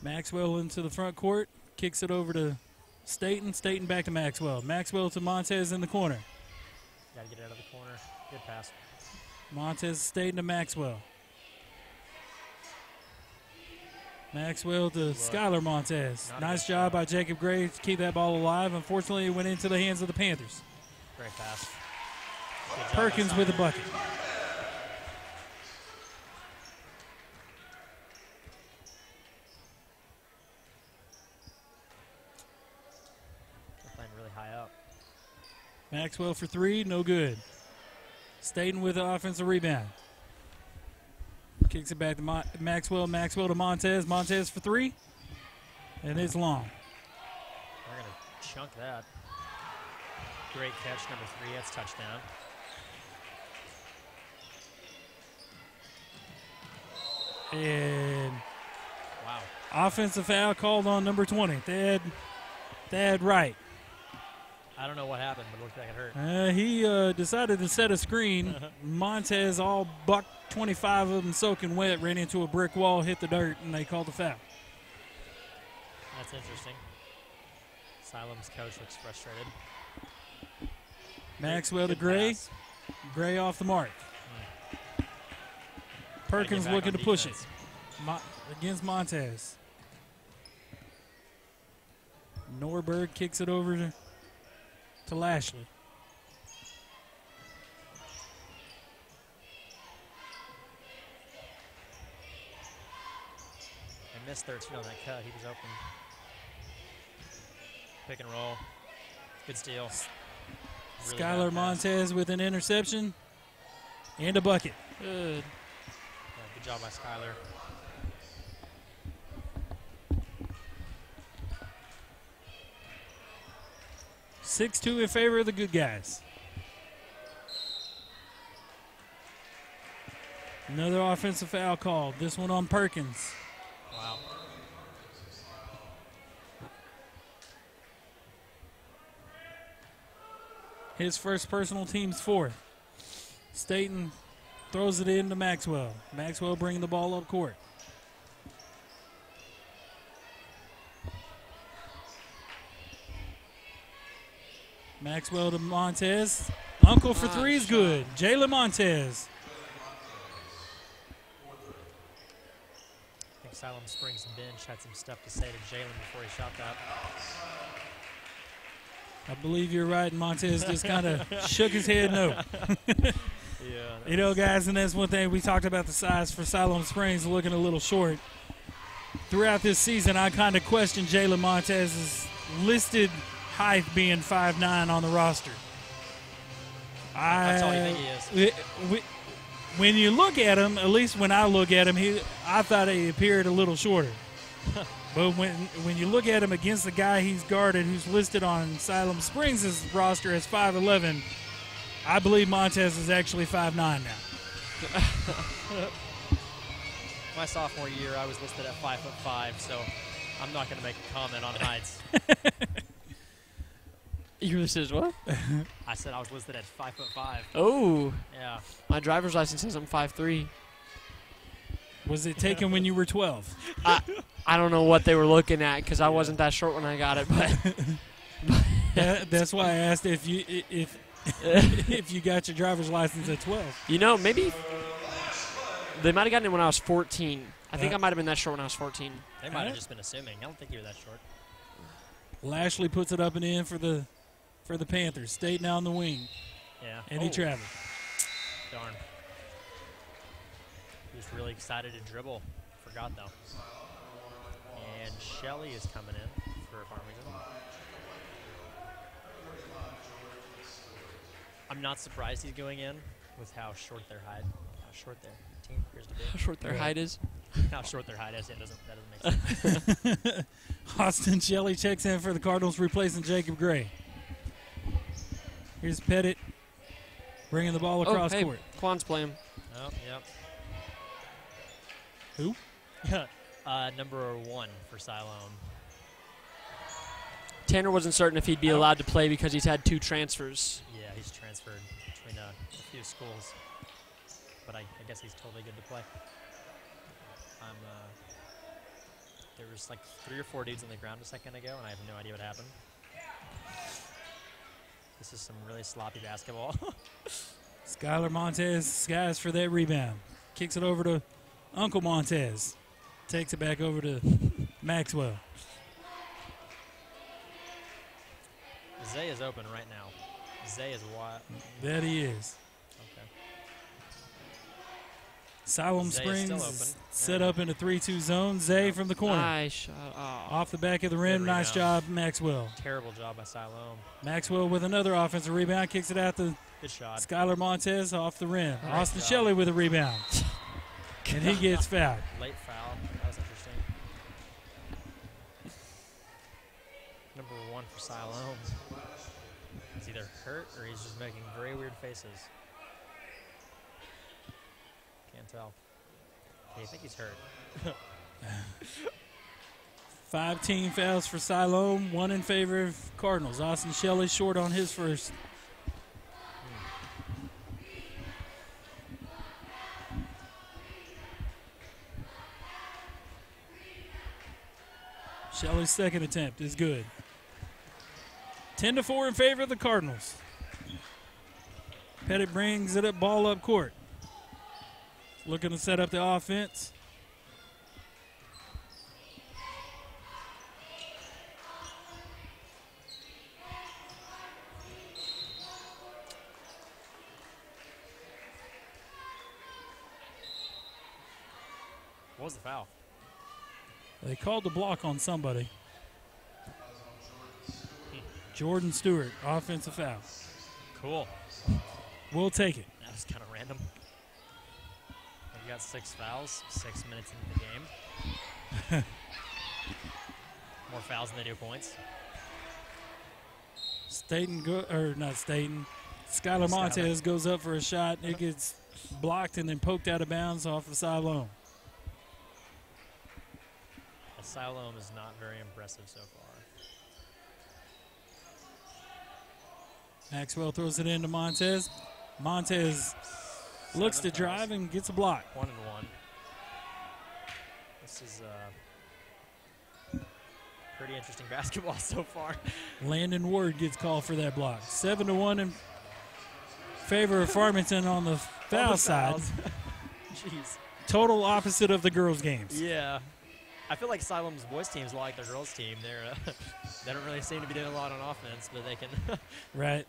Maxwell into the front court, kicks it over to Staten. Staten back to Maxwell. Maxwell to Montez in the corner. Got to get out of the corner. Good pass. Montez Staten to Maxwell. Maxwell to Skylar Montez. Nice job by Jacob Gray to keep that ball alive. Unfortunately, it went into the hands of the Panthers. Great pass. Perkins with the bucket. They're playing really high up. Maxwell for three, no good. Staten with the offensive rebound. Kicks it back to Maxwell. Maxwell to Montez. Montez for three. And it's long. We're going to chunk that. Great catch, number 3. That's touchdown. And wow. Offensive foul called on number 20. Thad Wright. I don't know what happened, but it looked like it hurt. He decided to set a screen. Montez, all buck 25 of them soaking wet, ran into a brick wall, hit the dirt, and they called the foul. That's interesting. Siloam's coach looks frustrated. Maxwell to Gray. Gray off the mark. Perkins looking to push it against Montez. Norberg kicks it over to Lashley. They missed 13 on that cut. He was open. Pick and roll. Good steal. Really Skylar Montez with an interception and a bucket. Good. Yeah, good job by Skylar. (6-2) in favor of the good guys. Another offensive foul called. This one on Perkins. Wow. His first personal, team's fourth. Staten throws it into Maxwell. Maxwell bringing the ball up court. Maxwell to Montez. Uncle for three is good. Jalen Montez. I think Siloam Springs bench had some stuff to say to Jalen before he shot that. I believe you're right, and Montez just kind of shook his head no. Yeah, you know, guys, and that's one thing we talked about, the size for Siloam Springs looking a little short. Throughout this season, I kind of questioned Jalen Montez's listed height being 5'9" on the roster. That's all you think he is. When you look at him, at least when I look at him, I thought he appeared a little shorter. But when you look at him against the guy he's guarded, who's listed on Siloam Springs' roster as 5'11", I believe Montez is actually 5'9" now. My sophomore year, I was listed at 5'5", so I'm not going to make a comment on heights. You listed as what? I said I was listed at 5'5". Oh. Yeah. My driver's license says I'm 5'3". Was it taken when you were 12? I don't know what they were looking at because I wasn't that short when I got it, but that's why I asked if you got your driver's license at 12. You know, maybe they might have gotten it when I was 14. I think I might have been that short when I was 14. They might have just been assuming. I don't think you were that short. Lashley puts it up and in for the Panthers. Staten out on the wing. Yeah. Eddie Travis. Darn. He was really excited to dribble. Forgot, though. And Shelley is coming in for Farmington. I'm not surprised he's going in with how short their team appears to be. How short their height is? How short their height is. Yeah, that doesn't make sense. Austin Shelley checks in for the Cardinals, replacing Jacob Gray. Here's Pettit bringing the ball across court. Quan's playing. Oh, yep. Who? Number 1 for Siloam. Tanner wasn't certain if he'd be allowed to play because he's had 2 transfers. Yeah, he's transferred between a few schools. But I guess he's totally good to play. There was like 3 or 4 dudes on the ground a second ago, and I have no idea what happened. This is some really sloppy basketball. Skylar Montez skies for that rebound. Kicks it over to Uncle Montez. Takes it back over to Maxwell. Zay is open right now. Zay is wide. That he is. Okay. Siloam Springs set up in a 3-2 zone. Zay from the corner. Nice shot. Oh. Off the back of the rim. Nice job, Maxwell. Terrible job by Siloam. Maxwell with another offensive rebound. Kicks it out to Good shot. Skylar Montez off the rim. Great Austin job. Shelley with a rebound. And he gets fouled. Late foul. That was interesting. Number 1 for Siloam. He's either hurt or he's just making very weird faces. Can't tell. Okay, I think he's hurt. 5 team fouls for Siloam, 1 in favor of Cardinals. Austin Shelley short on his first. Shelley's second attempt is good. 10-4 in favor of the Cardinals. Pettit brings it up, ball up court. Looking to set up the offense. What was the foul? They called the block on somebody. Jordan Stewart, offensive foul. Cool. We'll take it. That was kind of random. We got 6 fouls, 6 minutes into the game. More fouls than they do points. Skylar Montez goes up for a shot. It gets blocked and then poked out of bounds off the Siloam. Siloam is not very impressive so far. Maxwell throws it into Montez. Montez looks to drive and gets a block. 1-1. This is pretty interesting basketball so far. Landon Ward gets called for that block. 7-1 in favor of Farmington on the foul side. Jeez. Total opposite of the girls' games. Yeah. I feel like Siloam's boys team is a lot like their girls' team. They don't really seem to be doing a lot on offense, but they can right.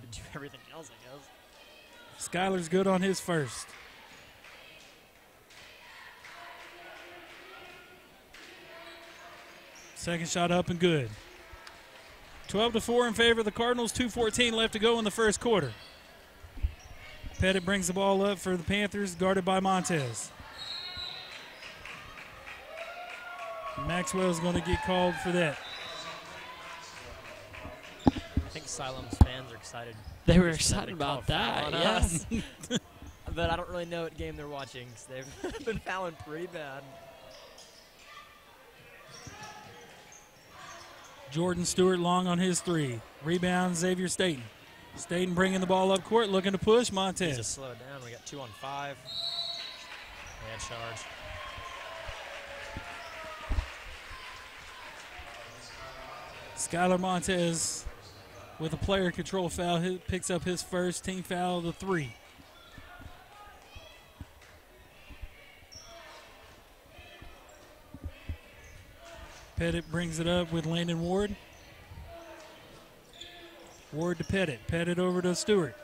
do everything else, I guess. Skylar's good on his first. Second shot up and good. 12-4 in favor of the Cardinals. 2:14 left to go in the first quarter. Pettit brings the ball up for the Panthers, guarded by Montez. Maxwell's going to get called for that. I think Siloam's fans are excited. They were excited about that, yes. but I don't really know what game they're watching because they've been fouling pretty bad. Jordan Stewart long on his three. Rebound, Xavier Staten. Staten bringing the ball up court, looking to push. Montez. Just slow it down. We got 2 on 5. Bad charge. Skylar Montez with a player control foul. He picks up his first team foul of the 3. Pettit brings it up with Landon Ward. Ward to Pettit. Pettit over to Stewart.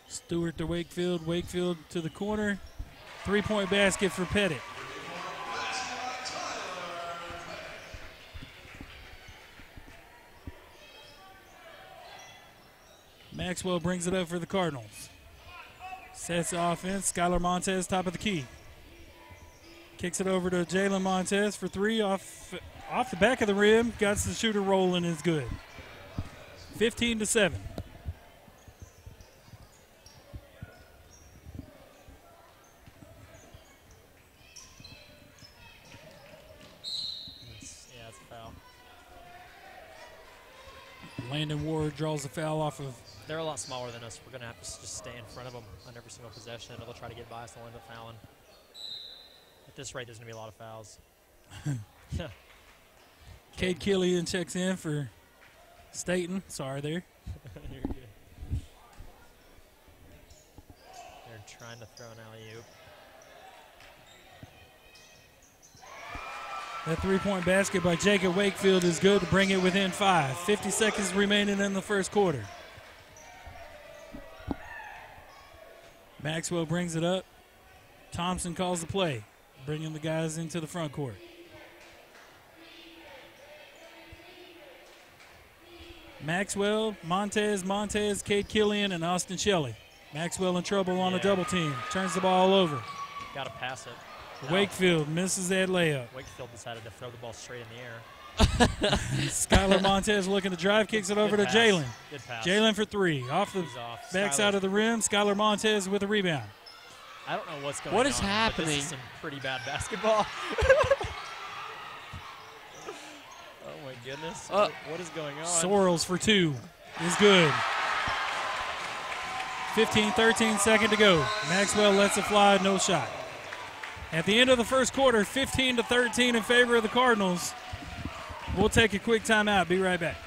Stewart to Wakefield. Wakefield to the corner. 3-point basket for Pettit. Maxwell brings it up for the Cardinals. Sets the offense. Skylar Montez, top of the key. Kicks it over to Jalen Montez for 3 off the back of the rim. Got the shooter rolling, is good. 15-7. That's a foul. Landon Ward draws a foul off of. They're a lot smaller than us. We're going to have to just stay in front of them on every single possession, or they'll try to get by us and they'll end up fouling. At this rate, there's going to be a lot of fouls. Cade Killian checks in for Staten. Sorry there. You're good. They're trying to throw an alley-oop. That 3-point basket by Jacob Wakefield is good to bring it within 5. 50 seconds remaining in the first quarter. Maxwell brings it up. Thompson calls the play, bringing the guys into the front court. Maxwell, Montez, Cade Killian, and Austin Shelley. Maxwell in trouble on a double team. Turns the ball over. Got to pass it. Wakefield misses that layup. Wakefield decided to throw the ball straight in the air. Skylar Montez looking to drive, kicks it over to Jalen. Good pass. Jalen for 3. Off the backside of the rim. Skylar Montez with a rebound. I don't know what's going on. What is happening? This is some pretty bad basketball. Oh, my goodness. What is going on? Sorrells for 2 is good. 15-13 second to go. Maxwell lets it fly, no shot. At the end of the first quarter, 15-13 in favor of the Cardinals. We'll take a quick timeout. Be right back.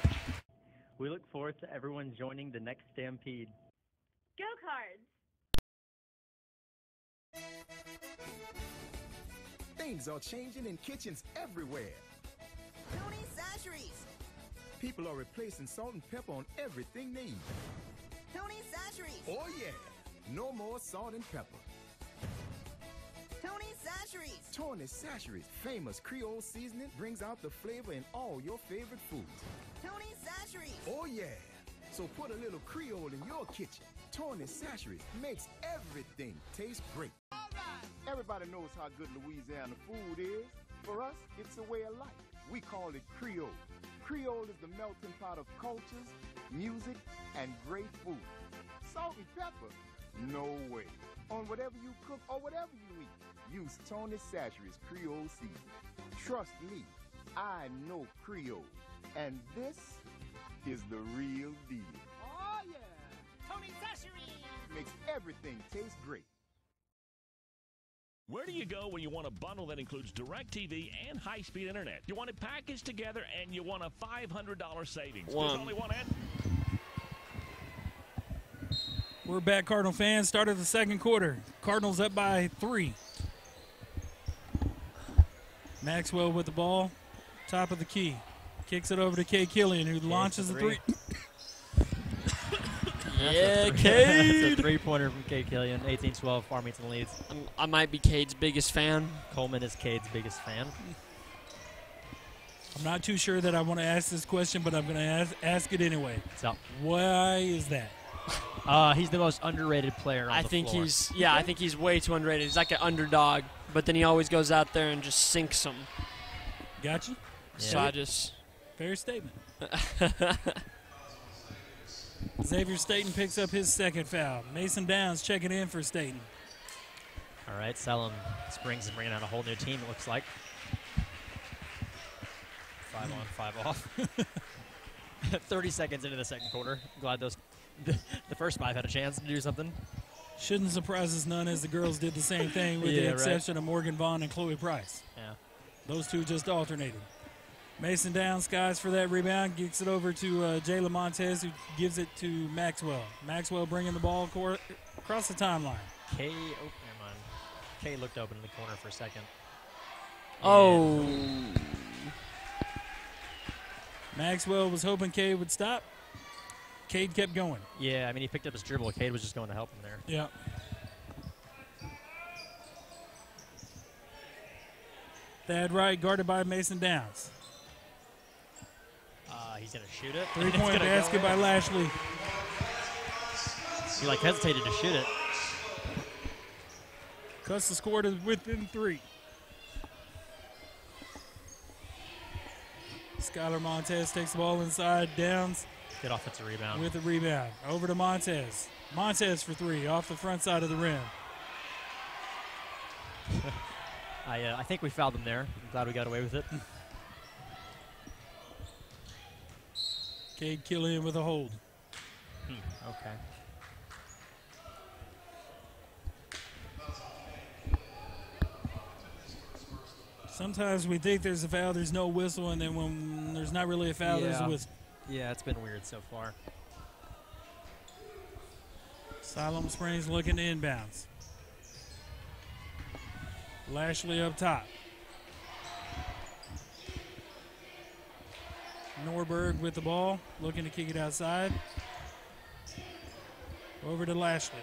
We look forward to everyone joining the next Stampede. Go Cards! Things are changing in kitchens everywhere. Tony's Sasheries. People are replacing salt and pepper on everything they eat. Tony's Sasheries. Oh yeah, no more salt and pepper. Tony's Sasheries. Tony's Sasheries, famous Creole seasoning, brings out the flavor in all your favorite foods. Tony's Sasheries. Oh yeah, so put a little Creole in your kitchen. Tony's Sasheries makes everything taste great. Everybody knows how good Louisiana food is. For us, it's a way of life. We call it Creole. Creole is the melting pot of cultures, music, and great food. Salt and pepper? No way. On whatever you cook or whatever you eat, use Tony's Sasheries Creole seasoning. Trust me, I know Creole. And this is the real deal. Oh yeah, Tony's Sasheries. Makes everything taste great. Where do you go when you want a bundle that includes DirecTV and high-speed internet? You want it packaged together and you want a $500 savings. There's only one answer. We're back, Cardinal fans. Start of the second quarter. Cardinals up by 3. Maxwell with the ball, top of the key. Kicks it over to Cade Killian, who launches the 3. Yeah, Cade. That's a 3-pointer from Cade Killian. 18-12, Farmington leads. I might be Cade's biggest fan. Coleman is Cade's biggest fan. I'm not too sure that I want to ask this question, but I'm going to ask it anyway. So, why is that? He's the most underrated player on the floor. I think he's way too underrated. He's like an underdog, but then he always goes out there and just sinks them. Gotcha. Yeah. So I just... Fair statement. Xavier Staten picks up his second foul. Mason Downs checking in for Staten. All right, Siloam Springs is bringing out a whole new team, it looks like. 5 on, 5 off. 30 seconds into the second quarter. Glad the first 5 had a chance to do something. Shouldn't surprise us none, as the girls did the same thing with the exception of Morgan Vaughn and Chloe Price. Yeah. Those two just alternated. Mason Downs skies for that rebound, gets it over to Jayla Montez, who gives it to Maxwell. Maxwell bringing the ball across the timeline. Never mind. Kay looked open in the corner for a second. Oh. Maxwell was hoping Cade would stop. Cade kept going. Yeah, I mean, he picked up his dribble. Cade was just going to help him there. Yeah. Thad Wright guarded by Mason Downs. He's going to shoot it. 3-point basket by Lashley. He hesitated to shoot it. Cuts the score to within 3. Skylar Montez takes the ball inside. Downs. Good offensive rebound. With a rebound. Over to Montez. Montez for 3 off the front side of the rim. I think we fouled him there. I'm glad we got away with it. Cade Killian with a hold. Okay. Sometimes we think there's a foul, there's no whistle, and then when there's not really a foul, there's a whistle. Yeah, it's been weird so far. Siloam Springs looking to inbounds. Lashley up top. Norberg with the ball, looking to kick it outside. Over to Lashley.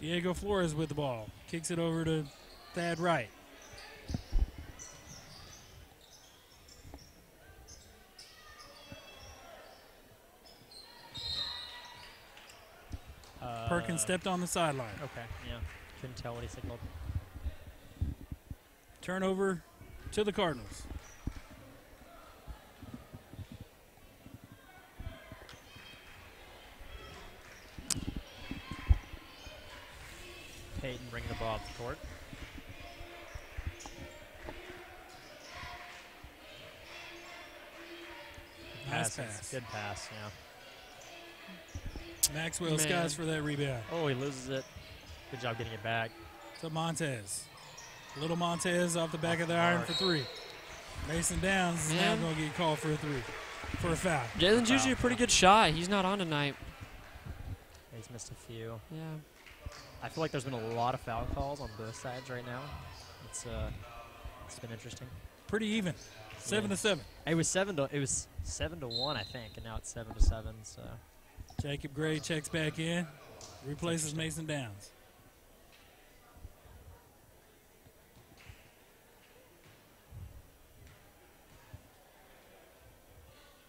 Diego Flores with the ball. Kicks it over to Thad Wright. Perkins stepped on the sideline. Okay, yeah. Couldn't tell what he signaled. Turnover to the Cardinals. Peyton bringing the ball up the court. Nice pass. Good pass, yeah. Maxwell skies for that rebound. Oh, he loses it. Good job getting it back. To Montez. Little Montez off the back of the iron for 3. Mason Downs is now going to get called for a 3. For a foul. Jalen's usually a pretty good shot. He's not on tonight. He's missed a few. Yeah. I feel like there's been a lot of foul calls on both sides right now. It's been interesting. Pretty even. 7-7. It was 7-1, I think, and now it's 7-7. So Jacob Gray checks back in, replaces Mason Downs.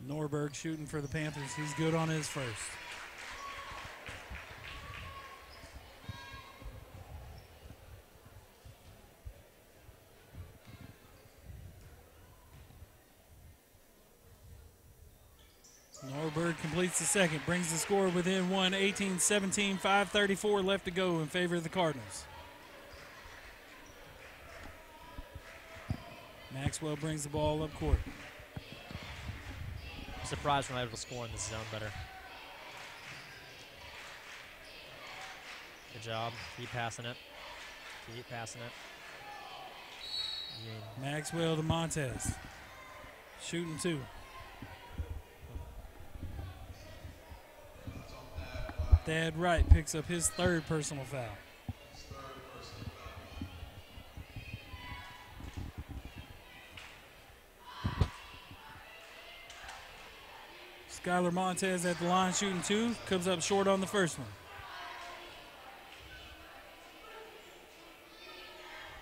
Norberg shooting for the Panthers. He's good on his first. Norberg completes the second, brings the score within 1, 18-17, 5:34 left to go in favor of the Cardinals. Maxwell brings the ball up court. Surprised we're not able to score in this zone better. Good job. Keep passing it. Keep passing it. Yeah. Maxwell to Montez. Shooting 2. Thad Wright picks up his 3rd personal foul. Skylar Montez at the line shooting 2. Comes up short on the first one.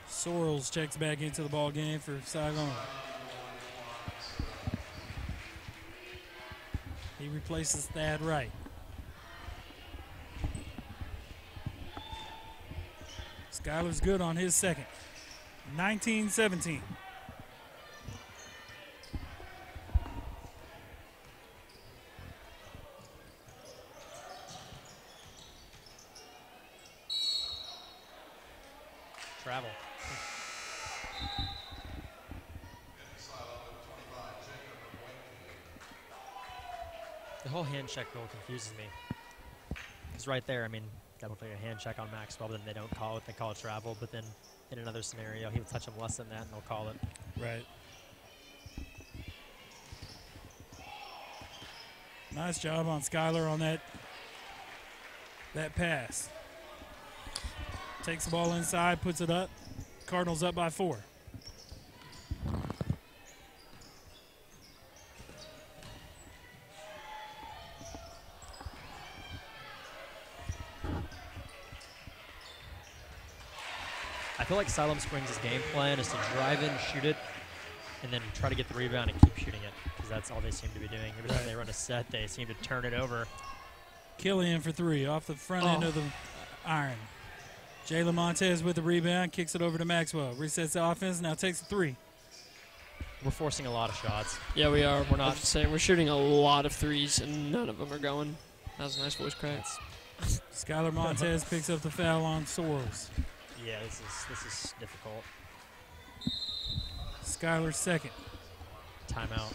Sorrells checks back into the ball game for Siloam. He replaces Thad Wright. Skylar's good on his second. 19-17. travel. The whole hand check rule confuses me. Because right there, I mean, got to look like a hand check on Maxwell, but then they don't call it. They call it travel. But then in another scenario, he would touch him less than that, and they'll call it. Right. Nice job on Skylar on that pass. Takes the ball inside, puts it up. Cardinals up by 4. I feel like Siloam Springs' game plan is to drive in, shoot it, and then try to get the rebound and keep shooting it, because that's all they seem to be doing. Every time they run a set, they seem to turn it over. Killian for 3 off the front end of the iron. Jayla Montez with the rebound, kicks it over to Maxwell. Resets the offense, now takes a 3. We're forcing a lot of shots. Yeah, we are. We're not saying we're shooting a lot of threes, and none of them are going. That was a nice voice crack. Skylar Montez picks up the foul on Sorrells. Yeah, this is difficult. Skylar's second. Timeout.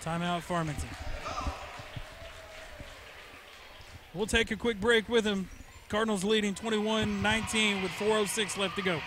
Timeout, Farmington. We'll take a quick break with him. Cardinals leading 21-19 with 4:06 left to go.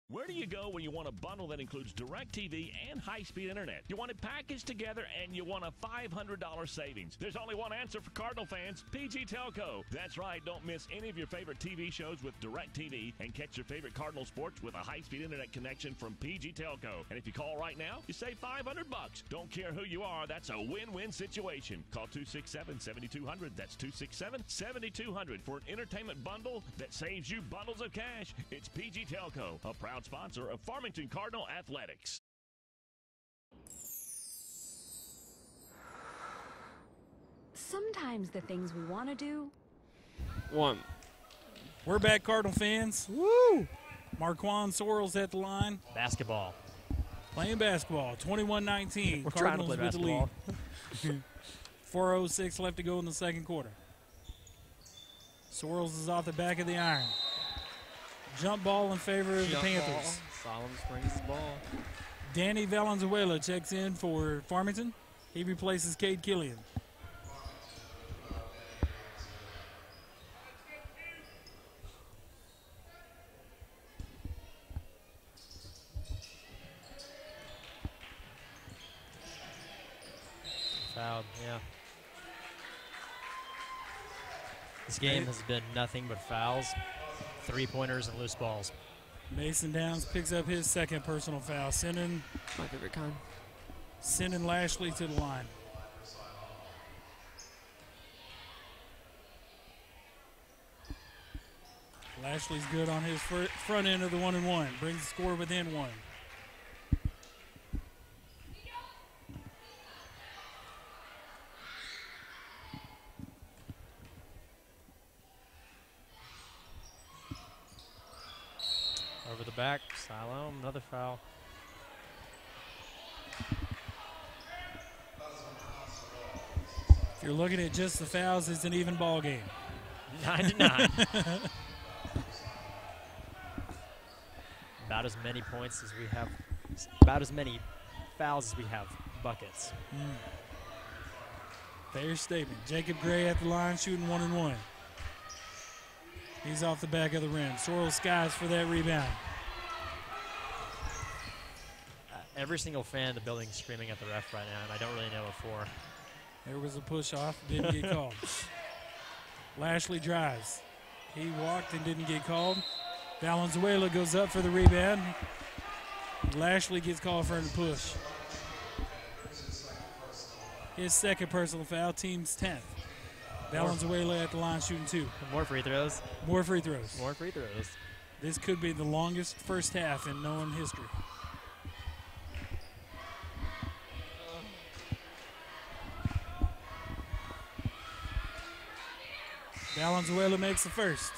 Where do you go when you want a bundle that includes DirecTV and high-speed internet? You want it packaged together and you want a $500 savings. There's only one answer for Cardinal fans, PG Telco. That's right, don't miss any of your favorite TV shows with DirecTV and catch your favorite Cardinal sports with a high-speed internet connection from PG Telco. And if you call right now, you save $500. Don't care who you are, that's a win-win situation. Call 267-7200. That's 267-7200 for an entertainment bundle that saves you bundles of cash. It's PG Telco, a proud sponsor of Farmington Cardinal Athletics. Sometimes the things we want to do. We're back, Cardinal fans. Woo! Marquand Sorrells at the line. Basketball. Playing basketball. 21-19. We're Cardinals trying to play with basketball. the lead. 4:06 left to go in the second quarter. Sorrells is off the back of the iron. Jump ball in favor of the Panthers. Siloam Springs' ball. Danny Valenzuela checks in for Farmington. He replaces Cade Killian. Fouled, yeah. This game has been nothing but fouls, three-pointers, and loose balls. Mason Downs picks up his second personal foul, sending my favorite kind. Sending Lashley to the line. Lashley's good on his front end of the 1-and-1. Brings the score within one. Over the back, Siloam, another foul. If you're looking at just the fouls, it's an even ball game. 9-9. About as many points as we have, about as many fouls as we have buckets. Fair statement. Jacob Gray at the line shooting 1-and-1. He's off the back of the rim. Sorrell skies for that rebound. Every single fan in the building is screaming at the ref right now, and I don't really know what for. There was a push off, didn't get called. Lashley drives. He walked and didn't get called. Valenzuela goes up for the rebound. Lashley gets called for a push. His second personal foul, team's 10th. Valenzuela at the line shooting 2. More free throws. More free throws. More free throws. This could be the longest first half in known history. Valenzuela makes the first.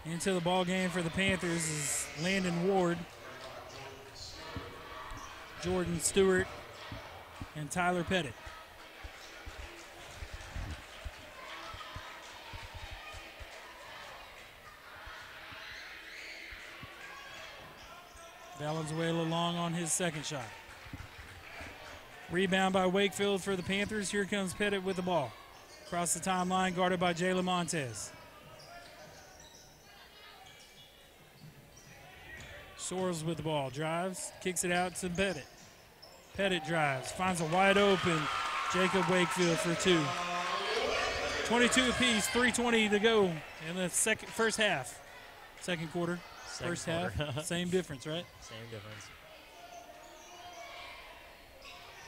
Into the ball game for the Panthers is Landon Ward, Jordan Stewart, and Tyler Pettit. Valenzuela long on his second shot. Rebound by Wakefield for the Panthers. Here comes Pettit with the ball. Across the timeline, guarded by Jayla Montez. Soares with the ball, drives, kicks it out to Pettit. Pettit drives, finds a wide open Jacob Wakefield for two. 22 apiece, 3:20 to go in the first half. Second quarter, first half, same difference, right? Same difference.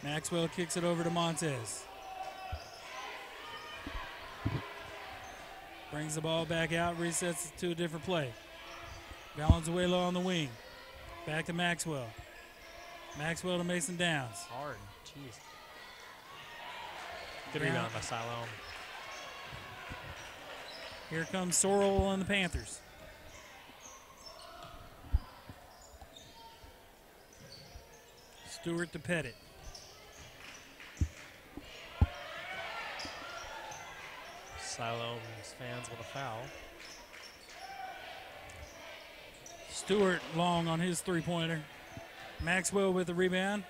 Maxwell kicks it over to Montez. Brings the ball back out, resets it to a different play. Valenzuela on the wing. Back to Maxwell. Maxwell to Mason Downs. Hard, jeez. Good rebound by Siloam. Here comes Sorrell on the Panthers. Stewart to Pettit. Siloam's fans with a foul. Stewart long on his three-pointer. Maxwell with the rebound.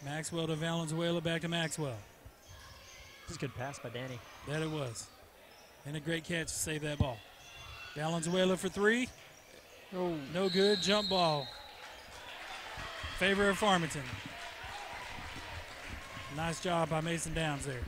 Maxwell to Valenzuela, back to Maxwell. This is a good pass by Danny. That it was. And a great catch to save that ball. Valenzuela for three. Oh. No good. Jump ball. Favor of Farmington. Nice job by Mason Downs there.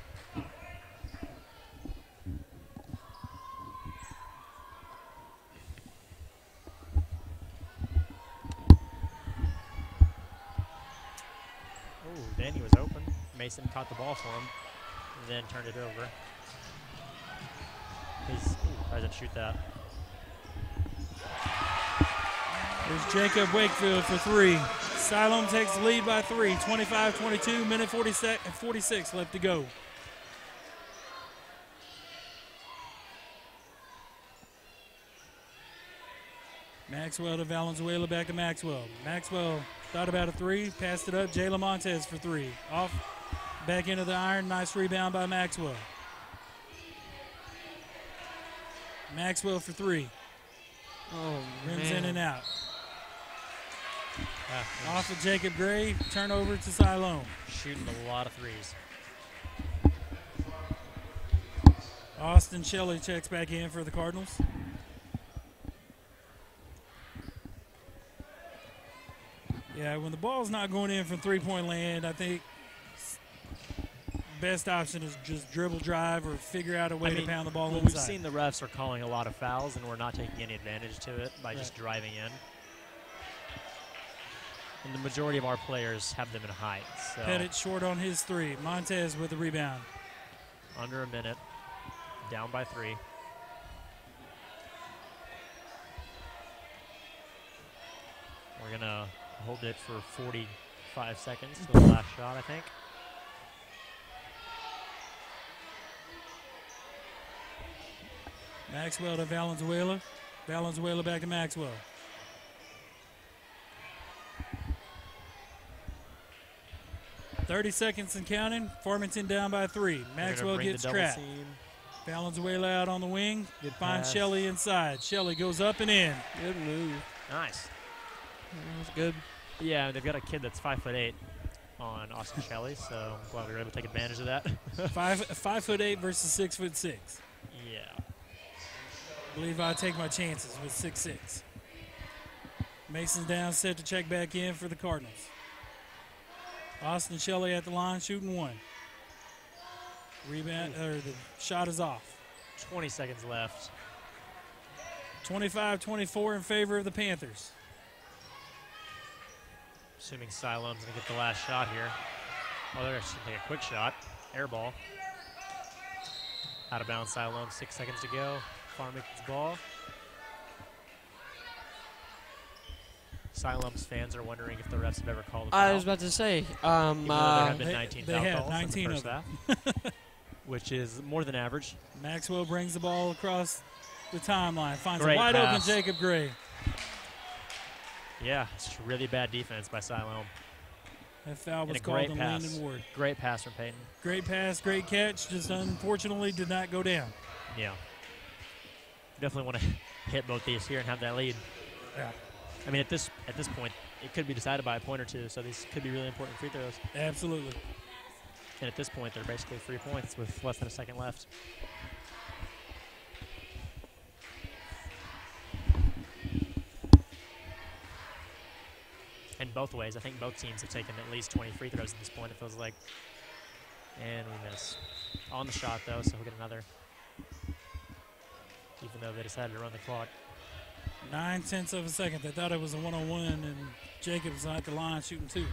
Oh, Danny was open. Mason caught the ball for him and then turned it over. He's tries to shoot that. There's Jacob Wakefield for three. Siloam takes the lead by three. 25-22, minute 46 left to go. Maxwell to Valenzuela, back to Maxwell. Maxwell thought about a three, passed it up. Jayla Montez for three. Off, back into the iron. Nice rebound by Maxwell. Maxwell for three. Oh, rims man. in and out. Off of Jacob Gray, turnover to Siloam. Shooting a lot of threes. Austin Shelley checks back in for the Cardinals. Yeah, when the ball's not going in from three-point land, I think best option is just dribble drive or figure out a way to pound the ball inside. We've seen the refs are calling a lot of fouls, and we're not taking any advantage to it by just driving in. And the majority of our players have them in height. So Pettit short on his three. Montez with the rebound. Under a minute. Down by three. We're going to hold it for 45 seconds for the last shot, I think. Maxwell to Valenzuela. Valenzuela back to Maxwell. .30 seconds and counting. Farmington down by three. Maxwell gets trapped. Valenzuela out on the wing. Finds Shelley inside. Shelley goes up and in. Good move. Nice. That was good. Yeah, they've got a kid that's 5'8" on Austin Shelley, so I'm glad we were able to take advantage of that. 5'8" versus 6'6". Yeah. I believe I take my chances with 6'6". Mason's down, set to check back in for the Cardinals. Austin Shelley at the line, shooting one. Rebound, or the shot is off. 20 seconds left. 25-24 in favor of the Panthers. Assuming Siloam's going to get the last shot here. Oh, they're going to take a quick shot. Air ball. Out of bounds, Siloam. 6 seconds to go. Farmington's ball. Siloam's fans are wondering if the refs have ever called a foul. I was about to say. There have been 19 they foul have calls 19 in the first of half, which is more than average. Maxwell brings the ball across the timeline. Finds Great a wide-open pass. Jacob Gray. Yeah, it's really bad defense by Siloam. That foul was And a called great on pass. Landon Ward. Great pass from Peyton. Great pass, great catch, just unfortunately did not go down. Yeah. Definitely want to hit both these here and have that lead. Yeah. I mean, at this point, it could be decided by a point or two, so these could be really important free throws. Absolutely. And at this point, they're basically 3 points with less than a second left. And both ways, I think both teams have taken at least 20 free throws at this point, it feels like. And we miss. On the shot, though, so we'll get another. Even though they decided to run the clock. 9/10 of a second. They thought it was a one-on-one, and Jacobs at the line shooting 2. You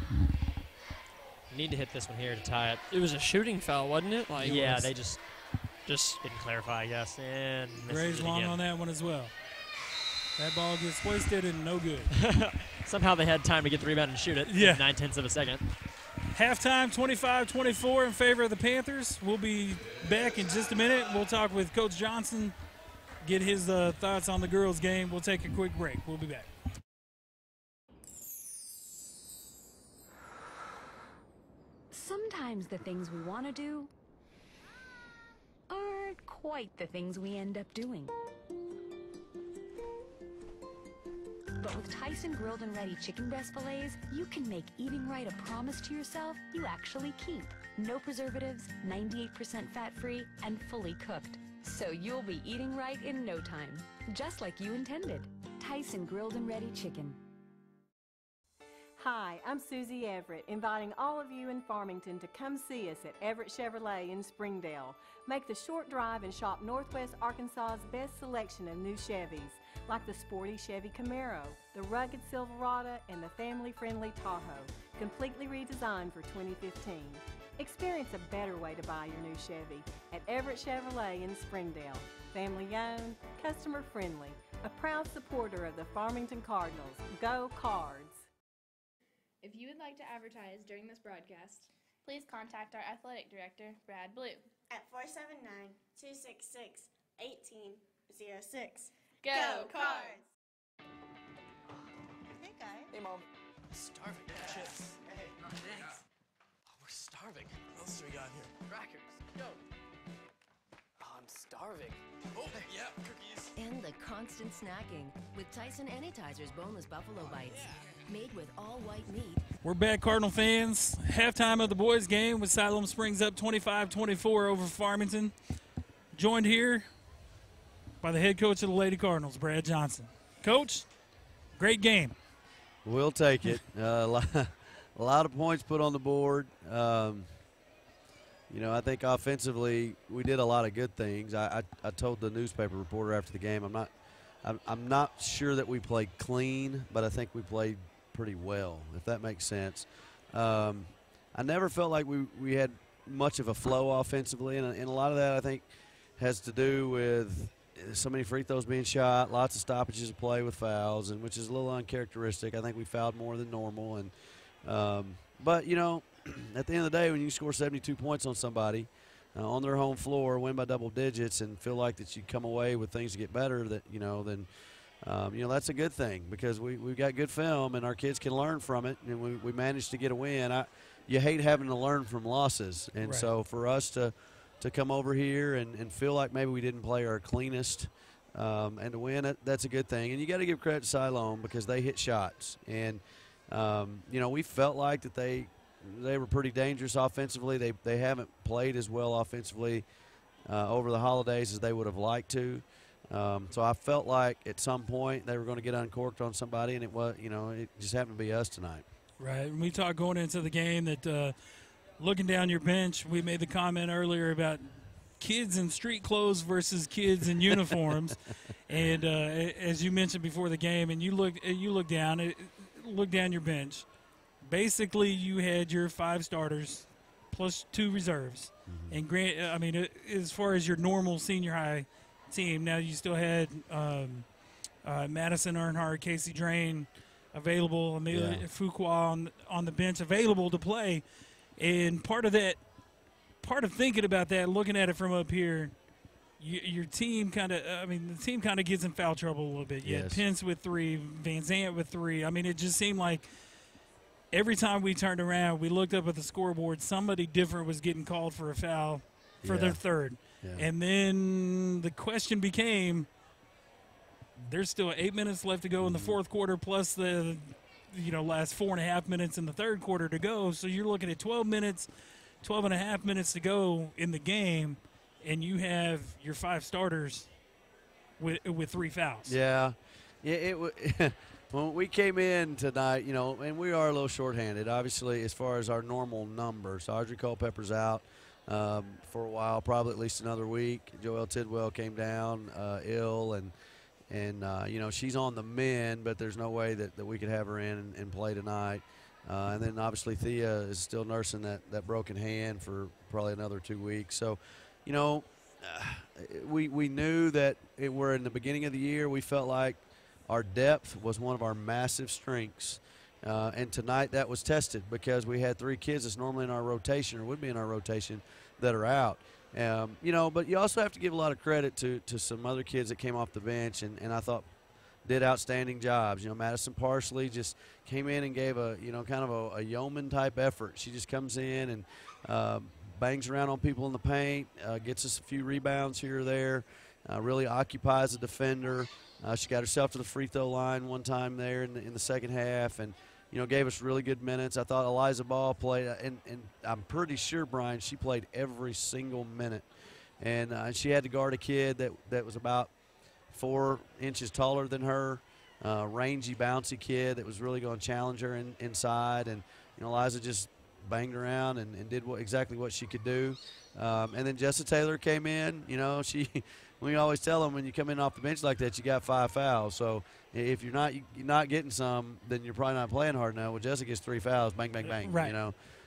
need to hit this one here to tie it. It was a shooting foul, wasn't it? Like yeah, they just didn't clarify, I guess. And Gray's long again. on that one as well. That ball gets wasted and no good. Somehow they had time to get the rebound and shoot it. Yeah. 9/10 of a second. Halftime, 25-24 in favor of the Panthers. We'll be back in just a minute. We'll talk with Coach Johnson, get his thoughts on the girls' game. We'll take a quick break. We'll be back. Sometimes the things we want to do aren't quite the things we end up doing. But with Tyson grilled and ready chicken breast fillets, you can make eating right a promise to yourself you actually keep. No preservatives, 98% fat-free, and fully cooked. So you'll be eating right in no time, just like you intended. Tyson grilled and ready chicken. Hi, I'm Susie Everett, inviting all of you in Farmington to come see us at Everett Chevrolet in Springdale. Make the short drive and shop Northwest Arkansas's best selection of new Chevys, like the sporty Chevy Camaro, the rugged Silverado, and the family-friendly Tahoe, completely redesigned for 2015. Experience a better way to buy your new Chevy at Everett Chevrolet in Springdale. Family-owned, customer-friendly, a proud supporter of the Farmington Cardinals. Go Cards! If you would like to advertise during this broadcast, please contact our athletic director, Brad Blue, at 479-266-1806. Go Cards! Hey, guys. Hey, Mom. Starving. Chips. Hey, thanks. Oh, we're starving. What else do we got here? Crackers. Yo. Oh, I'm starving. Oh, yeah, cookies. And the constant snacking with Tyson Anytizer's boneless buffalo bites. Made with all white meat. We're back, Cardinal fans. Halftime of the boys' game with Siloam Springs up 25-24 over Farmington. Joined here by the head coach of the Lady Cardinals, Brad Johnson. Coach, great game. We'll take it. A lot of points put on the board. I think offensively we did a lot of good things. I told the newspaper reporter after the game, I'm not sure that we played clean, but I think we played pretty well, if that makes sense. I never felt like we had much of a flow offensively, and a lot of that I think has to do with so many free throws being shot, lots of stoppages of play with fouls, and which is a little uncharacteristic. I think we fouled more than normal, and but at the end of the day, when you score 72 points on somebody on their home floor, win by double digits, and feel like that you come away with things to get better, that then that's a good thing, because we've got good film and our kids can learn from it, and we managed to get a win. You hate having to learn from losses, and right. So for us to come over here and feel like maybe we didn't play our cleanest and to win, that's a good thing. And you got to give credit to Siloam because they hit shots, and we felt like that they were pretty dangerous offensively. They haven't played as well offensively over the holidays as they would have liked to. So I felt like at some point they were going to get uncorked on somebody, and it just happened to be us tonight. Right. And we talked going into the game that looking down your bench, we made the comment earlier about kids in street clothes versus kids in uniforms. And as you mentioned before the game, and you look down your bench, basically you had your 5 starters plus 2 reserves. Mm-hmm. And as far as your normal senior high team, now you still had Madison Earnhardt, Casey Drain available, Amelia Fuqua on the bench available to play. And part of thinking about that, looking at it from up here, your team the team kind of gets in foul trouble a little bit. You had Pence with 3, Van Zant with 3. It just seemed like every time we turned around, we looked up at the scoreboard, somebody different was getting called for a foul for their third. Yeah. And then the question became, there's still 8 minutes left to go in the fourth quarter, plus the last 4.5 minutes in the third quarter to go. So you're looking at 12 and a half minutes to go in the game, and you have your 5 starters with 3 fouls. Yeah. When we came in tonight, and we are a little shorthanded, obviously, as far as our normal numbers. Audrey Culpepper's out for a while, probably at least another week. Joelle Tidwell came down ill, and she's on the mend, but there's no way that we could have her in and play tonight. And then, obviously, Thea is still nursing that broken hand for probably another 2 weeks. So, we knew that we're in the beginning of the year. We felt like our depth was one of our massive strengths. And tonight that was tested because we had 3 kids that's normally in our rotation or would be in our rotation that are out. But you also have to give a lot of credit to some other kids that came off the bench and I thought did outstanding jobs. Madison Parsley just came in and gave a yeoman type effort. She just comes in and bangs around on people in the paint, gets us a few rebounds here or there, really occupies the defender. She got herself to the free throw line one time there in the second half and, gave us really good minutes. I thought Eliza Ball played, and I'm pretty sure, Brian, she played every single minute. And she had to guard a kid that was about 4 inches taller than her, rangy, bouncy kid that was really going to challenge her inside. And, Eliza just banged around and did exactly what she could do. And then Jessa Taylor came in. We always tell them when you come in off the bench like that, you got 5 fouls. So if you're not getting some, then you're probably not playing hard enough. Well, Jessa gets 3 fouls, bang, bang, bang. Right.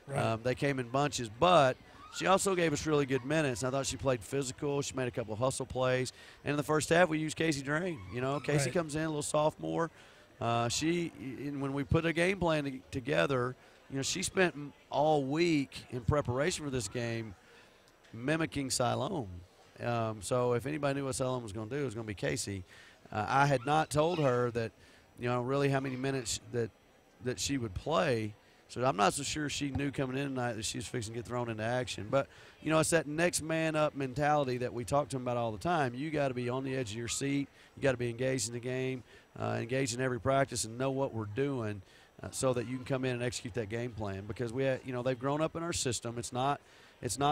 Right. They came in bunches, but she also gave us really good minutes. I thought she played physical. She made a couple of hustle plays. And in the first half, we used Casey Drain. Casey comes in, a little sophomore. When we put a game plan together, she spent all week in preparation for this game mimicking Siloam. So if anybody knew what Siloam was going to do, it was going to be Casey. I had not told her that, really how many minutes that she would play. So I'm not so sure she knew coming in tonight that she was fixing to get thrown into action. But, it's that next man up mentality that we talk to them about all the time. You got to be on the edge of your seat. You got to be engaged in the game, engaged in every practice and know what we're doing so that you can come in and execute that game plan. Because they've grown up in our system. It's not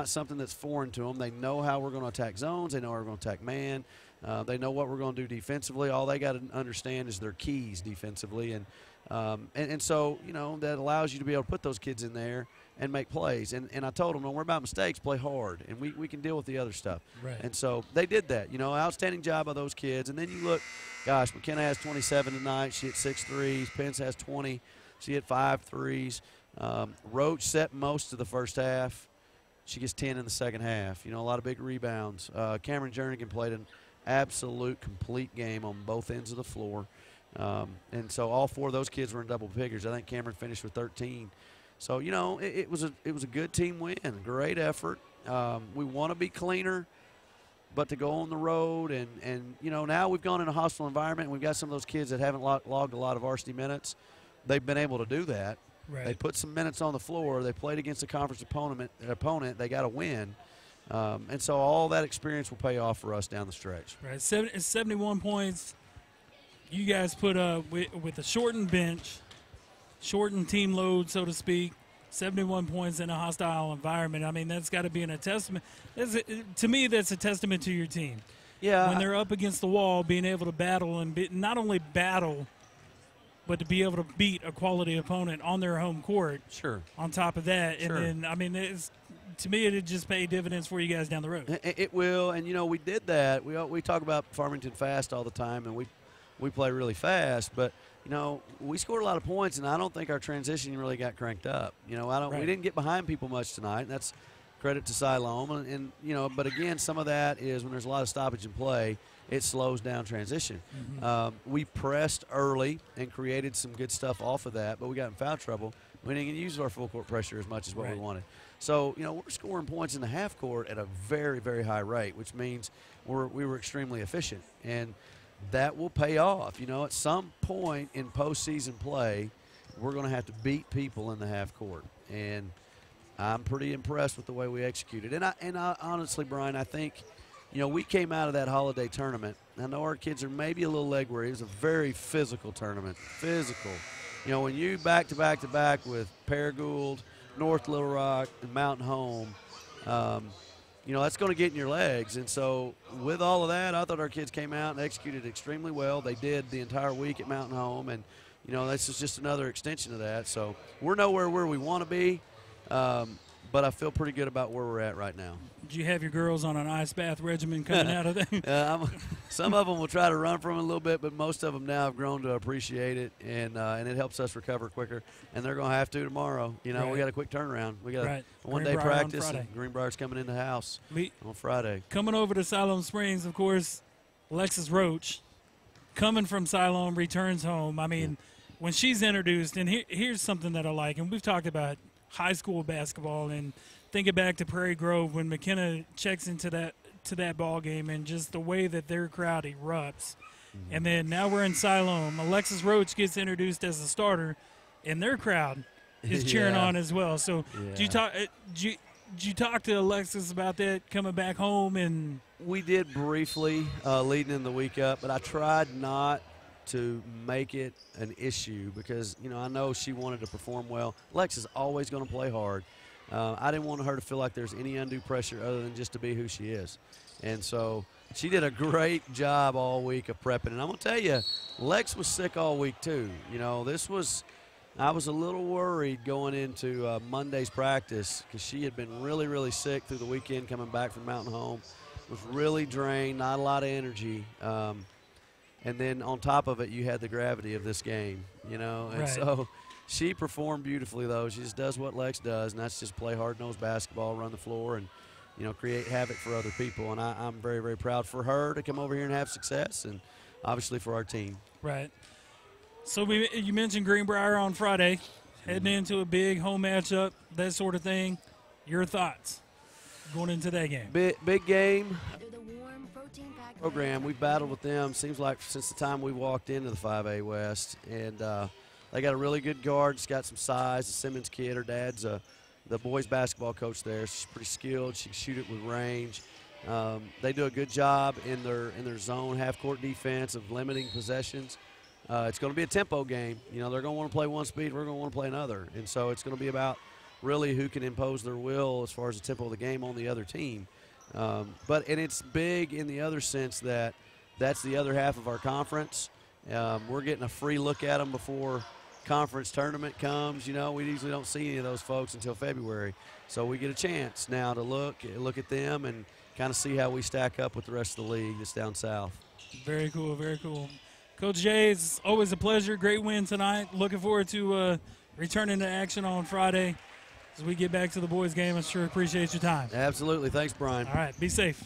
something that's foreign to them. They know how we're going to attack zones. They know how we're going to attack man. They know what we're going to do defensively. All they got to understand is their keys defensively. And so, that allows you to be able to put those kids in there and make plays. And I told them, don't worry about mistakes, play hard, and we can deal with the other stuff. Right. And so they did that. Outstanding job by those kids. And then you look, gosh, McKenna has 27 tonight. She hit 6 threes. Pence has 20. She hit 5 threes. Roach set most of the first half. She gets 10 in the second half. A lot of big rebounds. Cameron Jernigan played an absolute complete game on both ends of the floor. And so all 4 of those kids were in double figures. I think Cameron finished with 13. So, it was a good team win. Great effort. We want to be cleaner, but to go on the road and now we've gone in a hostile environment and we've got some of those kids that haven't logged a lot of varsity minutes. They've been able to do that. Right. They put some minutes on the floor. They played against a conference opponent. They got to win. And so all that experience will pay off for us down the stretch. Right. 71 points. You guys put up with a shortened bench, shortened team load, so to speak, 71 points in a hostile environment. I mean, that's got to be a testament. To me, that's a testament to your team. Yeah. When they're up against the wall, being able to battle and not only battle, but to be able to beat a quality opponent on their home court. Sure. On top of that. Sure. And then, I mean, to me, it'd just pay dividends for you guys down the road. It will. And, we did that. We talk about Farmington fast all the time, and we play really fast. But, we scored a lot of points, and I don't think our transition really got cranked up. We didn't get behind people much tonight, and that's credit to Siloam. And but again, some of that is when there's a lot of stoppage in play, it slows down transition. Mm-hmm. We pressed early and created some good stuff off of that, but we got in foul trouble. We didn't use our full court pressure as much as what we wanted. So, we're scoring points in the half court at a very, very high rate, which means we were extremely efficient. And that will pay off. At some point in postseason play, we're going to have to beat people in the half court. And I'm pretty impressed with the way we executed. And I honestly, Brian, I think, we came out of that holiday tournament. I know our kids are maybe a little leg weary. It was a very physical tournament. Physical. When you back to back with Paragould, North Little Rock, and Mountain Home, that's going to get in your legs. And so with all of that, I thought our kids came out and executed extremely well. They did the entire week at Mountain Home. And, this is just another extension of that. So we're nowhere where we want to be. But I feel pretty good about where we're at right now. Did you have your girls on an ice bath regimen coming out of that? Some of them will try to run from it a little bit, but most of them now have grown to appreciate it, and it helps us recover quicker. And they're going to have to tomorrow. Right. We got a quick turnaround. We got a one-day Greenbrier practice, and Greenbrier's coming in the house on Friday. Coming over to Siloam Springs, of course, Alexis Roach, coming from Siloam, returns home. I mean, when she's introduced, and here's something that I like, and we've talked about high school basketball, and thinking back to Prairie Grove when McKenna checks into that ball game and just the way that their crowd erupts. Mm-hmm. And then now we're in Siloam. Alexis Roach gets introduced as a starter, and their crowd is cheering on as well. So did you talk to Alexis about that coming back home? And we did briefly leading in the week up, but I tried not to make it an issue because, I know she wanted to perform well. Lex is always going to play hard. I didn't want her to feel like there's any undue pressure other than just to be who she is. And so she did a great job all week of prepping. And I'm going to tell you, Lex was sick all week too. I was a little worried going into Monday's practice because she had been really, really sick through the weekend coming back from Mountain Home. Was really drained, not a lot of energy. And then on top of it, you had the gravity of this game, And so she performed beautifully, though. She just does what Lex does, and that's just play hard-nosed basketball, run the floor, and, create havoc for other people. And I'm very, very proud for her to come over here and have success, and obviously for our team. Right. So you mentioned Greenbrier on Friday, heading into a big home matchup, that sort of thing. Your thoughts going into that game? Big game. Program. We've battled with them, seems like since the time we walked into the 5A West. And they got a really good guard. She's got some size. The Simmons kid, her dad's the boys basketball coach there. She's pretty skilled. She can shoot it with range. They do a good job in their zone half-court defense of limiting possessions. It's going to be a tempo game. They're going to want to play one speed. We're going to want to play another. And so it's going to be about really who can impose their will as far as the tempo of the game on the other team. But it's big in the other sense that's the other half of our conference. We're getting a free look at them before conference tournament comes. We usually don't see any of those folks until February. So we get a chance now to look at them and kind of see how we stack up with the rest of the league that's down south. Very cool, very cool. Coach Jay, it's always a pleasure. Great win tonight. Looking forward to returning to action on Friday. As we get back to the boys' game, I sure appreciate your time. Absolutely. Thanks, Brian. All right. Be safe.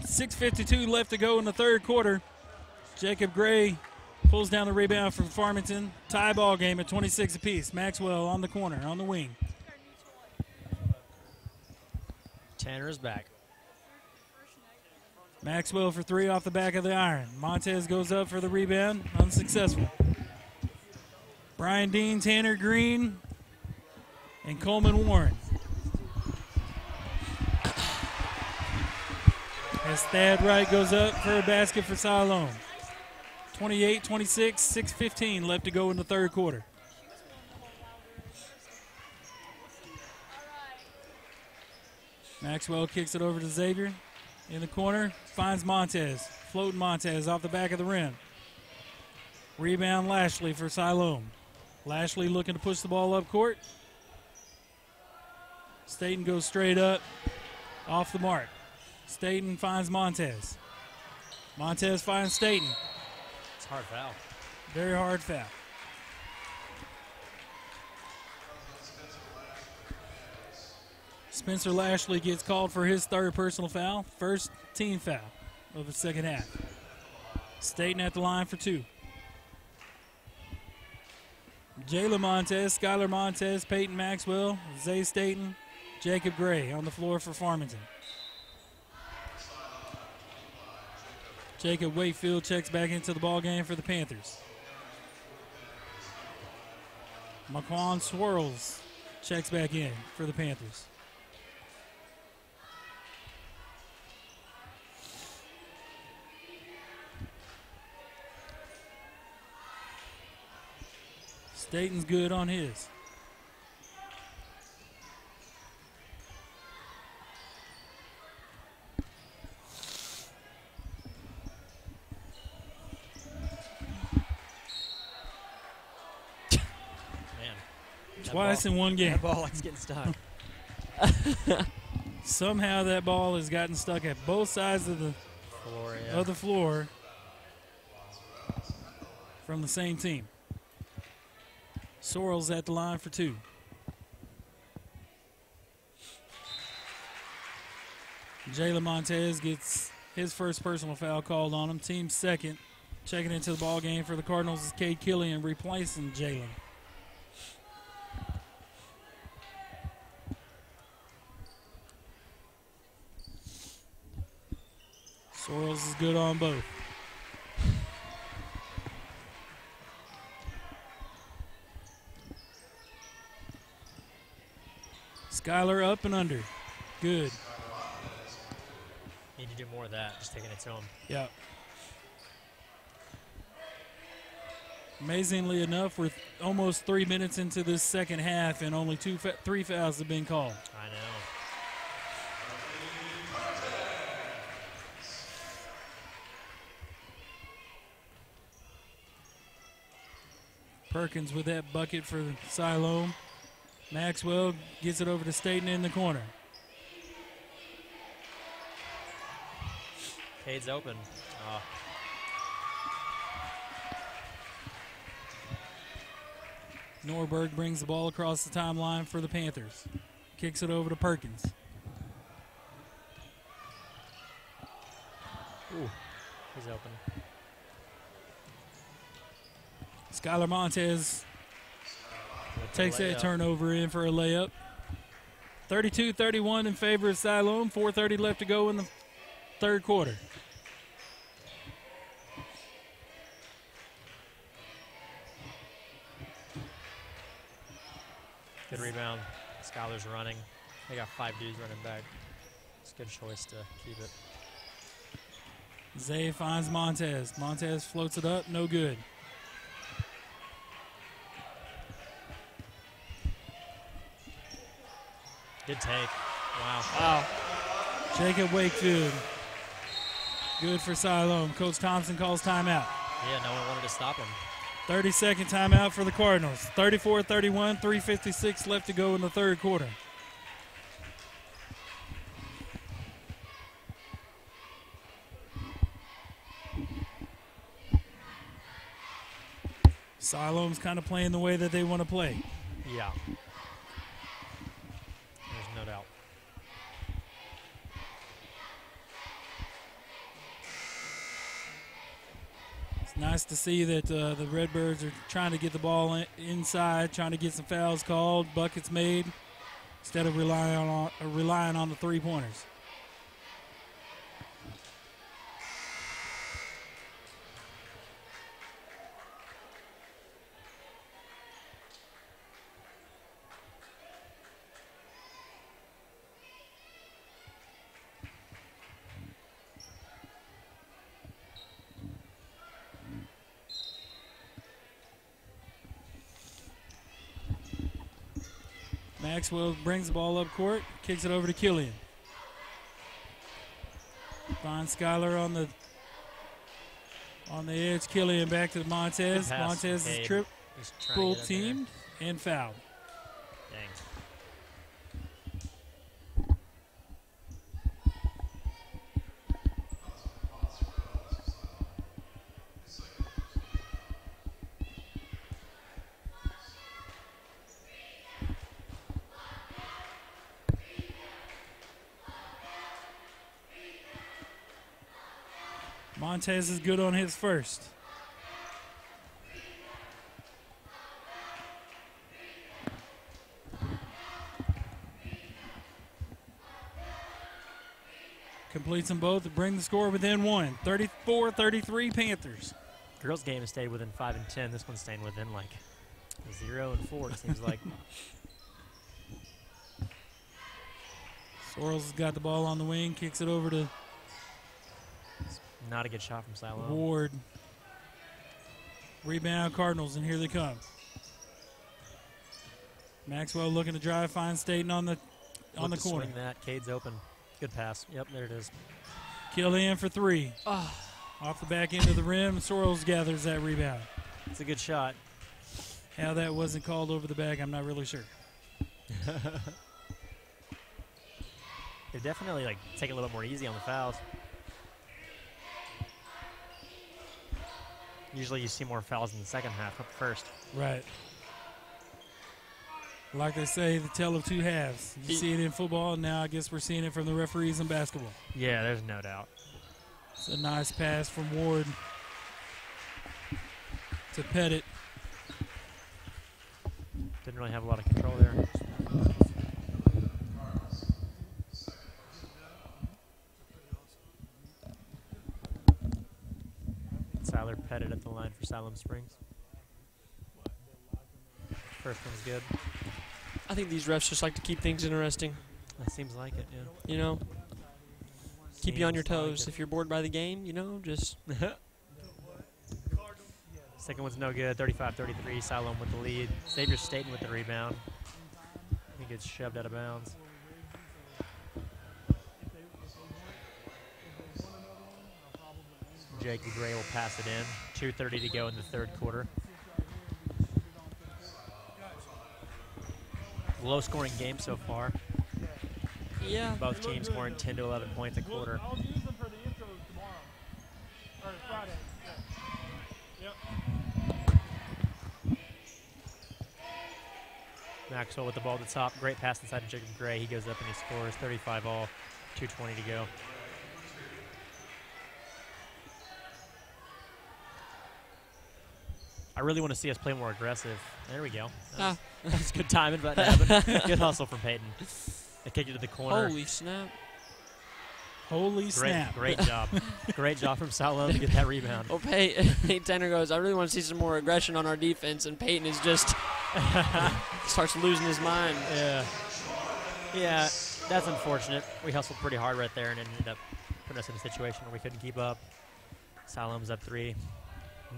6:52 left to go in the third quarter. Jacob Gray pulls down the rebound for Farmington. Tie ball game at 26 apiece. Maxwell on the corner, on the wing. Tanner is back. Maxwell for three off the back of the iron. Montez goes up for the rebound. Unsuccessful. Brian Dean, Tanner Green, and Coleman Warren. As Thad Wright goes up for a basket for Siloam. 28-26, 6:15 left to go in the third quarter. Maxwell kicks it over to Xavier in the corner, finds Montez. Floating Montez off the back of the rim. Rebound Lashley for Siloam. Lashley looking to push the ball up court. Staten goes straight up, off the mark. Staten finds Montez. Montez finds Staten. It's a hard foul. Very hard foul. Spencer Lashley gets called for his third personal foul. First team foul of the second half. Staten at the line for two. Jayla Montez, Skylar Montez, Peyton Maxwell, Zay Staten, Jacob Gray on the floor for Farmington. Jacob Wakefield checks back into the ball game for the Panthers. Maquan Swirls checks back in for the Panthers. Staten's good on his. Twice in one game. That ball is getting stuck. Somehow that ball has gotten stuck at both sides of the floor from the same team. Sorrell's at the line for 2. Jalen Montez gets his first personal foul called on him. Team second. Checking into the ball game for the Cardinals is Cade Killian replacing Jalen. Sorrells is good on both. Skyler up and under. Good. Need to do more of that, just taking it to him. Yeah. Amazingly enough, we're almost 3 minutes into this second half, and only 3 fouls have been called. I know. Perkins with that bucket for Siloam. Maxwell gets it over to Staten in the corner. Cade's open. Oh. Norberg brings the ball across the timeline for the Panthers. Kicks it over to Perkins. Ooh, he's open. Skylar Montez takes that turnover in for a layup. 32-31 in favor of Siloam. 4:30 left to go in the third quarter. Good rebound. Skylar's running. They got 5 dudes running back. It's a good choice to keep it. Zay finds Montez. Montez floats it up. No good. Good take. Wow. Wow. Jacob Wakefield. Good for Siloam. Coach Thompson calls timeout. Yeah, no one wanted to stop him. 30-second timeout for the Cardinals. 34-31, 3:56 left to go in the third quarter. Siloam's kind of playing the way that they want to play. Yeah. There's no doubt. It's nice to see that the Redbirds are trying to get the ball inside, trying to get some fouls called, buckets made, instead of relying on the three-pointers. Maxwell brings the ball up court, kicks it over to Killian. Finds Skyler on the edge. Killian back to Montez. Montez is triple teamed and fouled. Dang. Montez is good on his first. completes them both to bring the score within one. 34-33 Panthers. Girls' game has stayed within 5 and 10. This one's staying within like 0 and 4, it seems like. Sorrells has got the ball on the wing, kicks it over to Not a good shot from Siloam. Ward. Rebound Cardinals, and here they come. Maxwell looking to drive, finds Staten on the corner. Swing that. Cade's open. Good pass. Yep, there it is. Killian for three. Off the back end of the rim, Sorrells gathers that rebound. It's a good shot. How that wasn't called over the back, I'm not really sure. They definitely take it a little bit more easy on the fouls. Usually you see more fouls in the second half, not the first. Right. Like they say, the tale of two halves. You see it in football, and now I guess we're seeing it from the referees in basketball. Yeah, there's no doubt. It's a nice pass from Ward to Pettit. Didn't really have a lot of control there. Tyler Pettit at the line for Siloam Springs. First one's good. I think these refs just like to keep things interesting. That seems like it, yeah. You know, keep you on your toes. Like If you're bored by the game, just. Second one's no good. 35-33. Siloam with the lead. Xavier Staten with the rebound. He gets shoved out of bounds. Jakey Gray will pass it in. 2:30 to go in the third quarter. Low-scoring game so far. Yeah. Both teams scoring 10 to 11 points a quarter. I'll use them for the intros tomorrow. Or Friday. Yep. Maxwell with the ball at the top. Great pass inside to Jacob Gray. He goes up and he scores. 35 all. 2:20 to go. I really want to see us play more aggressive. There we go. That's good timing, but good hustle from Peyton. They kicked it to the corner. Holy snap. Holy snap. Great job. Great job from Siloam to get that rebound. Well, Peyton Tanner goes, I really want to see some more aggression on our defense, and Peyton is just starts losing his mind. Yeah. Yeah, that's unfortunate. We hustled pretty hard right there and ended up putting us in a situation where we couldn't keep up. Siloam's up 3.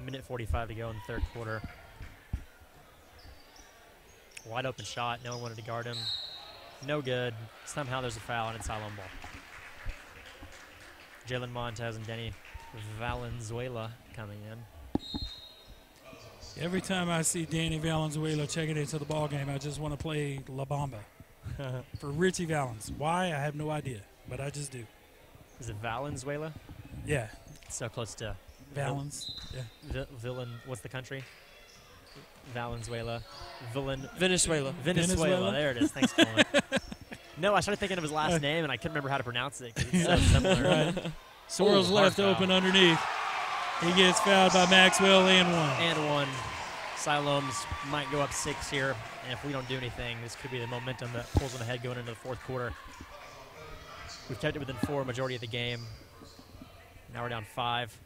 Minute 45 to go in the third quarter. Wide open shot. No one wanted to guard him. No good. Somehow there's a foul and it's Siloam ball. Jalen Montez and Denny Valenzuela coming in. Every time I see Danny Valenzuela checking into the ball game, I just want to play La Bamba for Richie Valens. Why? I have no idea, but I just do. Is it Valenzuela? Yeah. So close to Valens. Yeah. Villain. What's the country? Valenzuela. Venezuela. Venezuela. There it is. Thanks, Colin. No, I started thinking of his last name, and I couldn't remember how to pronounce it because it's so similar. Right. Sorrells left open underneath. He gets fouled by Maxwell and one. And one. Siloam's might go up 6 here, and if we don't do anything, this could be the momentum that pulls them ahead going into the fourth quarter. We've kept it within 4 majority of the game. Now we're down 5.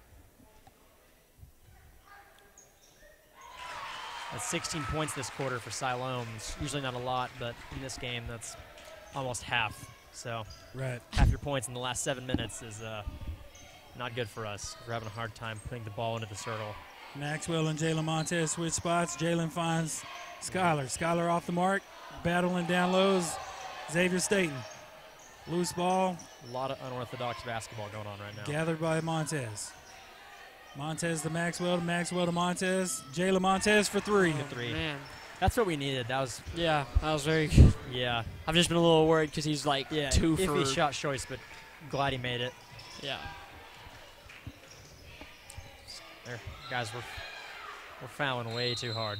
That's 16 points this quarter for Siloam. It's usually not a lot, but in this game, that's almost half. So right. Half your points in the last 7 minutes is not good for us. We're having a hard time putting the ball into the circle. Maxwell and Jalen Montez switch spots. Jalen finds Skylar. Skylar off the mark, battling down lows. Xavier Staten. Loose ball. A lot of unorthodox basketball going on right now. Gathered by Montez. Montez to Maxwell, to Montez. Jalen Montez for 3. Man. That's what we needed. That was very Yeah. I've just been a little worried because he's 2 for... Iffy shot choice, but glad he made it. Yeah. There, guys, we're fouling way too hard.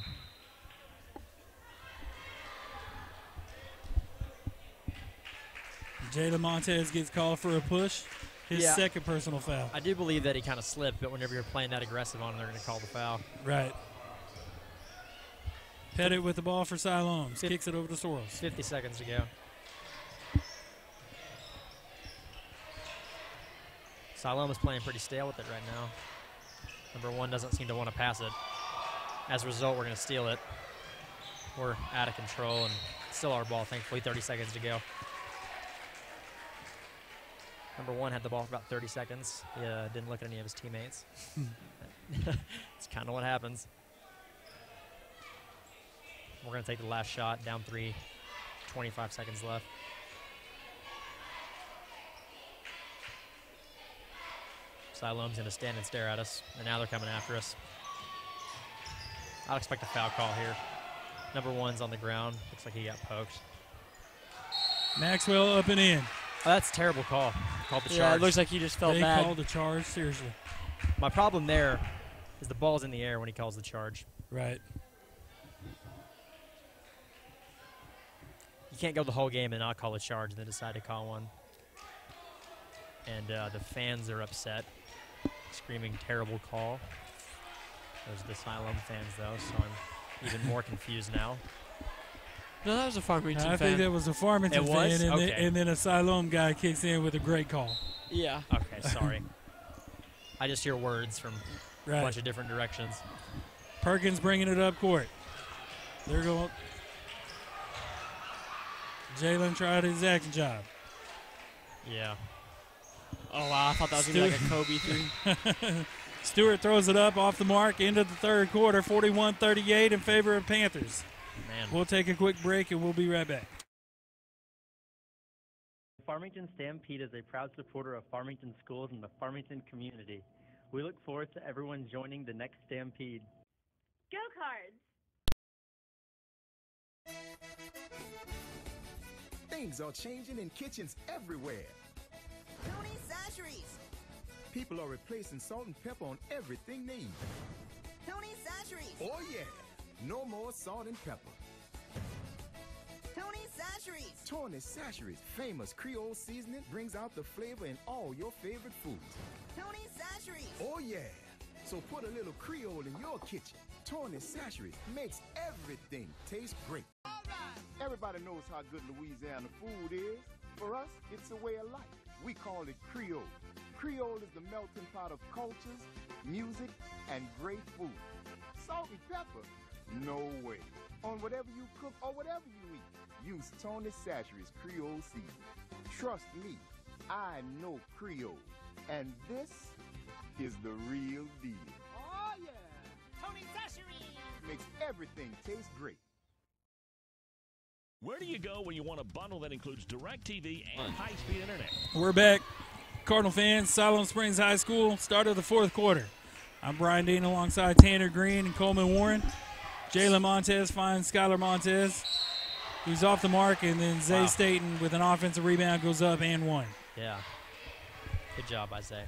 Jalen Montez gets called for a push. His second personal foul. I do believe that he kind of slipped, but whenever you're playing that aggressive on him, they're going to call the foul. Right. Pettit with the ball for Siloam. Kicks it over to Sorrells. 50 seconds to go. Siloam is playing pretty stale with it right now. Number 1 doesn't seem to want to pass it. As a result, we're going to steal it. We're out of control, and still our ball, thankfully, 30 seconds to go. Number 1 had the ball for about 30 seconds. He didn't look at any of his teammates. It's kind of what happens. We're going to take the last shot, down 3, 25 seconds left. Siloam's going to stand and stare at us, and now they're coming after us. I'll expect a foul call here. Number 1's on the ground. Looks like he got poked. Maxwell up and in. Oh, that's a terrible call. Called the charge. Yeah, it looks like he just felt bad. They called the charge, seriously. My problem there is the ball's in the air when he calls the charge. Right. You can't go the whole game and not call a charge and then decide to call one. And the fans are upset, screaming terrible call. Those are the Siloam fans, though, so I'm even more confused now. No, that was a Farmington fan. I think that was a Farmington fan, and, okay. and then a Siloam guy kicks in with a great call. Yeah. Okay, sorry. I just hear words from a bunch of different directions. Perkins bringing it up court. They're going. Jalen tried his action job. Yeah. Oh, wow. I thought that was going to be like a Kobe 3. Stewart throws it up off the mark into the third quarter, 41-38 in favor of Panthers. Man. We'll take a quick break, and we'll be right back. Farmington Stampede is a proud supporter of Farmington schools and the Farmington community. We look forward to everyone joining the next Stampede. Go Cards! Things are changing in kitchens everywhere. Tony's Sasheries. People are replacing salt and pepper on everything they eat. Tony's Sasheries. Oh yeah, no more salt and pepper. Tony's Sasheries. Tony's Sasheries, famous Creole seasoning, brings out the flavor in all your favorite foods. Tony's Sasheries. Oh yeah, so put a little Creole in your kitchen. Tony's Sasheries makes everything taste great. All right. Everybody knows how good Louisiana food is. For us, it's a way of life. We call it Creole. Creole is the melting pot of cultures, music, and great food. Salt and pepper? No way. On whatever you cook or whatever you eat, use Tony's Sasheries Creole seasoning. Trust me, I know Creole. And this is the real deal. Oh yeah, Tony's Sasheries. Makes everything taste great. Where do you go when you want a bundle that includes DirecTV and high-speed internet? We're back. Cardinal fans, Siloam Springs High School, start of the fourth quarter. I'm Brian Dean alongside Tanner Green and Coleman Warren. Jalen Montez finds Skylar Montez. He's off the mark, and then Zay Staten with an offensive rebound goes up and one. Yeah. Good job by Zay.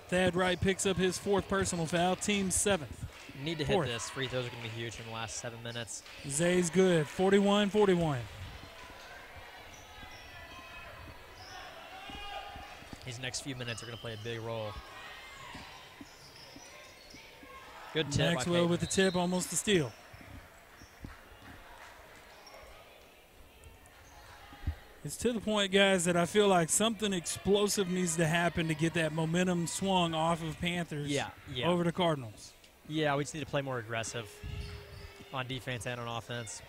Thad Wright picks up his fourth personal foul, team seventh. Need to hit this. Free throws are going to be huge in the last 7 minutes. Zay's good, 41-41. These next few minutes are going to play a big role. Good tip. Maxwell with the tip, almost a steal. It's to the point, guys, that I feel like something explosive needs to happen to get that momentum swung off of Panthers over to Cardinals. Yeah, we just need to play more aggressive on defense and on offense.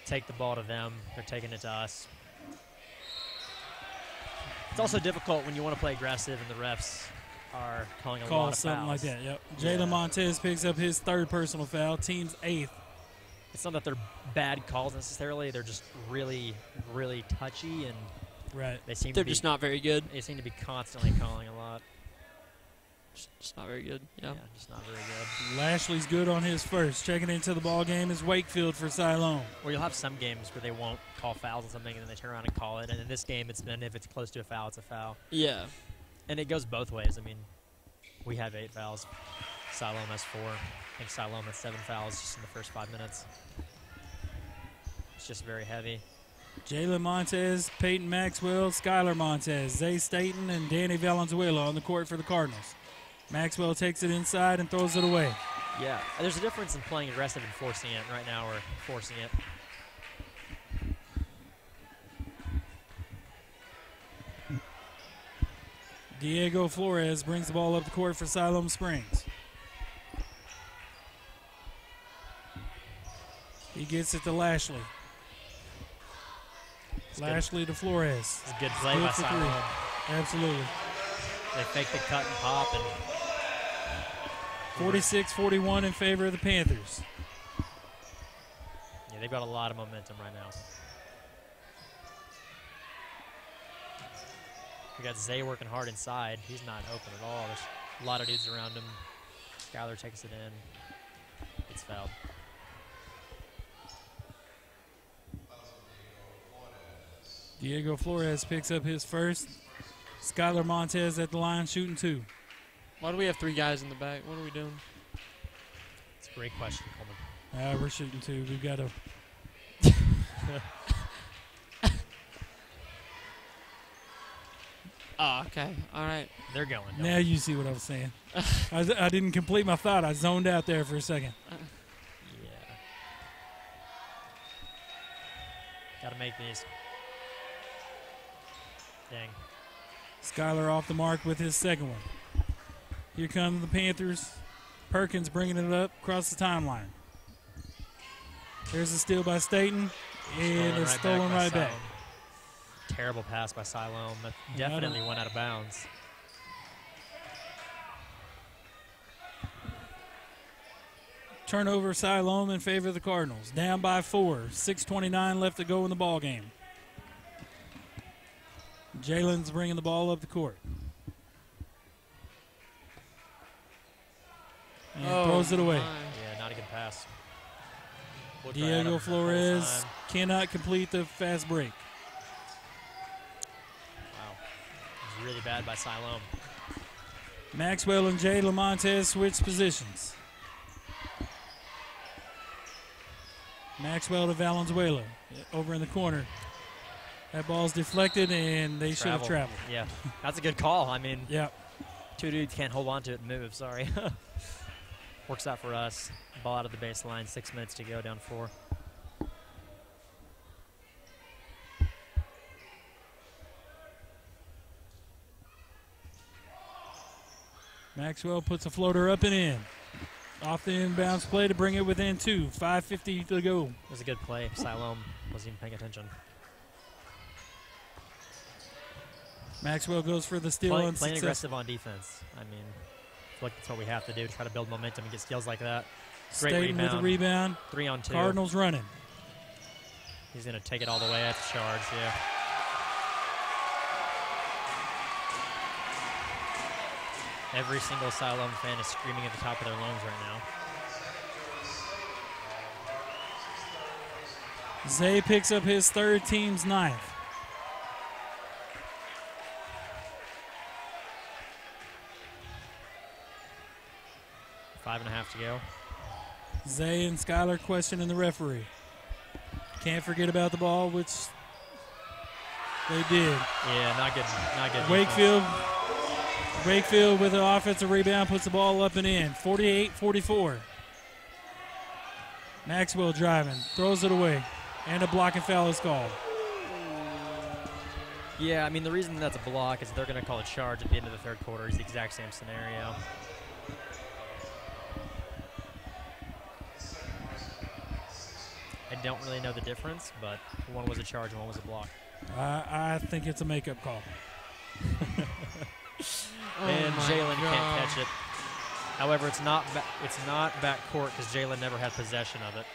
Take the ball to them. They're taking it to us. It's also difficult when you want to play aggressive and the refs are calling a lot of something fouls. like that, yep. Jalen Montez picks up his third personal foul, team's eighth. It's not that they're bad calls necessarily. They're just really, really touchy, and they're just not very good. They seem to be constantly calling a lot. Just not very good. Yeah, just not very good. Lashley's good on his first. Checking into the ball game is Wakefield for Siloam. Or you'll have some games where they won't call fouls on something, and then they turn around and call it. And in this game, it's been if it's close to a foul, it's a foul. Yeah. And it goes both ways. I mean, we have 8 fouls. Siloam has 4. I think Siloam has 7 fouls just in the first 5 minutes. It's just very heavy. Jalen Montez, Peyton Maxwell, Skylar Montez, Zay Staten, and Danny Valenzuela on the court for the Cardinals. Maxwell takes it inside and throws it away. Yeah, there's a difference in playing aggressive and forcing it. Right now we're forcing it. Diego Flores brings the ball up the court for Siloam Springs. He gets it to Lashley. Lashley to Flores. It's a good play by Siloam. Absolutely. They fake the cut and pop. And 46-41 in favor of the Panthers. Yeah, they've got a lot of momentum right now. We got Zay working hard inside. He's not open at all. There's a lot of dudes around him. Skylar takes it in. It's fouled. Diego Flores picks up his first. Skylar Montez at the line shooting 2. Why do we have 3 guys in the back? What are we doing? It's a great question, Coleman. We're shooting 2. We've got to. Oh, okay. All right. They're going. Now you see what I was saying. I didn't complete my thought. I zoned out there for a second. Yeah. Got to make these. Dang. Skylar off the mark with his second one. Here come the Panthers. Perkins bringing it up across the timeline. There's a steal by Staten, and it's stolen right back. Terrible pass by Siloam. That definitely went out of bounds. Turnover Siloam in favor of the Cardinals. Down by 4. 6:29 left to go in the ball game. Jalen's bringing the ball up the court. And throws it away. Yeah, not a good pass. Diego Flores cannot complete the fast break. Wow. It was really bad by Siloam. Maxwell and Jay Lamontez switch positions. Maxwell to Valenzuela over in the corner. That ball's deflected, and they should have traveled. Yeah, that's a good call. I mean, yeah, 2 dudes can't hold on to it and move. Sorry. Works out for us. Ball out of the baseline. 6 minutes to go, down 4. Maxwell puts a floater up and in. Off the inbounds play to bring it within 2. 5:50 to go. It was a good play. Siloam wasn't even paying attention. Maxwell goes for the steal. Playing aggressive on defense. I mean, I feel like that's what we have to do to try to build momentum and get steals like that. Great Staten with the rebound. 3 on 2. Cardinals running. He's going to take it all the way. That's a charge, yeah. Every single Siloam fan is screaming at the top of their lungs right now. Zay picks up his third, team's 9th. Five and a half to go. Zay and Skylar questioning the referee. Can't forget about the ball, which they did. Yeah, not good. Not good. Wakefield with an offensive rebound puts the ball up and in. 48-44. Maxwell driving, throws it away, and a blocking foul is called. Yeah, I mean, the reason that's a block is they're going to call a charge at the end of the third quarter. It's the exact same scenario. I don't really know the difference, but one was a charge and one was a block. I think it's a makeup call. And Jalen can't catch it. However, it's not backcourt because Jalen never had possession of it.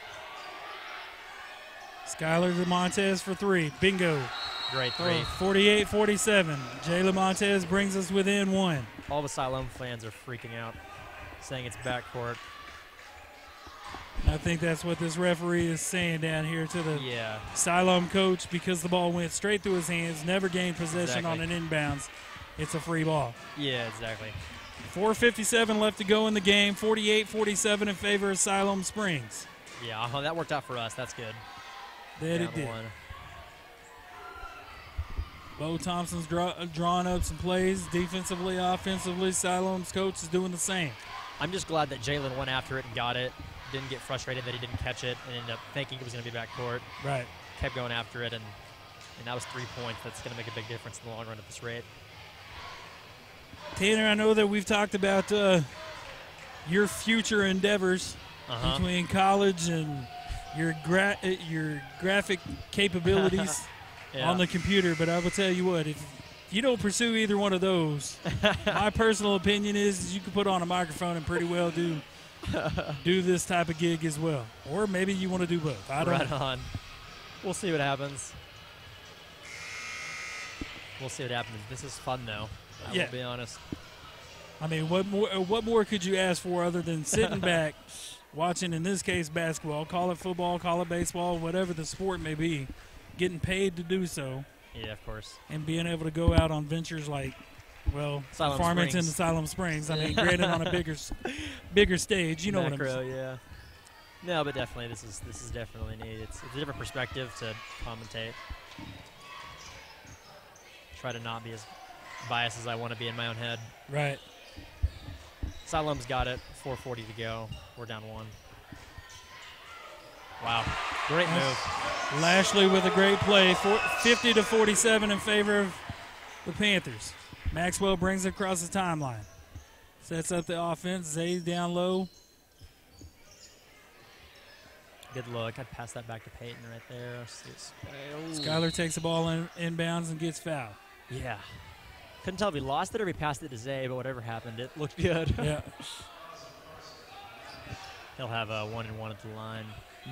Skylar to Montez for 3. Bingo. Great 3. 48-47. Jalen Montez brings us within 1. All the Siloam fans are freaking out, saying it's backcourt. I think that's what this referee is saying down here to the Siloam coach, because the ball went straight through his hands, never gained possession on an inbounds. It's a free ball. Yeah, exactly. 4:57 left to go in the game. 48-47 in favor of Siloam Springs. Yeah, that worked out for us. That's good. That it did. Bo Thompson's drawing up some plays defensively, offensively. Siloam's coach is doing the same. I'm just glad that Jalen went after it and got it. Didn't get frustrated that he didn't catch it and ended up thinking it was going to be backcourt. Right. Kept going after it, and that was 3 points. That's going to make a big difference in the long run at this rate. Tanner, I know that we've talked about your future endeavors between college and your graphic capabilities on the computer, but I will tell you what, if you don't pursue either one of those, my personal opinion is you can put on a microphone and pretty well do this type of gig as well. Or maybe you want to do both. I don't know. Right on. We'll see what happens. We'll see what happens. This is fun, though. I will be honest. I mean, what more could you ask for other than sitting back, watching, in this case, basketball, call it football, call it baseball, whatever the sport may be, getting paid to do so. Yeah, of course. And being able to go out on ventures like, well, Farmington and Siloam Springs. I mean, granted on a bigger stage, you know what I'm saying. Yeah. No, but definitely this is definitely neat. It's a different perspective to commentate. Try to not be as biased as I want to be in my own head. Right. Siloam's got it. 4:40 to go. We're down 1. Wow. Great move. Lashley with a great play. 50-47 in favor of the Panthers. Maxwell brings it across the timeline. Sets up the offense. Zay down low. Good look. I'd pass that back to Peyton right there. Skyler takes the ball inbounds and gets fouled. Yeah. Couldn't tell if he lost it or if he passed it to Zay, but whatever happened, it looked good. Yeah. He'll have a 1-and-1 at the line.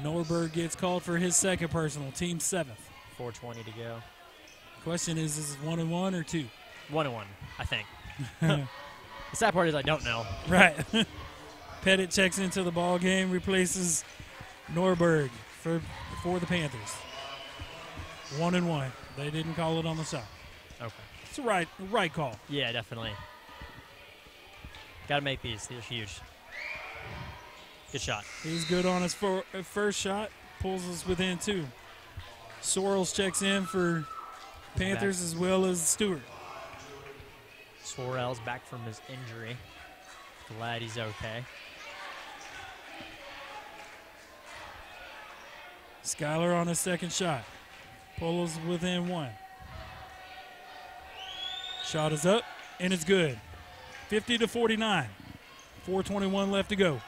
Norberg gets called for his second personal, team 7th. 4:20 to go. Question is it 1-and-1 or 2? 1-and-1, I think. The sad part is I don't know. Right. Pettit checks into the ball game, replaces Norberg for the Panthers. 1-and-1. They didn't call it on the shot. Okay. It's the right call. Yeah, definitely. Got to make these. They're huge. Good shot. He's good on his first shot. Pulls us within 2. Sorrells checks in for Panthers as well as Stewart. Sorrell's back from his injury. Glad he's okay. Skyler on his second shot. Pulls within 1. Shot is up, and it's good. 50-49. 4:21 left to go.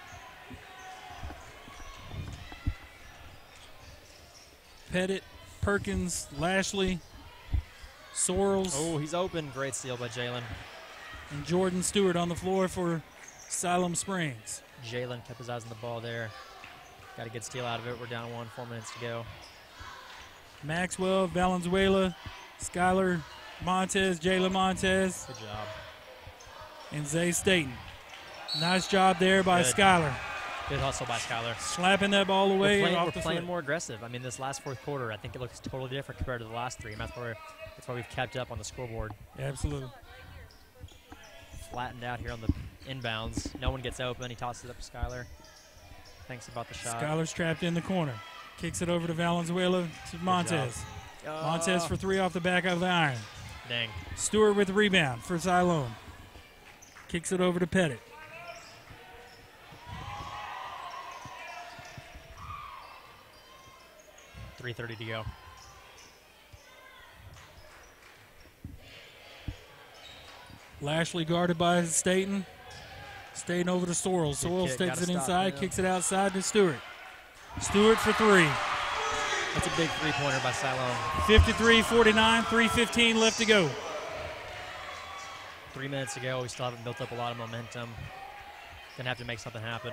Pettit, Perkins, Lashley, Sorrells. Oh, he's open. Great steal by Jalen. And Jordan Stewart on the floor for Siloam Springs. Jalen kept his eyes on the ball there. Got a good steal out of it. We're down 1, 4 minutes to go. Maxwell, Valenzuela, Skyler Montez, Jalen Montez. Good job. And Zay Staten. Nice job there by Skyler. Good hustle by Skyler. Slapping that ball away. We're playing more aggressive. I mean, this last fourth quarter, I think it looks totally different compared to the last 3. And that's why we've kept up on the scoreboard. Absolutely. Flattened out here on the inbounds. No one gets open. He tosses it up to Skyler. Thinks about the shot. Skyler's trapped in the corner. Kicks it over to Valenzuela to Montez. Montez for 3 off the back of the iron. Dang. Stewart with the rebound for Siloam. Kicks it over to Pettit. .330 to go. Lashley guarded by Staten. Staten over to Sorrells. Sorrells takes it inside, kicks it outside to Stewart. Stewart for 3. That's a big three-pointer by Siloam. 53-49, 3:15 left to go. 3 minutes to go. We still haven't built up a lot of momentum. Gonna have to make something happen.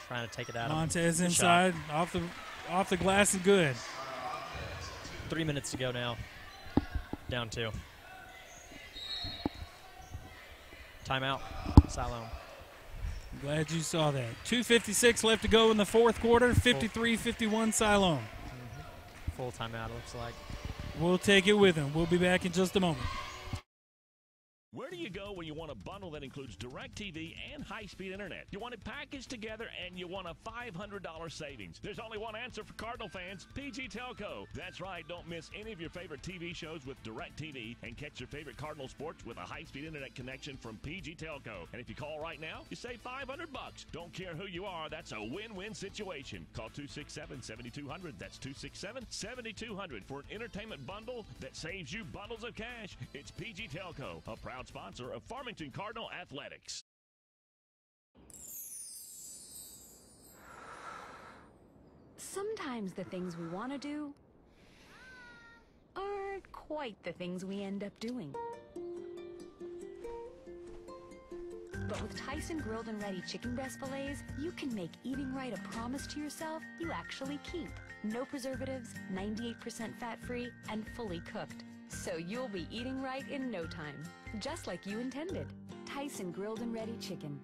Trying to take it out. Montez inside, off the glass and good. 3 minutes to go now. Down 2. Timeout. Siloam. I'm glad you saw that. 2:56 left to go in the fourth quarter. 53-51 Siloam. Full timeout, it looks like. We'll take it with him. We'll be back in just a moment. Where do you go when you want a bundle that includes DirecTV and high-speed internet? You want it packaged together and you want a $500 savings. There's only one answer for Cardinal fans, PG Telco. That's right, don't miss any of your favorite TV shows with DirecTV and catch your favorite Cardinal sports with a high-speed internet connection from PG Telco. And if you call right now, you save $500. Don't care who you are, that's a win-win situation. Call 267-7200. That's 267-7200 for an entertainment bundle that saves you bundles of cash. It's PG Telco, a proud proud sponsor of Farmington Cardinal Athletics. Sometimes the things we want to do aren't quite the things we end up doing. But with Tyson grilled and ready chicken breast fillets, you can make eating right a promise to yourself you actually keep. No preservatives, 98% fat-free, and fully cooked. So you'll be eating right in no time, just like you intended. Tyson grilled and ready chicken.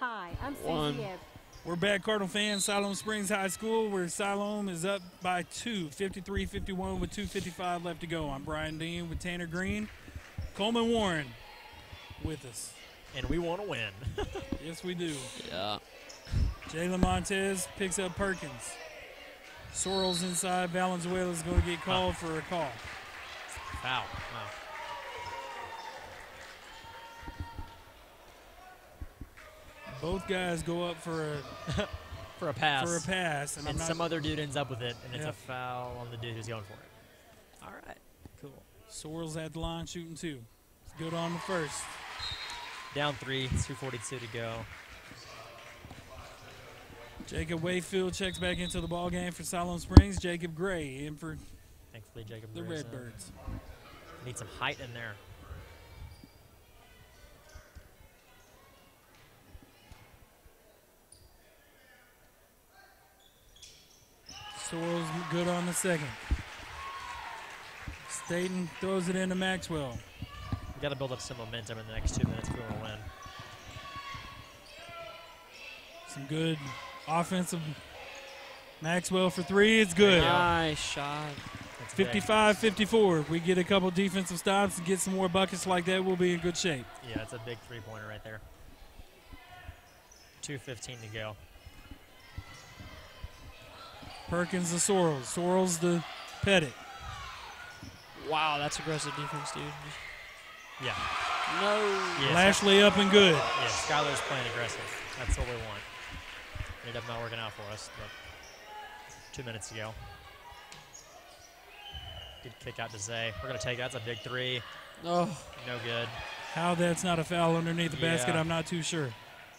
Hi, I'm Susie Ebb. We're back, Cardinal fans. Siloam Springs High School, where Siloam is up by 2, 53-51 with 2:55 left to go. I'm Brian Dean with Tanner Green. Coleman Warren with us. And we want to win. Yes, we do. Yeah. Jalen Montez picks up Perkins. Sorrells inside. Valenzuela is going to get called for a call. Foul. Wow. Both guys go up for a for a pass. For a pass, and some other dude ends up with it, and it's a foul on the dude who's going for it. All right, cool. Sorrells at the line shooting 2. It's good on the first. Down 3, 2:42 to go. Jacob Wakefield checks back into the ball game for Siloam Springs. Jacob Gray in for thankfully Jacob the Gray's Redbirds. Need some height in there. Sorrells good on the second. Staten throws it into Maxwell. We got to build up some momentum in the next 2 minutes if we want to win. Some good offensive. Maxwell for 3. It's good. Nice shot. 55-54. If we get a couple defensive stops and get some more buckets like that, we'll be in good shape. Yeah, it's a big three-pointer right there. 2:15 to go. Perkins to Sorrells. Sorrells to Pettit. Wow, that's aggressive defense, dude. Yeah. No. Yeah, Lashley up and good. Yeah, Skylar's playing aggressive. That's what we want. Ended up not working out for us, but 2 minutes to go. Good kick out to Zay. We're going to take it. That's a big 3. Oh. No good. How that's not a foul underneath the basket, I'm not too sure.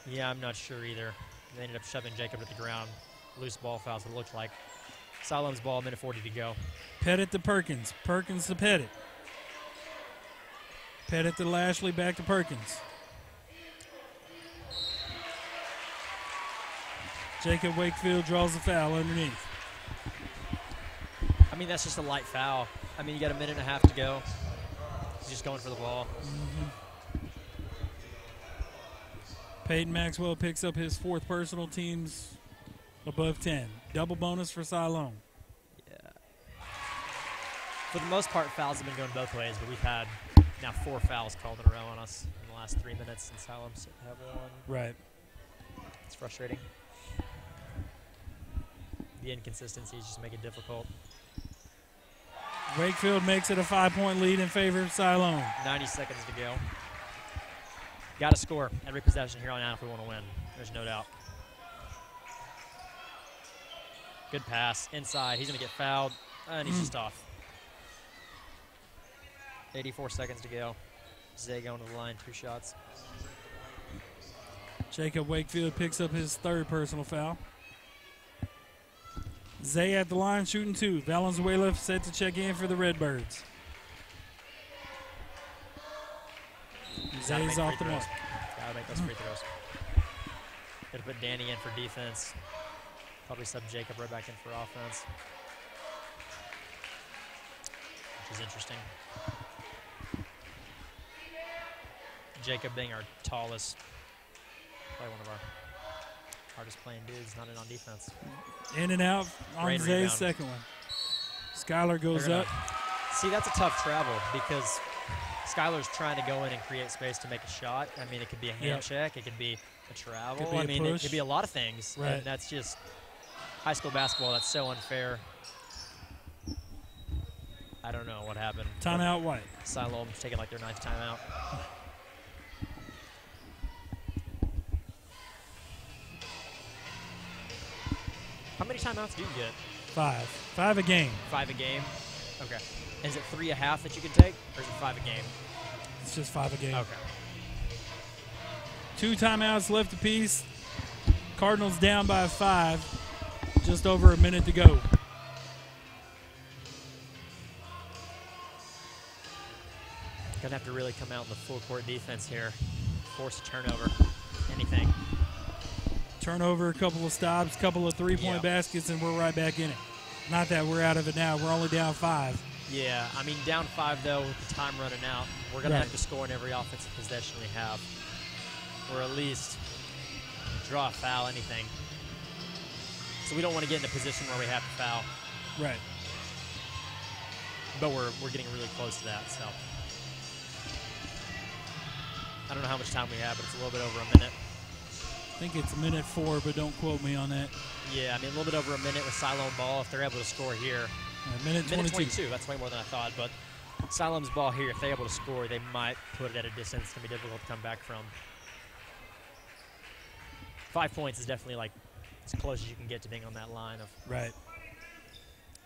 Yeah, I'm not sure either. They ended up shoving Jacob to the ground. Loose ball fouls, what it looked like. Siloam's ball, 1:40 to go. Pettit to Perkins. Perkins to Pettit. Pettit to Lashley, back to Perkins. Jacob Wakefield draws the foul underneath. I mean, that's just a light foul. I mean, you got 1.5 minutes to go. He's just going for the ball. Peyton Maxwell picks up his 4th personal, teams above 10. Double bonus for Siloam. Yeah. For the most part, fouls have been going both ways, but we've had now 4 fouls called in a row on us in the last 3 minutes since Siloam have one. Right. It's frustrating. The inconsistencies just make it difficult. Wakefield makes it a 5-point lead in favor of Siloam. 90 seconds to go. Got to score every possession here on out if we want to win. There's no doubt. Good pass inside. He's going to get fouled, and he's just off. 84 seconds to go. Zay going to the line, 2 shots. Jacob Wakefield picks up his 3rd personal foul. Zay at the line shooting 2. Valenzuela set to check in for the Redbirds. Zay's off the mark. Gotta make those free throws. Gotta put Danny in for defense. Probably sub Jacob right back in for offense. Which is interesting. Jacob being our tallest, probably one of our hardest playing dudes, not in on defense. In and out on Great Zay's rebound. second one. Skylar goes up. See, that's a tough travel because Skylar's trying to go in and create space to make a shot. I mean, it could be a hand check. It could be a travel. Could be a I mean, it push. could be a lot of things. Right. And that's just high school basketball. That's so unfair. I don't know what happened. Timeout White. Siloam's taking like their 9th timeout. How many timeouts do you get? 5. 5 a game. 5 a game? Okay. Is it 3 a half that you can take, or is it 5 a game? It's just 5 a game. Okay. 2 timeouts left apiece. Cardinals down by 5. Just over a minute to go. Gonna have to really come out in the full court defense here. Force a turnover. Anything. Turnover, a couple of stops, couple of three-point baskets, and we're right back in it. Not that we're out of it now. We're only down 5. Yeah, I mean, down 5, though, with the time running out. We're going to have to score in every offensive possession we have. Or at least draw a foul, anything. So we don't want to get in a position where we have to foul. Right. But we're getting really close to that, so. I don't know how much time we have, but it's a little bit over a minute. I think it's minute 4, but don't quote me on that. Yeah, I mean, a little bit over a minute with Siloam ball if they're able to score here. Minute 22. That's way more than I thought, but Siloam's ball here, if they're able to score, they might put it at a distance. It's going to be difficult to come back from. 5 points is definitely like as close as you can get to being on that line of. Right.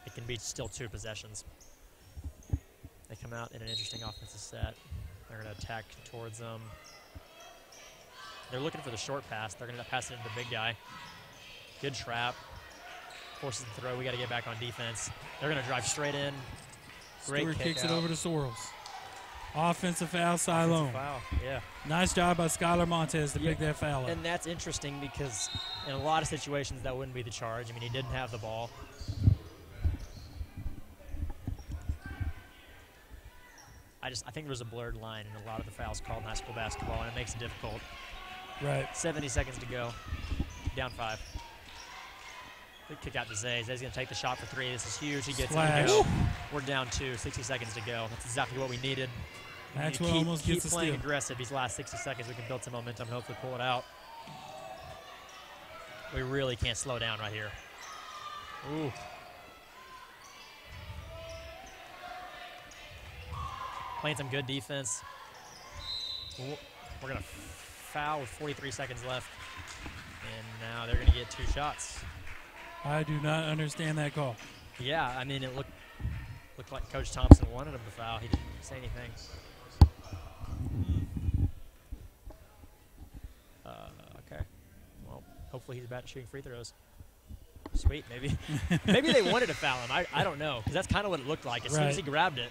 It can be still 2 possessions. They come out in an interesting offensive set. They're going to attack towards them. They're looking for the short pass. They're going to pass it into the big guy. Good trap. Forces the throw. We got to get back on defense. They're going to drive straight in. Great Stewart kick kicks out. it over to Sorrells. Offensive foul, Siloam. Offensive foul, yeah. Nice job by Skylar Montez to pick that foul up. And that's interesting because in a lot of situations that wouldn't be the charge. I mean, he didn't have the ball. I think there's a blurred line in a lot of the fouls called in high school basketball, and it makes it difficult. Right. 70 seconds to go. Down 5. Good kick out to Zay. Zay's going to take the shot for 3. This is huge. He gets it to go. We're down 2. 60 seconds to go. That's exactly what we needed. Maxwell almost gets a steal. Keep playing aggressive these last 60 seconds. We can build some momentum and hopefully pull it out. We really can't slow down right here. Ooh. Playing some good defense. We're going to foul with 43 seconds left. And now they're going to get 2 shots. I do not understand that call. Yeah, I mean, it looked like Coach Thompson wanted him to foul. He didn't say anything. Okay. Well, hopefully he's back shooting free throws. Sweet, maybe. Maybe they wanted to foul him. I don't know, because that's kind of what it looked like. As soon as he grabbed it,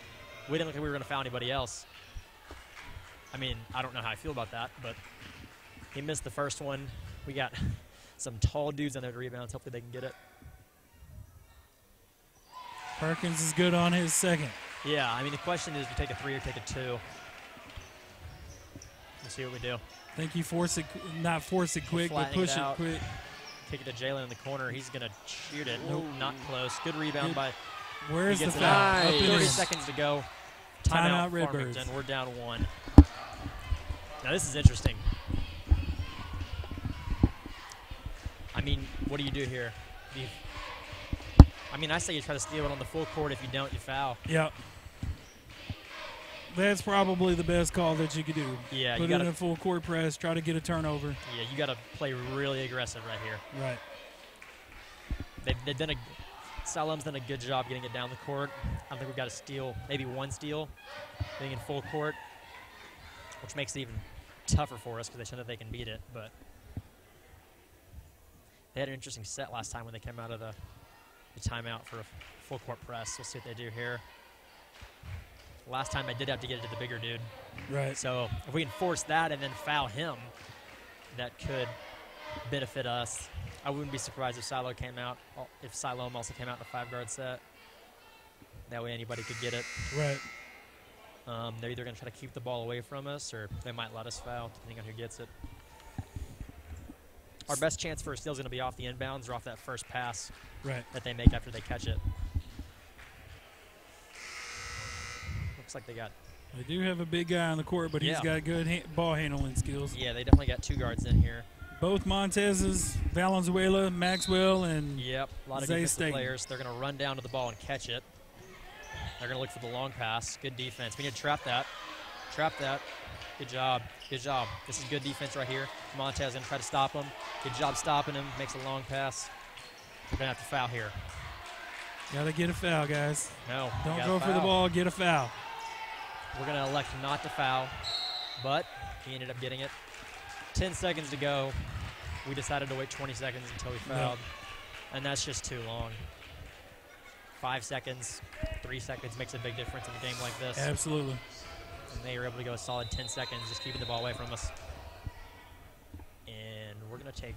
we didn't look like we were going to foul anybody else. I mean, I don't know how I feel about that, but he missed the first one. We got some tall dudes on their rebounds. Hopefully they can get it. Perkins is good on his second. Yeah, I mean, the question is, do you take a 3 or take a 2? Let's see what we do. I think you not force it quick, but push it quick. Kick it to Jalen in the corner. He's going to shoot it. Nope, not close. Good rebound by. Where's the foul? 30 seconds to go. Timeout, Redbirds. Farmington. We're down 1. Now, this is interesting. I mean, what do you do here? I mean, I say you try to steal it on the full court. If you don't, you foul. Yep. That's probably the best call that you could do. Yeah, Put it in a full court press, try to get a turnover. Yeah, you got to play really aggressive right here. Right. They've done Siloam's done a good job getting it down the court. I think we've got a steal, maybe 1 steal, being in full court, which makes it even tougher for us because they show that they can beat it. But they had an interesting set last time when they came out of the timeout for a full court press. We'll see what they do here. Last time I did have to get it to the bigger dude. Right. So if we can force that and then foul him, that could benefit us. I wouldn't be surprised if Siloam also came out in a 5-guard set. That way anybody could get it. Right. They're either going to try to keep the ball away from us or they might let us foul, depending on who gets it. Our best chance for a steal is going to be off the inbounds or off that first pass that they make after they catch it. Looks like They do have a big guy on the court, but he's got good ball handling skills. Yeah, they definitely got 2 guards in here. Both Montez's, Valenzuela, Maxwell, and a lot of Zay defensive Staten. players. They're going to run down to the ball and catch it. They're going to look for the long pass. Good defense. We need to trap that. Trap that. Good job. Good job. This is good defense right here. Montez is going to try to stop him. Good job stopping him. Makes a long pass. We're going to have to foul here. Got to get a foul, guys. No. Don't go for the ball. Get a foul. We're going to elect not to foul, but he ended up getting it. 10 seconds to go. We decided to wait 20 seconds until we fouled, and that's just too long. 5 seconds, 3 seconds makes a big difference in a game like this. Absolutely. And they were able to go a solid 10 seconds just keeping the ball away from us. And we're going to take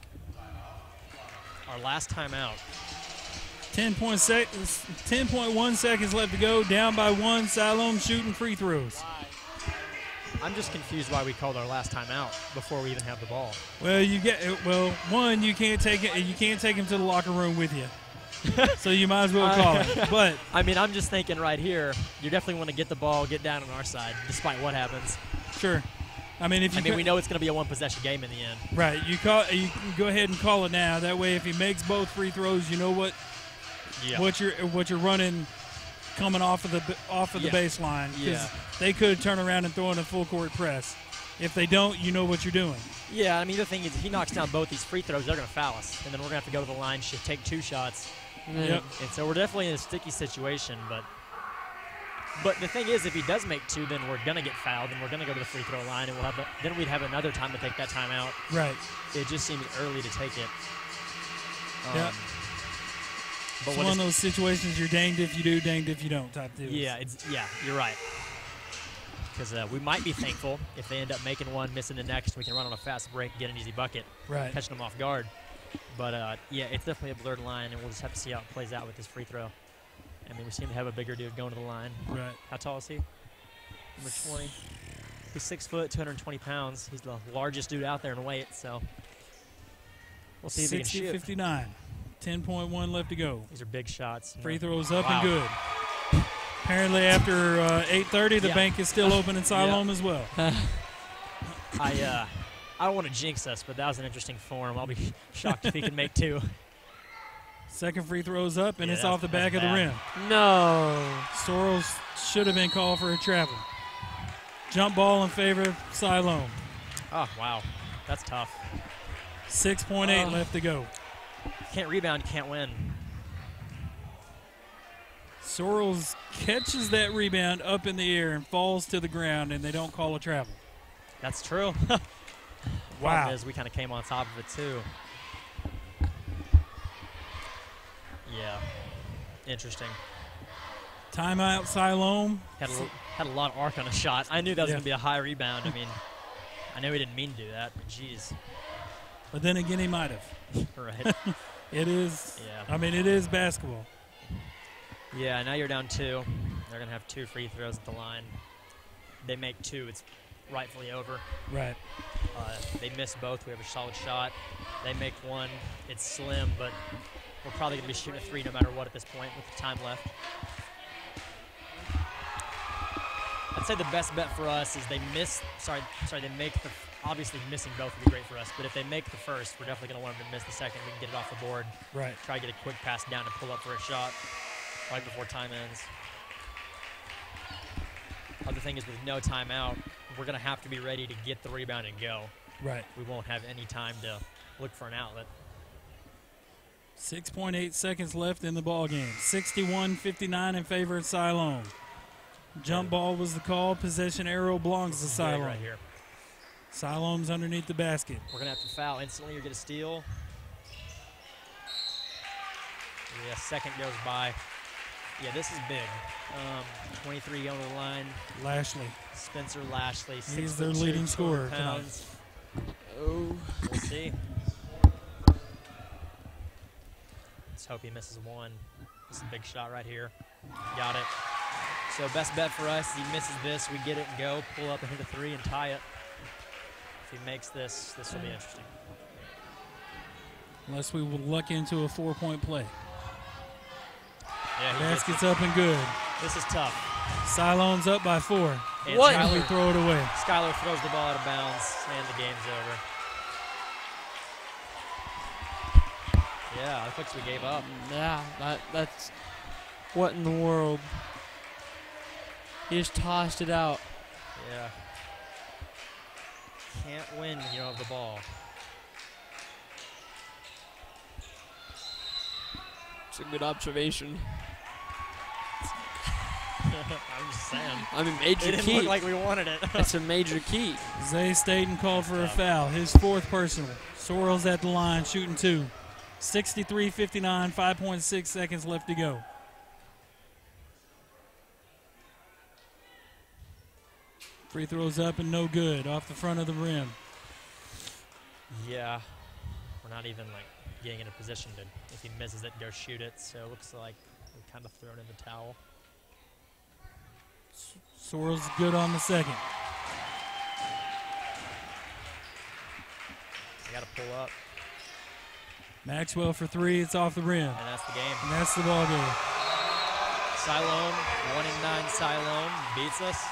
our last timeout. 10.1 seconds left to go. Down by 1. Siloam shooting free throws. I'm just confused why we called our last timeout before we even have the ball. Well, one, you can't take it. You can't take him to the locker room with you. So you might as well call it. But I mean, I'm just thinking right here, you definitely want to get the ball, get down on our side, despite what happens. Sure. I mean, we know it's going to be a one-possession game in the end. Right. You can go ahead and call it now. That way, if he makes both free throws, you know what you're running coming off of the baseline. Because they could turn around and throw in a full court press. If they don't, you know what you're doing. Yeah, I mean, the thing is, if he knocks down both these free throws, they're going to foul us. And then we're going to have to go to the line, take 2 shots. Yep. And so we're definitely in a sticky situation. But the thing is, if he does make 2, then we're going to get fouled, and we're going to go to the free throw line, and then we'd have another time to take that timeout. Right. It just seems early to take it. Yeah. It's one of those situations you're danged if you do, danged if you don't type deal. Yeah, you're right. Because we might be thankful if they end up making one, missing the next, we can run on a fast break, get an easy bucket, catching them off guard. But, it's definitely a blurred line, and we'll just have to see how it plays out with this free throw. I mean, we seem to have a bigger dude going to the line. Right. How tall is he? Number 20. He's 6 foot, 220 pounds. He's the largest dude out there in weight, so we'll see if he can shoot. 59. 10.1 left to go. These are big shots. Free throws up and good. Apparently after 8:30, the bank is still open in Siloam as well. I don't want to jinx us, but that was an interesting form. I'll be shocked if he can make 2. Second free throw's up, and it's off the back of the rim. No. Sorrells should have been called for a travel. Jump ball in favor of Siloam. Oh, wow. That's tough. 6.8 left to go. Can't rebound, can't win. Sorrells catches that rebound up in the air and falls to the ground, and they don't call a travel. That's true. Wow. Problem is we kind of came on top of it, too. Yeah. Interesting. Timeout, Siloam. Had a lot of arc on a shot. I knew that was going to be a high rebound. I mean, I know he didn't mean to do that, but jeez. But then again, he might have. Right. It is. Yeah. I mean, it is basketball. Yeah, now you're down 2. They're going to have 2 free throws at the line. They make 2. It's rightfully over. Right. They miss both. We have a solid shot. They make 1. It's slim, but we're probably going to be shooting a 3 no matter what at this point with the time left. I'd say the best bet for us is they make the, obviously missing both would be great for us, but if they make the first, we're definitely going to want them to miss the second. We can get it off the board. Right. Try to get a quick pass down and pull up for a shot right before time ends. Other thing is with no timeout, we're going to have to be ready to get the rebound and go. Right. We won't have any time to look for an outlet. 6.8 seconds left in the ball game. 61-59 in favor of Siloam. Jump ball was the call. Possession arrow belongs to Siloam. Right here. Siloam's underneath the basket. We're going to have to foul instantly or get a steal. Yeah, second goes by. Yeah, this is big. 23 on the line. Lashley. Spencer Lashley. He's their leading scorer tonight. Oh, we'll see. Let's hope he misses 1. This is a big shot right here. Got it. So best bet for us, he misses this, we get it and go, pull up and hit a 3 and tie it. If he makes this, this will be interesting. Unless we will luck into a 4-point play. Yeah, basket's up and good. This is tough. Siloam's up by 4. And what? We throw it away. Skylar throws the ball out of bounds, and the game's over. Yeah, I think we gave up. Yeah, that's what in the world. He just tossed it out. Yeah. Can't win when you don't have the ball. It's a good observation. I'm just saying. I mean, major It didn't key. look like we wanted it. That's a major key. Zay Staten called for a foul. His 4th personal. Sorrell's at the line, shooting 2. 63-59, 5.6 seconds left to go. Free throws up and no good. Off the front of the rim. Yeah. We're not even, like, getting in a position to, if he misses it, go shoot it. So it looks like we're kind of thrown in the towel. Sorrell's good on the second. I got to pull up. Maxwell for 3. It's off the rim. And that's the game. And that's the ball game. Siloam, 1-9 Siloam beats us.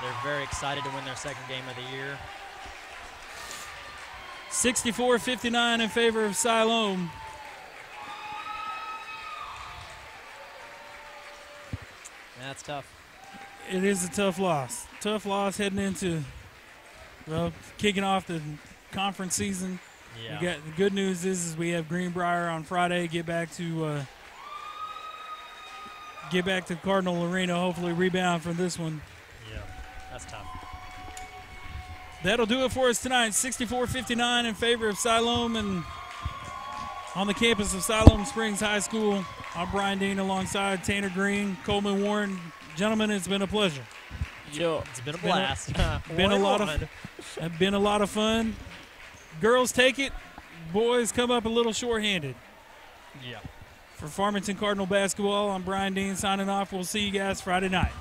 They're very excited to win their 2nd game of the year. 64-59 in favor of Siloam. That's tough. It is a tough loss. Tough loss heading into, well, kicking off the conference season. Yeah. The good news is we have Greenbrier on Friday. Get back to Cardinal Arena. Hopefully rebound from this one. Yeah, that's tough. That'll do it for us tonight. 64-59 in favor of Siloam, and on the campus of Siloam Springs High School, I'm Brian Dean alongside Tanner Green, Coleman Warren. Gentlemen, it's been a pleasure. Yo, it's been a blast. Been a lot of fun. Girls take it. Boys come up a little shorthanded. Yeah. For Farmington Cardinal basketball, I'm Brian Dean signing off. We'll see you guys Friday night.